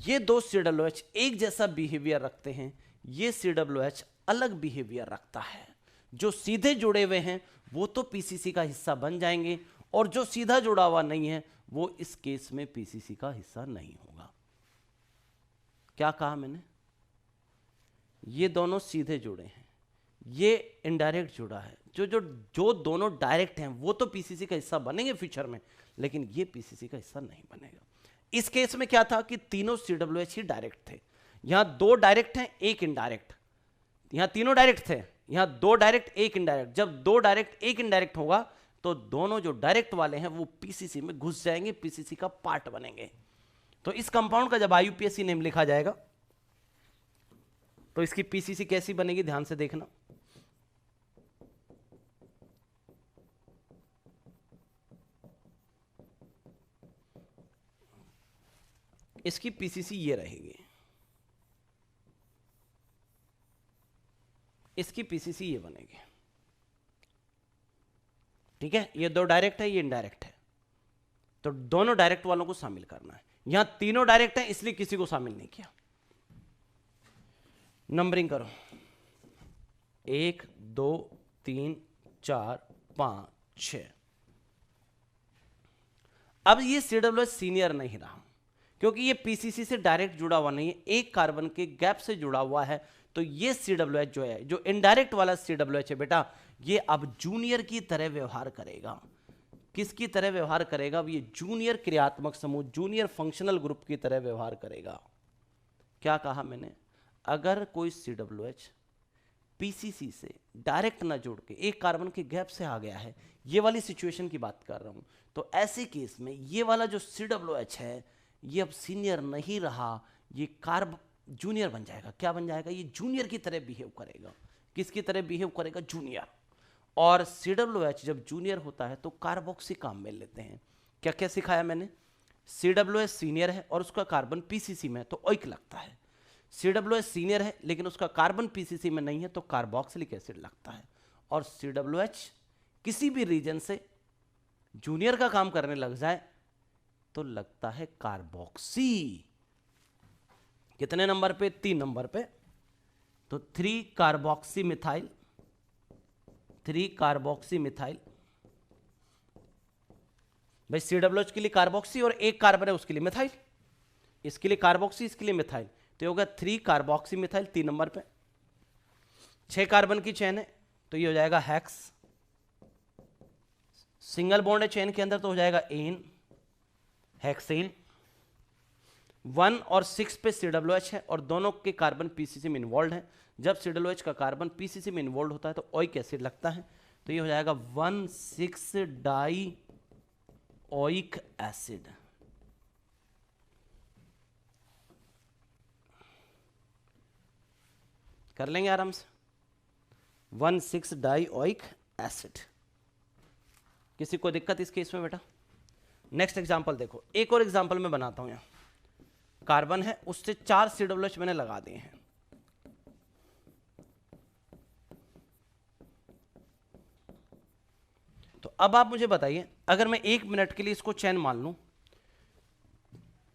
S1: ये 2 COOH एक जैसा बिहेवियर रखते हैं, ये COOH अलग बिहेवियर रखता है। जो सीधे जुड़े हुए हैं वो तो पीसीसी का हिस्सा बन जाएंगे और जो सीधा जुड़ा हुआ नहीं है वो इस केस में पीसीसी का हिस्सा नहीं होगा। क्या कहा मैंने, ये दोनों सीधे जुड़े हैं, ये इनडायरेक्ट जुड़ा है। जो दोनों डायरेक्ट हैं वो तो पीसीसी का हिस्सा बनेंगे फ्यूचर में, लेकिन ये पीसीसी का हिस्सा नहीं बनेगा। इस केस में क्या था कि तीनों COOH ही डायरेक्ट थे, यहां 2 डायरेक्ट हैं, 1 इनडायरेक्ट। यहां तीनों डायरेक्ट थे, यहां 2 डायरेक्ट 1 इनडायरेक्ट। जब 2 डायरेक्ट 1 इनडायरेक्ट होगा तो दोनों जो डायरेक्ट वाले हैं वो पीसीसी में घुस जाएंगे, पीसीसी का पार्ट बनेंगे। तो इस कंपाउंड का जब IUPAC नेम लिखा जाएगा तो इसकी पीसीसी कैसी बनेगी, ध्यान से देखना। इसकी पीसीसी ये रहेगी, इसकी पीसीसी ये बनेगी। ठीक है, ये 2 डायरेक्ट है, ये इनडायरेक्ट है, तो दोनों डायरेक्ट वालों को शामिल करना है। यहां तीनों डायरेक्ट हैं इसलिए किसी को शामिल नहीं किया। नंबरिंग करो, 1 2 3 4 5 6। अब ये COOH सीनियर नहीं रहा क्योंकि ये पीसीसी से डायरेक्ट जुड़ा हुआ नहीं है, एक कार्बन के गैप से जुड़ा हुआ है। तो ये COOH जो है, जो इनडायरेक्ट वाला COOH है बेटा, ये अब जूनियर की तरह व्यवहार करेगा। किसकी तरह व्यवहार करेगा, अब ये जूनियर क्रियात्मक समूह, जूनियर फंक्शनल ग्रुप की तरह व्यवहार करेगा। क्या कहा मैंने, अगर कोई COOH पीसीसी से डायरेक्ट ना जुड़ के एक कार्बन के गैप से आ गया है, ये वाली सिचुएशन की बात कर रहा हूं, तो ऐसे केस में ये वाला जो COOH है ये अब सीनियर नहीं रहा, ये कार्ब जूनियर बन जाएगा। क्या बन जाएगा, ये जूनियर की तरह बिहेव करेगा। किसकी तरह बिहेव करेगा, जूनियर। और COOH जब जूनियर होता है तो कार्बोक्सी काम में लेते हैं। क्या क्या सिखाया मैंने, COOH सीनियर है और उसका कार्बन पीसीसी में है तो ओइक लगता है। COOH सीनियर है लेकिन उसका कार्बन पीसीसी में नहीं है तो कार्बोक्सिलिक एसिड लगता है। और COOH किसी भी रीजन से जूनियर का काम करने लग जाए तो लगता है कार्बोक्सी। कितने नंबर पे, 3 नंबर पे। तो 3 कार्बोक्सी मिथाइल, 3 कार्बोक्सी मिथाइल भाई COOH के लिए कार्बोक्सी और एक कार्बन है उसके लिए मिथाइल, इसके लिए कार्बोक्सी इसके लिए मिथाइल, तो ये होगा 3 कार्बोक्सी मिथाइल 3 नंबर पे। 6 कार्बन की चेन है तो ये हो जाएगा हेक्स, सिंगल बॉन्ड है चेन के अंदर तो हो जाएगा एन, हेक्सेन। 1 और 6 पे COOH है और दोनों के कार्बन पीसीसी में इन्वॉल्व है। जब COOH का कार्बन पीसीसी में इन्वॉल्व होता है तो ओइक एसिड लगता है, तो ये हो जाएगा 1,6 डाई ओइक एसिड। कर लेंगे आराम से, 1,6 डाई ओइक एसिड। किसी को दिक्कत इस केस में बेटा? नेक्स्ट एग्जांपल देखो, एक और एग्जांपल मैं बनाता हूं। यहां कार्बन है उससे 4 COOH मैंने लगा दिए हैं। तो अब आप मुझे बताइए, अगर मैं 1 मिनट के लिए इसको चैन मान लूं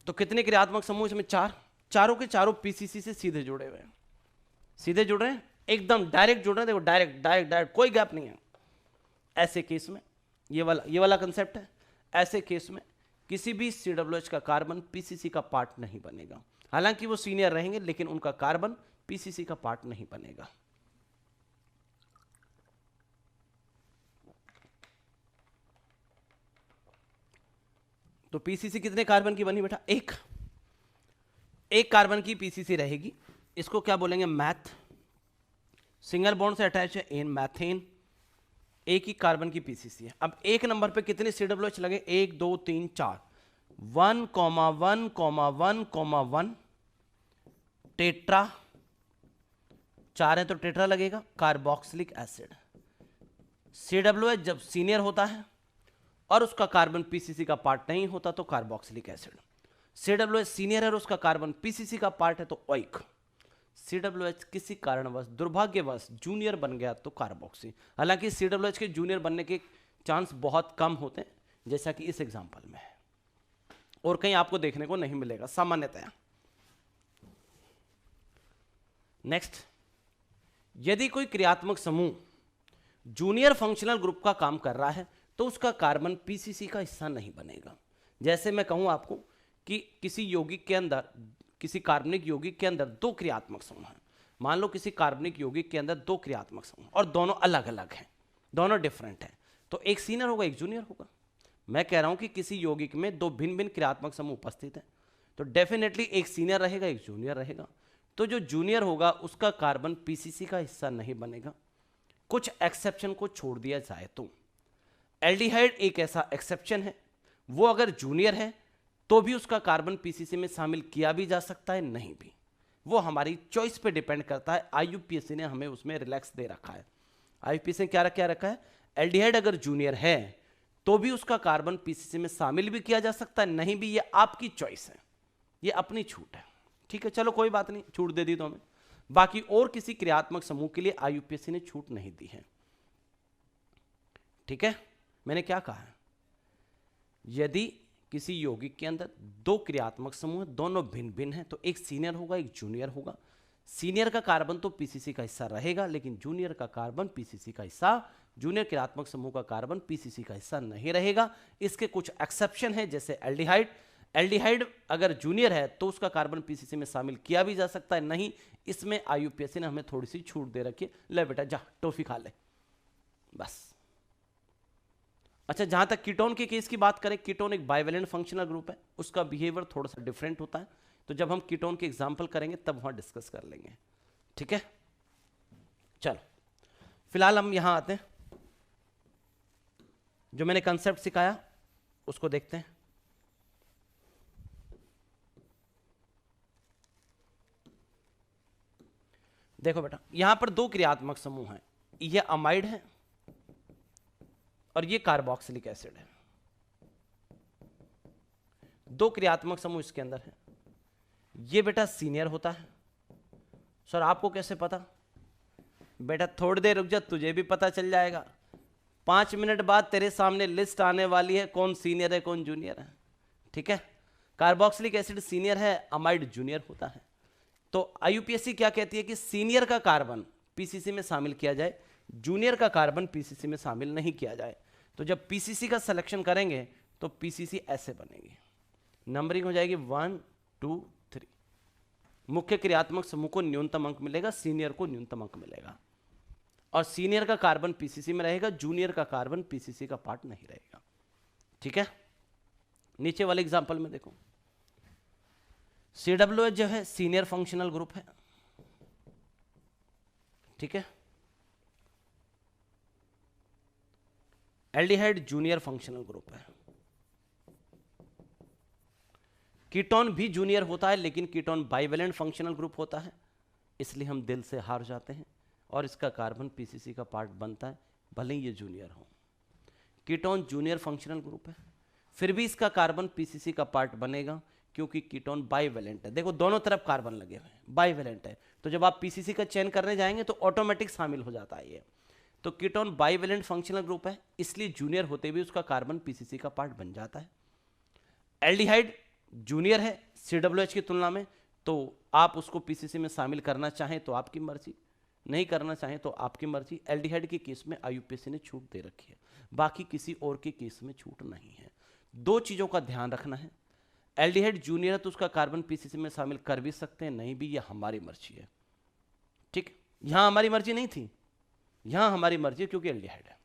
S1: तो कितने क्रियात्मक समूह इसमें? 4। चारों के चारों पीसीसी से सीधे जुड़े हुए हैं, सीधे जुड़ रहे हैं, एकदम डायरेक्ट जुड़ रहे हैं। देखो डायरेक्ट डायरेक्ट डायरेक्ट, कोई गैप नहीं है। ऐसे केस में ये वाला कंसेप्ट है। ऐसे केस में किसी भी COOH का कार्बन पीसीसी का पार्ट नहीं बनेगा। हालांकि वो सीनियर रहेंगे लेकिन उनका कार्बन पीसीसी का पार्ट नहीं बनेगा। तो पीसीसी कितने कार्बन की बनी बेटा? एक कार्बन की पीसीसी रहेगी। इसको क्या बोलेंगे? मैथ। सिंगल बॉन्ड से अटैच है एन, मैथेन। एक ही कार्बन की पीसीसी है। अब 1 नंबर पे कितने COOH लगे? 1 2 3 4, 1,1,1,1 टेट्रा। 4 है तो टेट्रा लगेगा। Carboxylic acid. COOH जब सीनियर होता है और उसका कार्बन पीसीसी का पार्ट नहीं होता तो कार्बोक्सिलिक एसिड। COOH सीनियर है और उसका कार्बन पीसीसी का पार्ट है तो ओइक। COOH किसी कारणवश दुर्भाग्यवश जूनियर बन गया तो कार्बोक्सी। हालांकि COOH के जूनियर बनने के चांस बहुत कम होते हैं, जैसा कि इस एग्जांपल में है, और कहीं आपको देखने को नहीं मिलेगा सामान्यतया। नेक्स्ट, यदि कोई क्रियात्मक समूह जूनियर फंक्शनल ग्रुप का काम कर रहा है तो उसका कार्बन पीसीसी का हिस्सा नहीं बनेगा। जैसे मैं कहूं आपको कि किसी यौगिक के अंदर, किसी कार्बनिक यौगिक के अंदर 2 क्रियात्मक समूह हैं। मान लो किसी कार्बनिक यौगिक के अंदर 2 क्रियात्मक समूह और दोनों अलग अलग हैं, दोनों डिफरेंट हैं, तो एक सीनियर होगा एक जूनियर होगा। मैं कह रहा हूं कि किसी यौगिक में 2 भिन्न भिन्न क्रियात्मक समूह उपस्थित हैं, तो डेफिनेटली एक सीनियर रहेगा एक जूनियर रहेगा। तो जो जूनियर होगा उसका कार्बन पीसीसी का हिस्सा नहीं बनेगा, कुछ एक्सेप्शन को छोड़ दिया जाए तो। एल्डिहाइड एक ऐसा एक्सेप्शन है, वो अगर जूनियर है तो भी उसका कार्बन पीसीसी में शामिल किया भी जा सकता है, नहीं भी, वो हमारी चॉइस पे डिपेंड करता है। आईयूपीएससी ने हमें उसमें रिलैक्स दे रखा है। आईयूपीएससी ने क्या रखा है? एल्डिहाइड अगर जूनियर है तो भी उसका कार्बन पीसीसी में शामिल भी किया जा सकता है, नहीं भी, ये आपकी चॉइस है, ये अपनी छूट है। ठीक है, चलो कोई बात नहीं, छूट दे दी तो हमें। बाकी और किसी क्रियात्मक समूह के लिए आईयूपीएससी ने छूट नहीं दी है। ठीक है, मैंने क्या कहा है? यदि किसी यौगिक के अंदर 2 क्रियात्मक समूह हैं, दोनों भिन्न भिन्न हैं, तो एक सीनियर होगा एक जूनियर होगा। सीनियर का कार्बन तो पीसीसी का हिस्सा रहेगा, लेकिन जूनियर का कार्बन पीसीसी का हिस्सा, जूनियर क्रियात्मक समूह का कार्बन पीसीसी का हिस्सा नहीं रहेगा। इसके कुछ एक्सेप्शन है, जैसे एल्डिहाइड। एल्डिहाइड अगर जूनियर है तो उसका कार्बन पीसीसी में शामिल किया भी जा सकता है, नहीं, इसमें आईयूपीएससी ने हमें थोड़ी सी छूट दे रखी है। ले बेटा जा टॉफी खा ले बस। अच्छा, जहां तक कीटोन के केस की बात करें, कीटोन एक बाइवेलेंट फंक्शनल ग्रुप है, उसका बिहेवियर थोड़ा सा डिफरेंट होता है, तो जब हम कीटोन के एग्जांपल करेंगे तब वहां डिस्कस कर लेंगे। ठीक है, चलो फिलहाल हम यहां आते हैं, जो मैंने कंसेप्ट सिखाया उसको देखते हैं। देखो बेटा, यहां पर 2 क्रियात्मक समूह हैं, ये अमाइड है और ये कार्बोक्सिलिक एसिड है। 2 क्रियात्मक समूह इसके अंदर है। ये बेटा सीनियर होता है। सर आपको कैसे पता? बेटा थोड़ी देर रुक जा, तुझे भी पता चल जाएगा। 5 मिनट बाद तेरे सामने लिस्ट आने वाली है, कौन सीनियर है कौन जूनियर है। ठीक है, कार्बोक्सिलिक एसिड सीनियर है, अमाइड जूनियर होता है। तो आईयूपीएससी क्या कहती है कि सीनियर का कार्बन पीसीसी में शामिल किया जाए, जूनियर का कार्बन पीसीसी में शामिल नहीं किया जाए। तो जब पीसीसी का सिलेक्शन करेंगे तो पीसीसी ऐसे बनेगी, नंबरिंग हो जाएगी 1 2 3। मुख्य क्रियात्मक समूह को न्यूनतम अंक मिलेगा, सीनियर को न्यूनतम अंक मिलेगा, और सीनियर का कार्बन पीसीसी में रहेगा, जूनियर का कार्बन पीसीसी का पार्ट नहीं रहेगा। ठीक है, नीचे वाले एग्जांपल में देखो, COOH जो है सीनियर फंक्शनल ग्रुप है। ठीक है, एल्डिहाइड जूनियर फंक्शनल ग्रुप है। कीटोन भी जूनियर होता है, लेकिन कीटोन बाइवेलेंट फंक्शनल ग्रुप होता है, इसलिए हम दिल से हार जाते हैं, और इसका कार्बन पीसीसी का पार्ट बनता है, भले ही ये जूनियर हो। कीटोन जूनियर फंक्शनल ग्रुप है, फिर भी इसका कार्बन पीसीसी का पार्ट बनेगा, क्योंकि कीटोन बाइवेलेंट है। देखो दोनों तरफ कार्बन लगे हुए हैं, बाइवेलेंट है, तो जब आप पीसीसी का चयन करने जाएंगे तो ऑटोमेटिक शामिल हो जाता है ये। तो कीटोन बाइवेलेंट फंक्शनल ग्रुप है, इसलिए जूनियर होते भी उसका कार्बन पीसीसी का पार्ट बन जाता है। एल्डिहाइड जूनियर है COOH की तुलना में, तो आप उसको पीसीसी में शामिल करना चाहें तो आपकी मर्जी, नहीं करना चाहें तो आपकी मर्जी। एल्डिहाइड के केस में IUPAC ने छूट दे रखी है, बाकी किसी और के केस में छूट नहीं है। दो चीज़ों का ध्यान रखना है, एल्डिहाइड जूनियर है तो उसका कार्बन पीसीसी में शामिल कर भी सकते हैं, नहीं भी, ये हमारी मर्जी है। ठीक, यहाँ हमारी मर्जी नहीं थी, यहाँ हमारी मर्जी है, क्योंकि एल्डिहाइड है।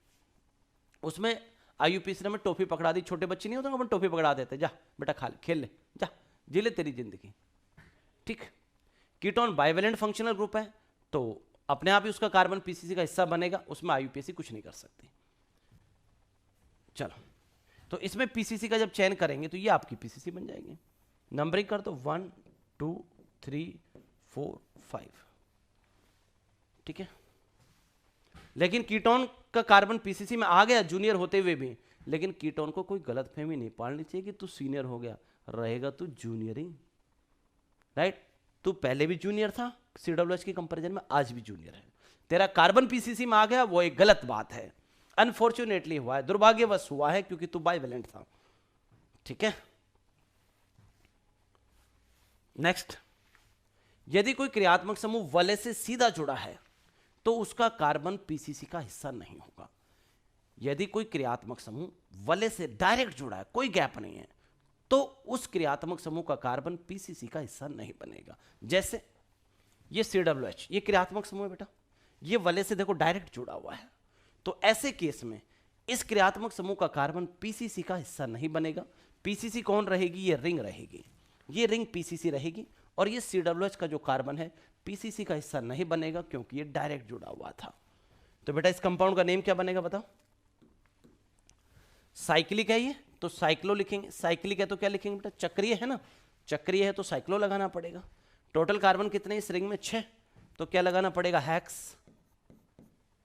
S1: उसमें IUPAC ने हमें टॉफी पकड़ा दी, छोटे बच्चे नहीं होते अपन टॉफी पकड़ा देते, जा बेटा खा ले, खेल ले, जा जी ले तेरी जिंदगी। ठीक, कीटोन बाइवेलेंट फंक्शनल ग्रुप है, तो अपने आप ही उसका कार्बन पीसीसी का हिस्सा बनेगा, उसमें IUPAC कुछ नहीं कर सकती। चलो, तो इसमें पीसीसी का जब चयन करेंगे तो ये आपकी पीसीसी बन जाएगी। नंबरिंग कर दो 1 2 3 4 5। ठीक है, लेकिन कीटोन का कार्बन पीसीसी में आ गया जूनियर होते हुए भी, लेकिन कीटोन को कोई गलतफहमी नहीं पालनी चाहिए कि तू सीनियर हो गया, रहेगा तू जूनियर ही, राइट। तू पहले भी जूनियर था COOH की कंपैरिजन में, आज भी जूनियर है, तेरा कार्बन पीसीसी में आ गया, वो एक गलत बात है, अनफॉर्चुनेटली हुआ है, दुर्भाग्यवश हुआ है, क्योंकि तू बाइवेलेंट था। ठीक है, नेक्स्ट, यदि कोई क्रियात्मक समूह वलय से सीधा जुड़ा है तो उसका कार्बन पीसीसी का हिस्सा नहीं होगा। यदि कोई क्रियात्मक समूह वलय से डायरेक्ट जुड़ा है, कोई गैप नहीं है, तो उस क्रियात्मक समूह का कार्बन पीसीसी का हिस्सा नहीं बनेगा। जैसे ये COOH, ये क्रियात्मक समूह है बेटा, ये वलय से देखो डायरेक्ट जुड़ा हुआ है, तो ऐसे केस में इस क्रियात्मक समूह का कार्बन पीसीसी का हिस्सा नहीं बनेगा। पीसीसी कौन रहेगी? ये रिंग रहेगी, ये रिंग पीसीसी रहेगी, और ये COOH का जो कार्बन है पीसीसी का हिस्सा नहीं बनेगा, क्योंकि ये डायरेक्ट जुड़ा हुआ था। तो बेटा इस कंपाउंड का नेम क्या बनेगा बताओ? साइक्लिक है ये, तो साइक्लो लिखेंगे। साइक्लिक है तो क्या लिखेंगे बेटा? चक्रीय है ना, चक्रीय है तो साइक्लो लगाना पड़ेगा। टोटल कार्बन कितने इस रिंग में? 6, तो क्या लगाना पड़ेगा? हेक्स।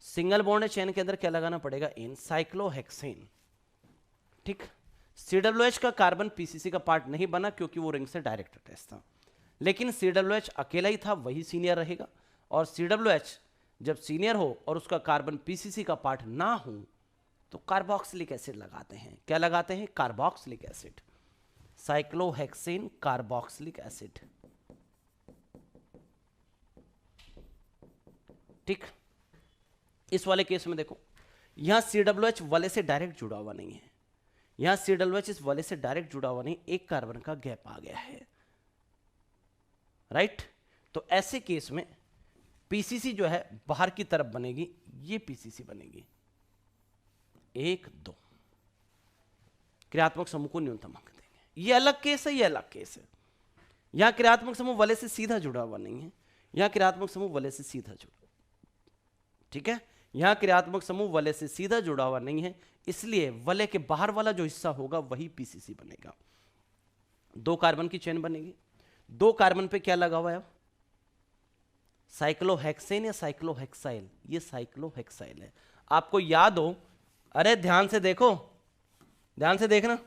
S1: सिंगल बॉन्ड है चेन के अंदर, क्या लगाना पड़ेगा? इन, साइक्लोहेक्सेन। ठीक, COOH का कार्बन पीसीसी का पार्ट नहीं बना क्योंकि वो रिंग से डायरेक्ट अटैच था, लेकिन COOH अकेला ही था, वही सीनियर रहेगा। और COOH जब सीनियर हो और उसका कार्बन पीसीसी का पार्ट ना हो तो कार्बोक्सिलिक एसिड लगाते हैं। क्या लगाते हैं? Carboxylic acid, cyclohexane carboxylic acid. ठीक, इस वाले केस में देखो, यहां COOH वलय से डायरेक्ट जुड़ा हुआ नहीं है, यहां COOH इस वलय से डायरेक्ट जुड़ा हुआ नहीं, एक कार्बन का गैप आ गया है, राइट। तो ऐसे केस में पीसीसी जो है बाहर की तरफ बनेगी, ये पीसीसी बनेगी 1 2। क्रियात्मक समूह को न्यूनतम अंक देंगे। ये अलग केस है, ये अलग केस है। यहां क्रियात्मक समूह वलय से सीधा जुड़ा हुआ नहीं है, यहां क्रियात्मक समूह वलय से सीधा जुड़ा, ठीक है। यहां क्रियात्मक समूह वलय से सीधा जुड़ा हुआ नहीं है, इसलिए वलय के बाहर वाला जो हिस्सा होगा वही पीसीसी बनेगा। 2 कार्बन की चेन बनेगी, 2 कार्बन पे क्या लगा हुआ है? साइक्लोहेक्सेन या साइक्लोहेक्साइल? ये साइक्लोहेक्साइल है। आपको याद हो, अरे ध्यान से देखो, ध्यान से देखना,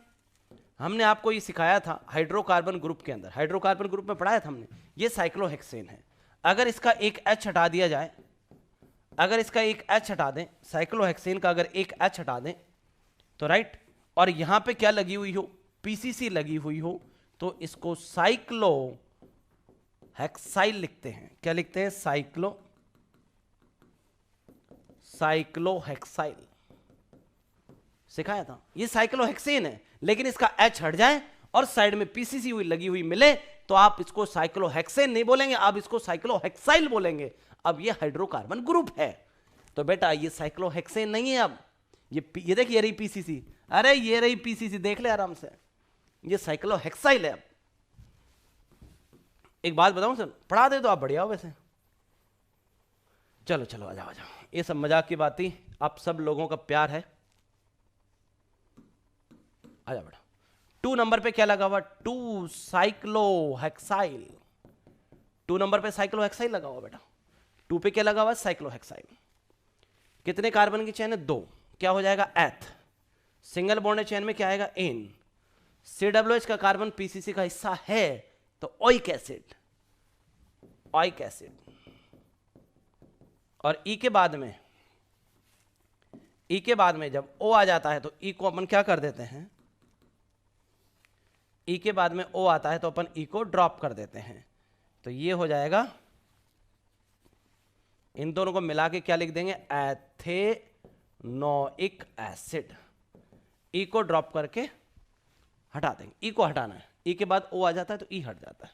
S1: हमने आपको ये सिखाया था हाइड्रोकार्बन ग्रुप के अंदर, हाइड्रोकार्बन ग्रुप में पढ़ाया था हमने, ये साइक्लोहेक्सेन है। अगर इसका एक H हटा दिया जाए, अगर इसका एक H हटा दें, साइक्लोहेक्सेन का अगर एक H हटा दें तो राइट, और यहां पे क्या लगी हुई हो? पीसीसी लगी हुई हो, तो इसको साइक्लोहेक्साइल लिखते हैं। क्या लिखते हैं? साइक्लोहेक्साइल, सिखाया था। ये साइक्लोहेक्सेन है, लेकिन इसका H हट जाए और साइड में पीसीसी हुई लगी हुई मिले तो आप इसको साइक्लोहेक्सेन नहीं बोलेंगे, आप इसको साइक्लोहेक्साइल बोलेंगे। अब ये हाइड्रोकार्बन ग्रुप है, तो बेटा ये साइक्लोहेक्सेन नहीं है। अब ये देखिए, ये रही पीसीसी, अरे ये रही पीसीसी, देख ले आराम से, ये साइक्लोहेक्साइल है। एक बात बताऊं सर, पढ़ा दे तो आप बढ़िया हो वैसे। चलो चलो आ जाओ आ जाओ, ये सब मजाक की बात थी, आप सब लोगों का प्यार है। आ जाओ बेटा। 2 नंबर पे क्या लगा हुआ? 2 साइक्लोहेक्साइल। 2 नंबर पे साइक्लोहेक्साइल लगा हुआ बेटा। 2 पे क्या लगा हुआ? साइक्लोहेक्साइल। कितने कार्बन की चेन है? 2। क्या हो जाएगा? एथ। सिंगल बॉन्ड चेन में क्या आएगा? एन। COOH का कार्बन पीसीसी का हिस्सा है तो ओइक एसिड, ओइक एसिड। और ई के बाद में जब ओ आ जाता है तो ई को अपन क्या कर देते हैं? ई के बाद में ओ आता है तो अपन ई को ड्रॉप कर देते हैं, तो ये हो जाएगा, इन दोनों को मिला के क्या लिख देंगे? Ethanoic acid. ई को ड्रॉप करके हटा देंगे, ई को हटाना है, ई के बाद ओ आ जाता है तो ई हट जाता है।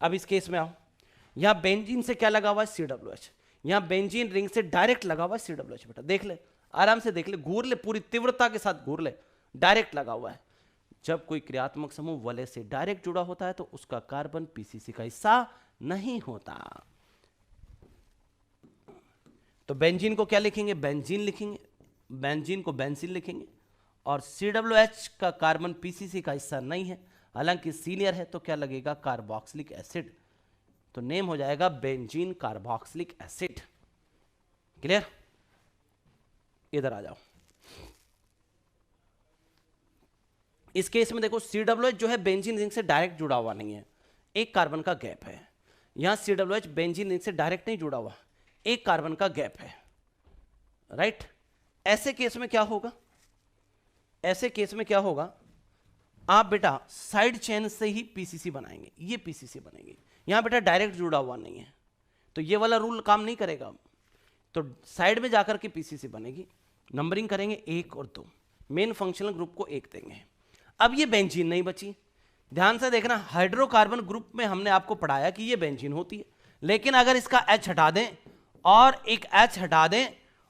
S1: अब इस केस में आओ, यहां बेंजीन से क्या लगा हुआ है? COOH। यहां बेंजीन रिंग से डायरेक्ट लगा हुआ है COOH। बेटा देख ले, आराम से देख ले, घूर ले, पूरी तीव्रता के साथ घूर ले, डायरेक्ट लगा हुआ है। जब कोई क्रियात्मक समूह वलय से डायरेक्ट जुड़ा होता है तो उसका कार्बन पीसीसी का हिस्सा नहीं होता। तो बेंजीन को क्या लिखेंगे? बेंजीन लिखेंगे, बेंजीन को बेंजीन लिखेंगे। और COOH का कार्बन पीसीसी का हिस्सा नहीं है, हालांकि सीनियर है, तो क्या लगेगा? Carboxylic acid. तो नेम हो जाएगा बेंजीन कार्बोक्सिलिक एसिड। क्लियर? इधर आ जाओ। इस केस में देखो, COOH जो है बेंजीन रिंग से डायरेक्ट जुड़ा हुआ नहीं है, एक कार्बन का गैप है। यहां COOH बेंजीन रिंग से डायरेक्ट नहीं जुड़ा हुआ, एक कार्बन का गैप है, राइट? ऐसे केस में क्या होगा? ऐसे केस में क्या होगा? आप बेटा साइड चेन से ही पीसीसी बनाएंगे, ये पीसीसी बनेगी। यहां बेटा डायरेक्ट जुड़ा हुआ नहीं है, तो ये वाला रूल काम नहीं करेगा, तो साइड में जाकर के पीसीसी बनेगी। नंबरिंग करेंगे 1 और 2, मेन फंक्शनल ग्रुप को 1 देंगे। अब ये बेंजीन नहीं बची, ध्यान से देखना, हाइड्रोकार्बन ग्रुप में हमने आपको पढ़ाया कि ये बेंजीन होती है, लेकिन अगर इसका H हटा दें और एक H हटा दें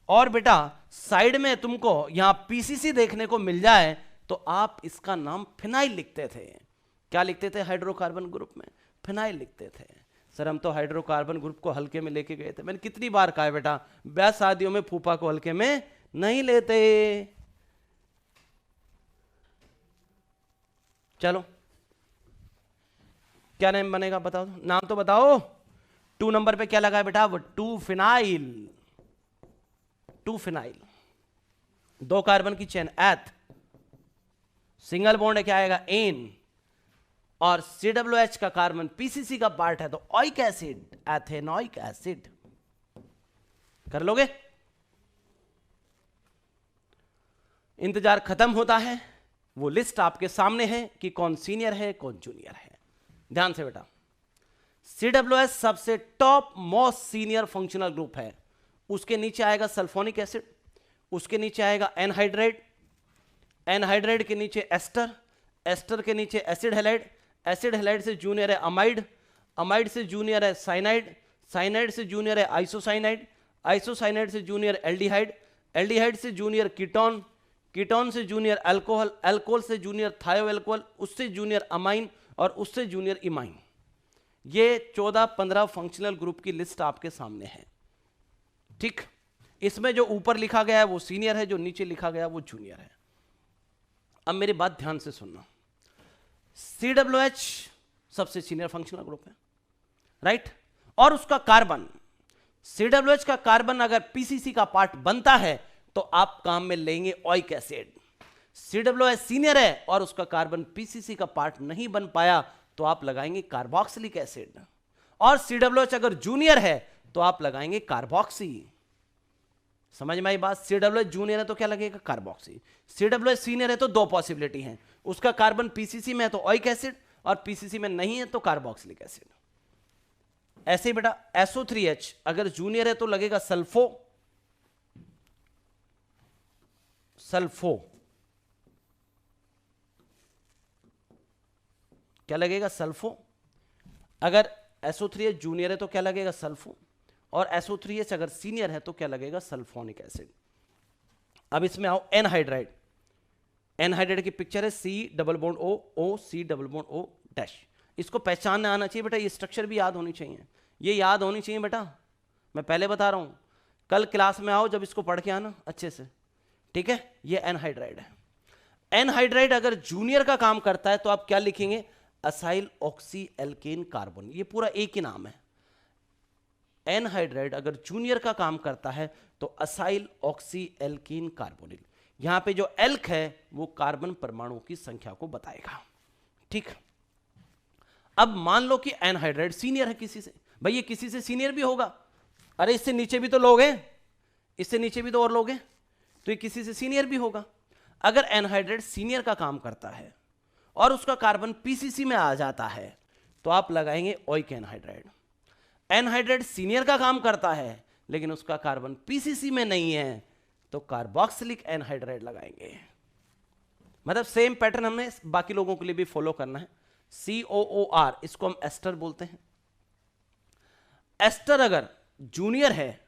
S1: और बेटा साइड में तुमको यहां पीसीसी देखने को मिल जाए तो आप इसका नाम फिनाइल लिखते थे। क्या लिखते थे हाइड्रोकार्बन ग्रुप में? फिनाइल लिखते थे। सर हम तो हाइड्रोकार्बन ग्रुप को हल्के में लेके गए थे। मैंने कितनी बार कहा है बेटा, ब्याह शादियों में फूफा को हल्के में नहीं लेते। चलो क्या नेम बनेगा बताओ, नाम तो बताओ। 2 नंबर पे क्या लगा है बेटा? वो 2 फिनाइल। 2 फिनाइल, 2 कार्बन की चेन, एथ, सिंगल बॉन्ड है, क्या आएगा? एन। और COOH का कार्बन पीसीसी का पार्ट है तो ओइक एसिड, एथेनोइक एसिड। कर लोगे? इंतजार खत्म होता है, वो लिस्ट आपके सामने है कि कौन सीनियर है कौन जूनियर है। ध्यान से बेटा, COOH सबसे top most senior functional group है। उसके नीचे आएगा सल्फोनिक एसिड, उसके नीचे आएगा एनहाइड्राइड, एनहाइड्राइड के नीचे एस्टर, एस्टर के नीचे एसिड हैलाइड, एसिड हैलाइड से जूनियर है अमाइड, अमाइड से जूनियर है साइनाइड, साइनाइड से जूनियर है आइसोसाइनाइड, आइसोसाइनाइड से जूनियर एल्डिहाइड, एल्डिहाइड से जूनियर कीटोन, कीटोन से जूनियर अल्कोहल, अल्कोहल से जूनियर थायोअल्कोहल, उससे जूनियर अमाइन और उससे जूनियर इमाइन। ये 14-15 फंक्शनल ग्रुप की लिस्ट आपके सामने है। ठीक, इसमें जो ऊपर लिखा गया है वो सीनियर है, जो नीचे लिखा गया वो जूनियर है। अब मेरी बात ध्यान से सुनना, COOH सबसे सीनियर फंक्शनल ग्रुप है, राइट? और उसका कार्बन, COOH का कार्बन अगर पीसीसी का पार्ट बनता है तो आप काम में लेंगे ओइक एसिड। COOH सीनियर है और उसका कार्बन पीसीसी का पार्ट नहीं बन पाया तो आप लगाएंगे कार्बोक्सिलिक एसिड। और COOH अगर जूनियर है तो आप लगाएंगे कार्बोक्सी। समझ में आई बात? COOH जूनियर है तो क्या लगेगा? कार्बोक्सी। COOH सीनियर है तो 2 पॉसिबिलिटी हैं, उसका कार्बन पीसीसी में है तो ओइक एसिड और पीसीसी में नहीं है तो कार्बोक्सिलिक एसिड। ऐसे ही बेटा SO3H अगर जूनियर है तो लगेगा सल्फो, सल्फो, क्या लगेगा? सल्फो। अगर SO3H जूनियर है तो क्या लगेगा? सल्फो। और SO3H अगर सीनियर है तो क्या लगेगा? Sulphonic acid. अब इसमें आओ एनहाइड्राइड। एनहाइड्राइड की पिक्चर है C double bond O O C double bond O dash. इसको पहचानना आना चाहिए बेटा, ये स्ट्रक्चर भी याद होनी चाहिए, ये याद होनी चाहिए बेटा, मैं पहले बता रहा हूं। कल क्लास में आओ जब इसको पढ़ के आना अच्छे से, ठीक है? ये एनहाइड्राइड है। एनहाइड्राइड अगर जूनियर का काम करता है तो आप क्या लिखेंगे? Acyl oxy alkane carbonyl. ये पूरा एक ही नाम है। एनहाइड्राइड अगर जूनियर का काम करता है तो असाइल ऑक्सी एल्केन कार्बोनिल। यहां पे जो एल्क है वो कार्बन परमाणु की संख्या को बताएगा, ठीक। अब मान लो कि एनहाइड्राइड सीनियर है किसी से, भाई ये किसी से सीनियर भी होगा, अरे इससे नीचे भी तो लोग हैं, इससे नीचे भी तो और लोग हैं, तो ये किसी से सीनियर भी होगा। अगर एनहाइड्राइड सीनियर का काम करता है और उसका कार्बन पीसीसी में आ जाता है तो आप लगाएंगे ओइक एनहाइड्राइड। एनहाइड्राइड सीनियर का काम करता है लेकिन उसका कार्बन पीसीसी में नहीं है तो कार्बोक्सिलिक एनहाइड्राइड लगाएंगे। मतलब सेम पैटर्न हमने बाकी लोगों के लिए भी फॉलो करना है। COOR, इसको हम एस्टर बोलते हैं। एस्टर अगर जूनियर है,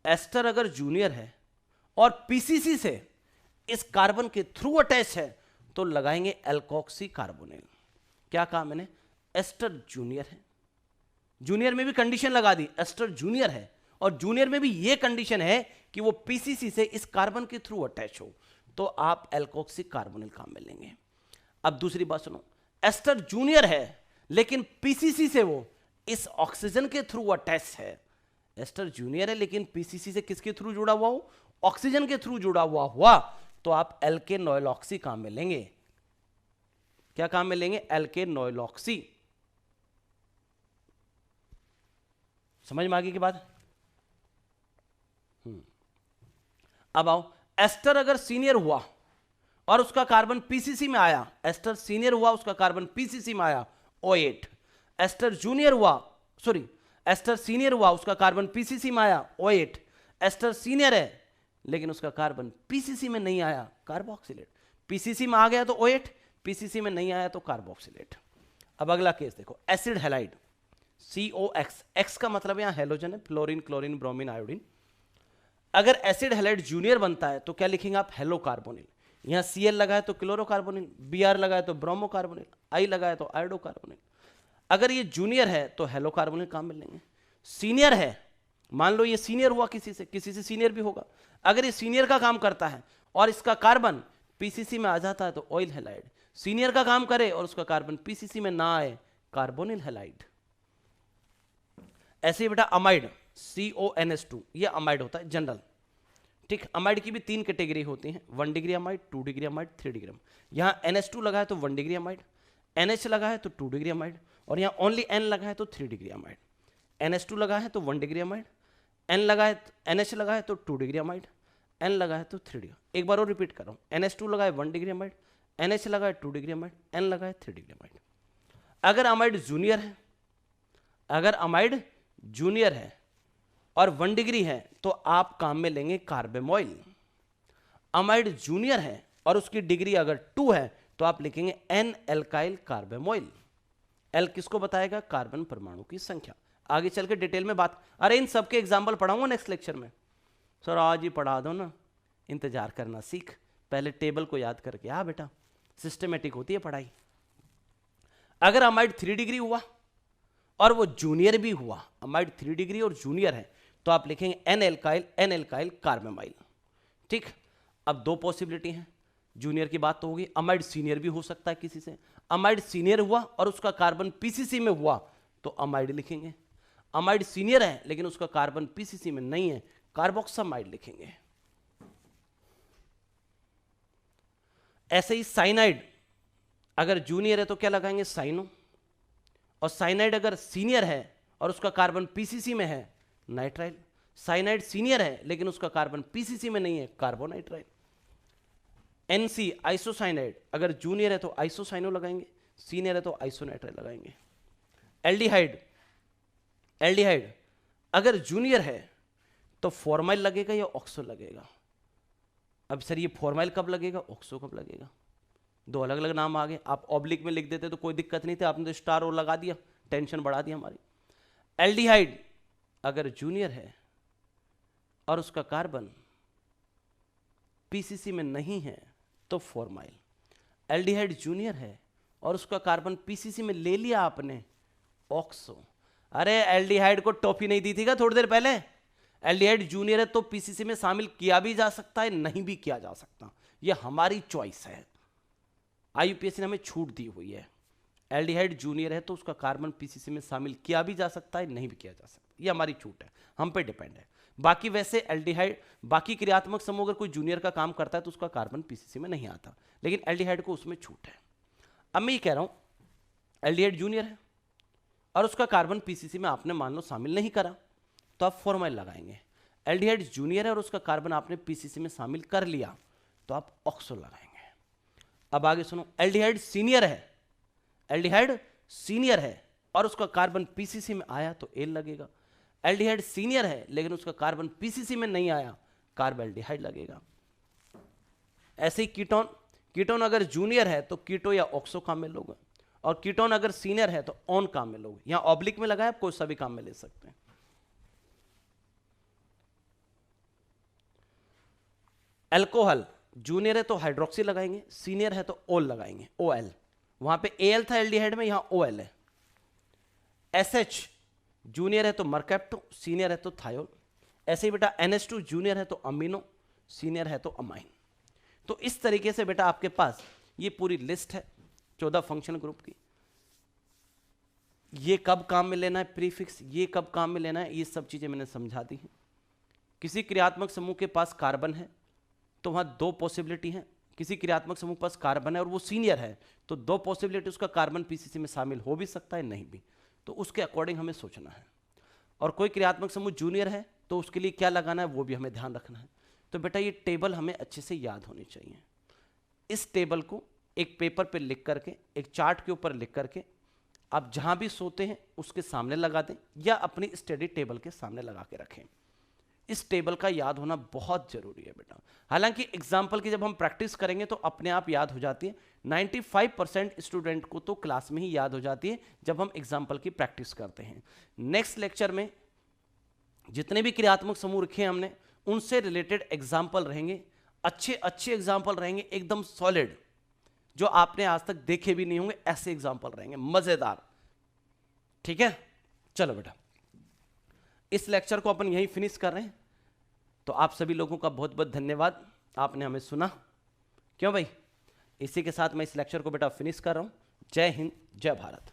S1: एस्टर अगर जूनियर है और पीसीसी से इस कार्बन के थ्रू अटैच है तो लगाएंगे एल्कोक्सी कार्बोनिल। क्या कहा मैंने? एस्टर जूनियर है, जूनियर में भी कंडीशन लगा दी, एस्टर जूनियर है और जूनियर में भी ये कंडीशन है कि वो पीसीसी से इस कार्बन के थ्रू अटैच हो, तो आप एल्कोक्सी कार्बोनिल काम में लेंगे। अब दूसरी बात सुनो, एस्टर जूनियर है लेकिन पीसीसी से वो इस ऑक्सीजन के थ्रू अटैच है। एस्टर जूनियर है लेकिन पीसीसी से किसके थ्रू जुड़ा हुआ हो? ऑक्सीजन के थ्रू जुड़ा हुआ तो आप एल्केन नॉयलॉक्सी काम में लेंगे। क्या काम में लेंगे? एल्केन नॉयलॉक्सी। समझ में आ गई की बात? अब आओ, एस्टर अगर सीनियर हुआ और उसका कार्बन पीसीसी में आया, एस्टर सीनियर हुआ उसका कार्बन पीसीसी में आया O8। एस्टर जूनियर हुआ, सॉरी, एस्टर सीनियर हुआ उसका कार्बन पीसीसी में आया O8। एस्टर सीनियर है लेकिन उसका कार्बन पीसीसी में नहीं आया, कार्बोक्सिलेट। पीसीसी में आ गया तो O8, पीसीसी में नहीं आया तो कार्बोक्सिलेट। अब अगला केस देखो, एसिड हैलाइड COX, X का मतलब यहां हेलोजन है, फ्लोरीन, क्लोरीन, ब्रोमीन, आयोडीन। अगर एसिड हैलाइड जूनियर बनता है तो क्या लिखेंगे आप? Hello carbonyl. यहां Cl लगा है तो क्लोरोकार्बोनिल, Br लगा है तो ब्रोमोकार्बोनिल, I लगा है तो आयोडोकार्बोनिल। अगर ये जूनियर है तो हेलो कार्बोनिल काम में लेंगे। सीनियर है, मान लो ये सीनियर हुआ किसी से सीनियर भी होगा। अगर ये सीनियर का काम करता है और इसका कार्बन पीसीसी में आ जाता है तो ऑयल हैलाइड। सीनियर का काम करे और उसका कार्बन पीसीसी में ना आए, कार्बोनिल हैलाइड। ऐसे ही बेटा अमाइड CONS2, ये अमाइड होता है जनरल, ठीक। अमाइड की भी 3 कैटेगरी होती हैं, 1 degree amide, 2 degree amide, 3 degree amide. यहाँ NH2 लगा है तो 1 डिग्री अमाइड, NH लगा है तो 2 डिग्री अमाइड, और यहाँ ओनली N लगा है तो 3 डिग्री अमाइड। NH2 लगा है तो 1 डिग्री अमाइड, NH लगा है तो 2 डिग्री अमाइड, N लगा है तो 3 डिग्री। एक बार और रिपीट कर रहा हूँ, NH2 लगा है 1 डिग्री अमाइड, NH लगा है 2 डिग्री अमाइड, N लगा है 3 डिग्री अमाइड। अगर अमाइड जूनियर है, अगर अमाइड जूनियर है और 1 डिग्री है तो आप काम में लेंगे कार्बेमोइल। अमाइड जूनियर है और उसकी डिग्री अगर 2 है तो आप लिखेंगे N एल्काइल कार्बेमोइल। एल किसको बताएगा? कार्बन परमाणु की संख्या। आगे चल के डिटेल में बात, अरे इन सबके एग्जाम्पल पढ़ाऊंगा नेक्स्ट लेक्चर में। सर आज ही पढ़ा दो ना, इंतजार करना सीख, पहले टेबल को याद करके आ बेटा, सिस्टमेटिक होती है पढ़ाई। अगर अमाइड 3 डिग्री हुआ और वो जूनियर भी हुआ, अमाइड 3 डिग्री और जूनियर है तो आप लिखेंगे N एल्काइल कार्बेमाइल, ठीक। अब 2 पॉसिबिलिटी हैं, जूनियर की बात तो होगी, अमाइड सीनियर भी हो सकता है किसी से। अमाइड सीनियर हुआ और उसका कार्बन पीसीसी में हुआ तो अमाइड लिखेंगे। अमाइड सीनियर है लेकिन उसका कार्बन पीसीसी में नहीं है, कार्बोक्सामाइड लिखेंगे। ऐसे ही साइनाइड अगर जूनियर है तो क्या लगाएंगे? साइनो। और साइनाइड अगर सीनियर है और उसका कार्बन पीसीसी में है, नाइट्राइल। साइनाइड सीनियर है लेकिन उसका कार्बन पीसीसी में नहीं है, कार्बोनाइट्राइल। NC आइसोसाइनाइड अगर जूनियर है तो आइसोसाइनो लगाएंगे, सीनियर है तो आइसोनाइट्राइल लगाएंगे। एल्डिहाइड अगर जूनियर है तो फॉर्माइल लगेगा या ऑक्सो लगेगा? अब सर ये फॉर्माइल कब लगेगा, ऑक्सो कब लगेगा, दो अलग अलग नाम आ गए। आप ऑब्लिक में लिख देते तो कोई दिक्कत नहीं थी, आपने तो स्टार और लगा दिया, टेंशन बढ़ा दी हमारी। एल्डिहाइड अगर जूनियर है और उसका कार्बन पीसीसी में नहीं है तो फॉर्माइल। एल्डिहाइड जूनियर है और उसका कार्बन पीसीसी में ले लिया आपने, ऑक्सो। अरे एल्डिहाइड को टॉफी नहीं दी थी क्या थोड़ी देर पहले? एल्डिहाइड जूनियर है तो पीसीसी में शामिल किया भी जा सकता है, नहीं भी किया जा सकता, ये हमारी चॉइस है। आईयूपीएससी ने हमें छूट दी हुई है। एल्डिहाइड जूनियर है तो उसका कार्बन पीसीसी में शामिल किया भी जा सकता है, नहीं भी किया जा सकता, ये हमारी छूट है, हम पे डिपेंड है। बाकी वैसे एल्डिहाइड, बाकी क्रियात्मक समूह अगर कोई जूनियर का काम करता है तो उसका कार्बन पीसीसी में नहीं आता, लेकिन एल्डिहाइड को उसमें छूट है। अब मैं ये कह रहा हूं एल्डिहाइड जूनियर है और उसका कार्बन पीसीसी में आपने मान लो शामिल नहीं करा तो आप फॉर्माइल लगाएंगे। एल्डिहाइड जूनियर है और उसका कार्बन आपने पीसीसी में शामिल कर लिया तो आप ऑक्सो लगाएंगे। अब आगे सुनो, एल्डिहाइड सीनियर है, एल्डिहाइड सीनियर है और उसका कार्बन पीसीसी में आया तो एल लगेगा। एल्डिहाइड सीनियर है लेकिन उसका कार्बन पीसीसी में नहीं आया, कार्बोएल्डिहाइड लगेगा। ऐसे ही कीटोन, कीटोन अगर जूनियर है तो कीटो या ऑक्सो काम में लोगे, और कीटोन अगर सीनियर है तो ऑन काम में लोगे। यहां ऑब्लिक में लगाया, आप कोई सा भी काम में ले सकते हैं। एल्कोहल जूनियर है तो हाइड्रोक्सी लगाएंगे, सीनियर है तो ओल लगाएंगे, OL। वहां पे AL था एल्डिहाइड में, यहां OL है। SH जूनियर है तो मरकैप्टो, सीनियर है तो थायोल। ऐसे ही बेटा NH2 जूनियर है तो अमीनो, सीनियर है तो अमाइन। तो इस तरीके से बेटा आपके पास ये पूरी लिस्ट है 14 फंक्शनल ग्रुप की। ये कब काम में लेना है प्रीफिक्स, ये कब काम में लेना है, ये सब चीजें मैंने समझा दी हैं। किसी क्रियात्मक समूह के पास कार्बन है तो वहां दो पॉसिबिलिटी है। किसी क्रियात्मक समूह के पास कार्बन है और वो सीनियर है तो दो पॉसिबिलिटी, उसका कार्बन पीसीसी में शामिल हो भी सकता है, नहीं भी, तो उसके अकॉर्डिंग हमें सोचना है। और कोई क्रियात्मक समूह जूनियर है तो उसके लिए क्या लगाना है वो भी हमें ध्यान रखना है। तो बेटा ये टेबल हमें अच्छे से याद होनी चाहिए। इस टेबल को एक पेपर पे लिख करके, एक चार्ट के ऊपर लिख करके आप जहां भी सोते हैं उसके सामने लगा दें या अपनी स्टडी टेबल के सामने लगा के रखें। इस टेबल का याद होना बहुत जरूरी है बेटा। हालांकि एग्जाम्पल की जब हम प्रैक्टिस करेंगे तो अपने आप याद हो जाती है। 95% स्टूडेंट को तो क्लास में ही याद हो जाती है जब हम एग्जाम्पल की प्रैक्टिस करते हैं। नेक्स्ट लेक्चर में जितने भी क्रियात्मक समूह रखे हैं हमने, उनसे रिलेटेड एग्जाम्पल रहेंगे, अच्छे अच्छे एग्जाम्पल रहेंगे, एकदम सॉलिड, जो आपने आज तक देखे भी नहीं होंगे, ऐसे एग्जाम्पल रहेंगे मजेदार। ठीक है, चलो बेटा इस लेक्चर को अपन यहीं फिनिश कर रहे हैं। तो आप सभी लोगों का बहुत बहुत धन्यवाद, आपने हमें सुना। क्यों भाई, इसी के साथ मैं इस लेक्चर को बेटा फिनिश कर रहा हूं। जय हिंद, जय भारत।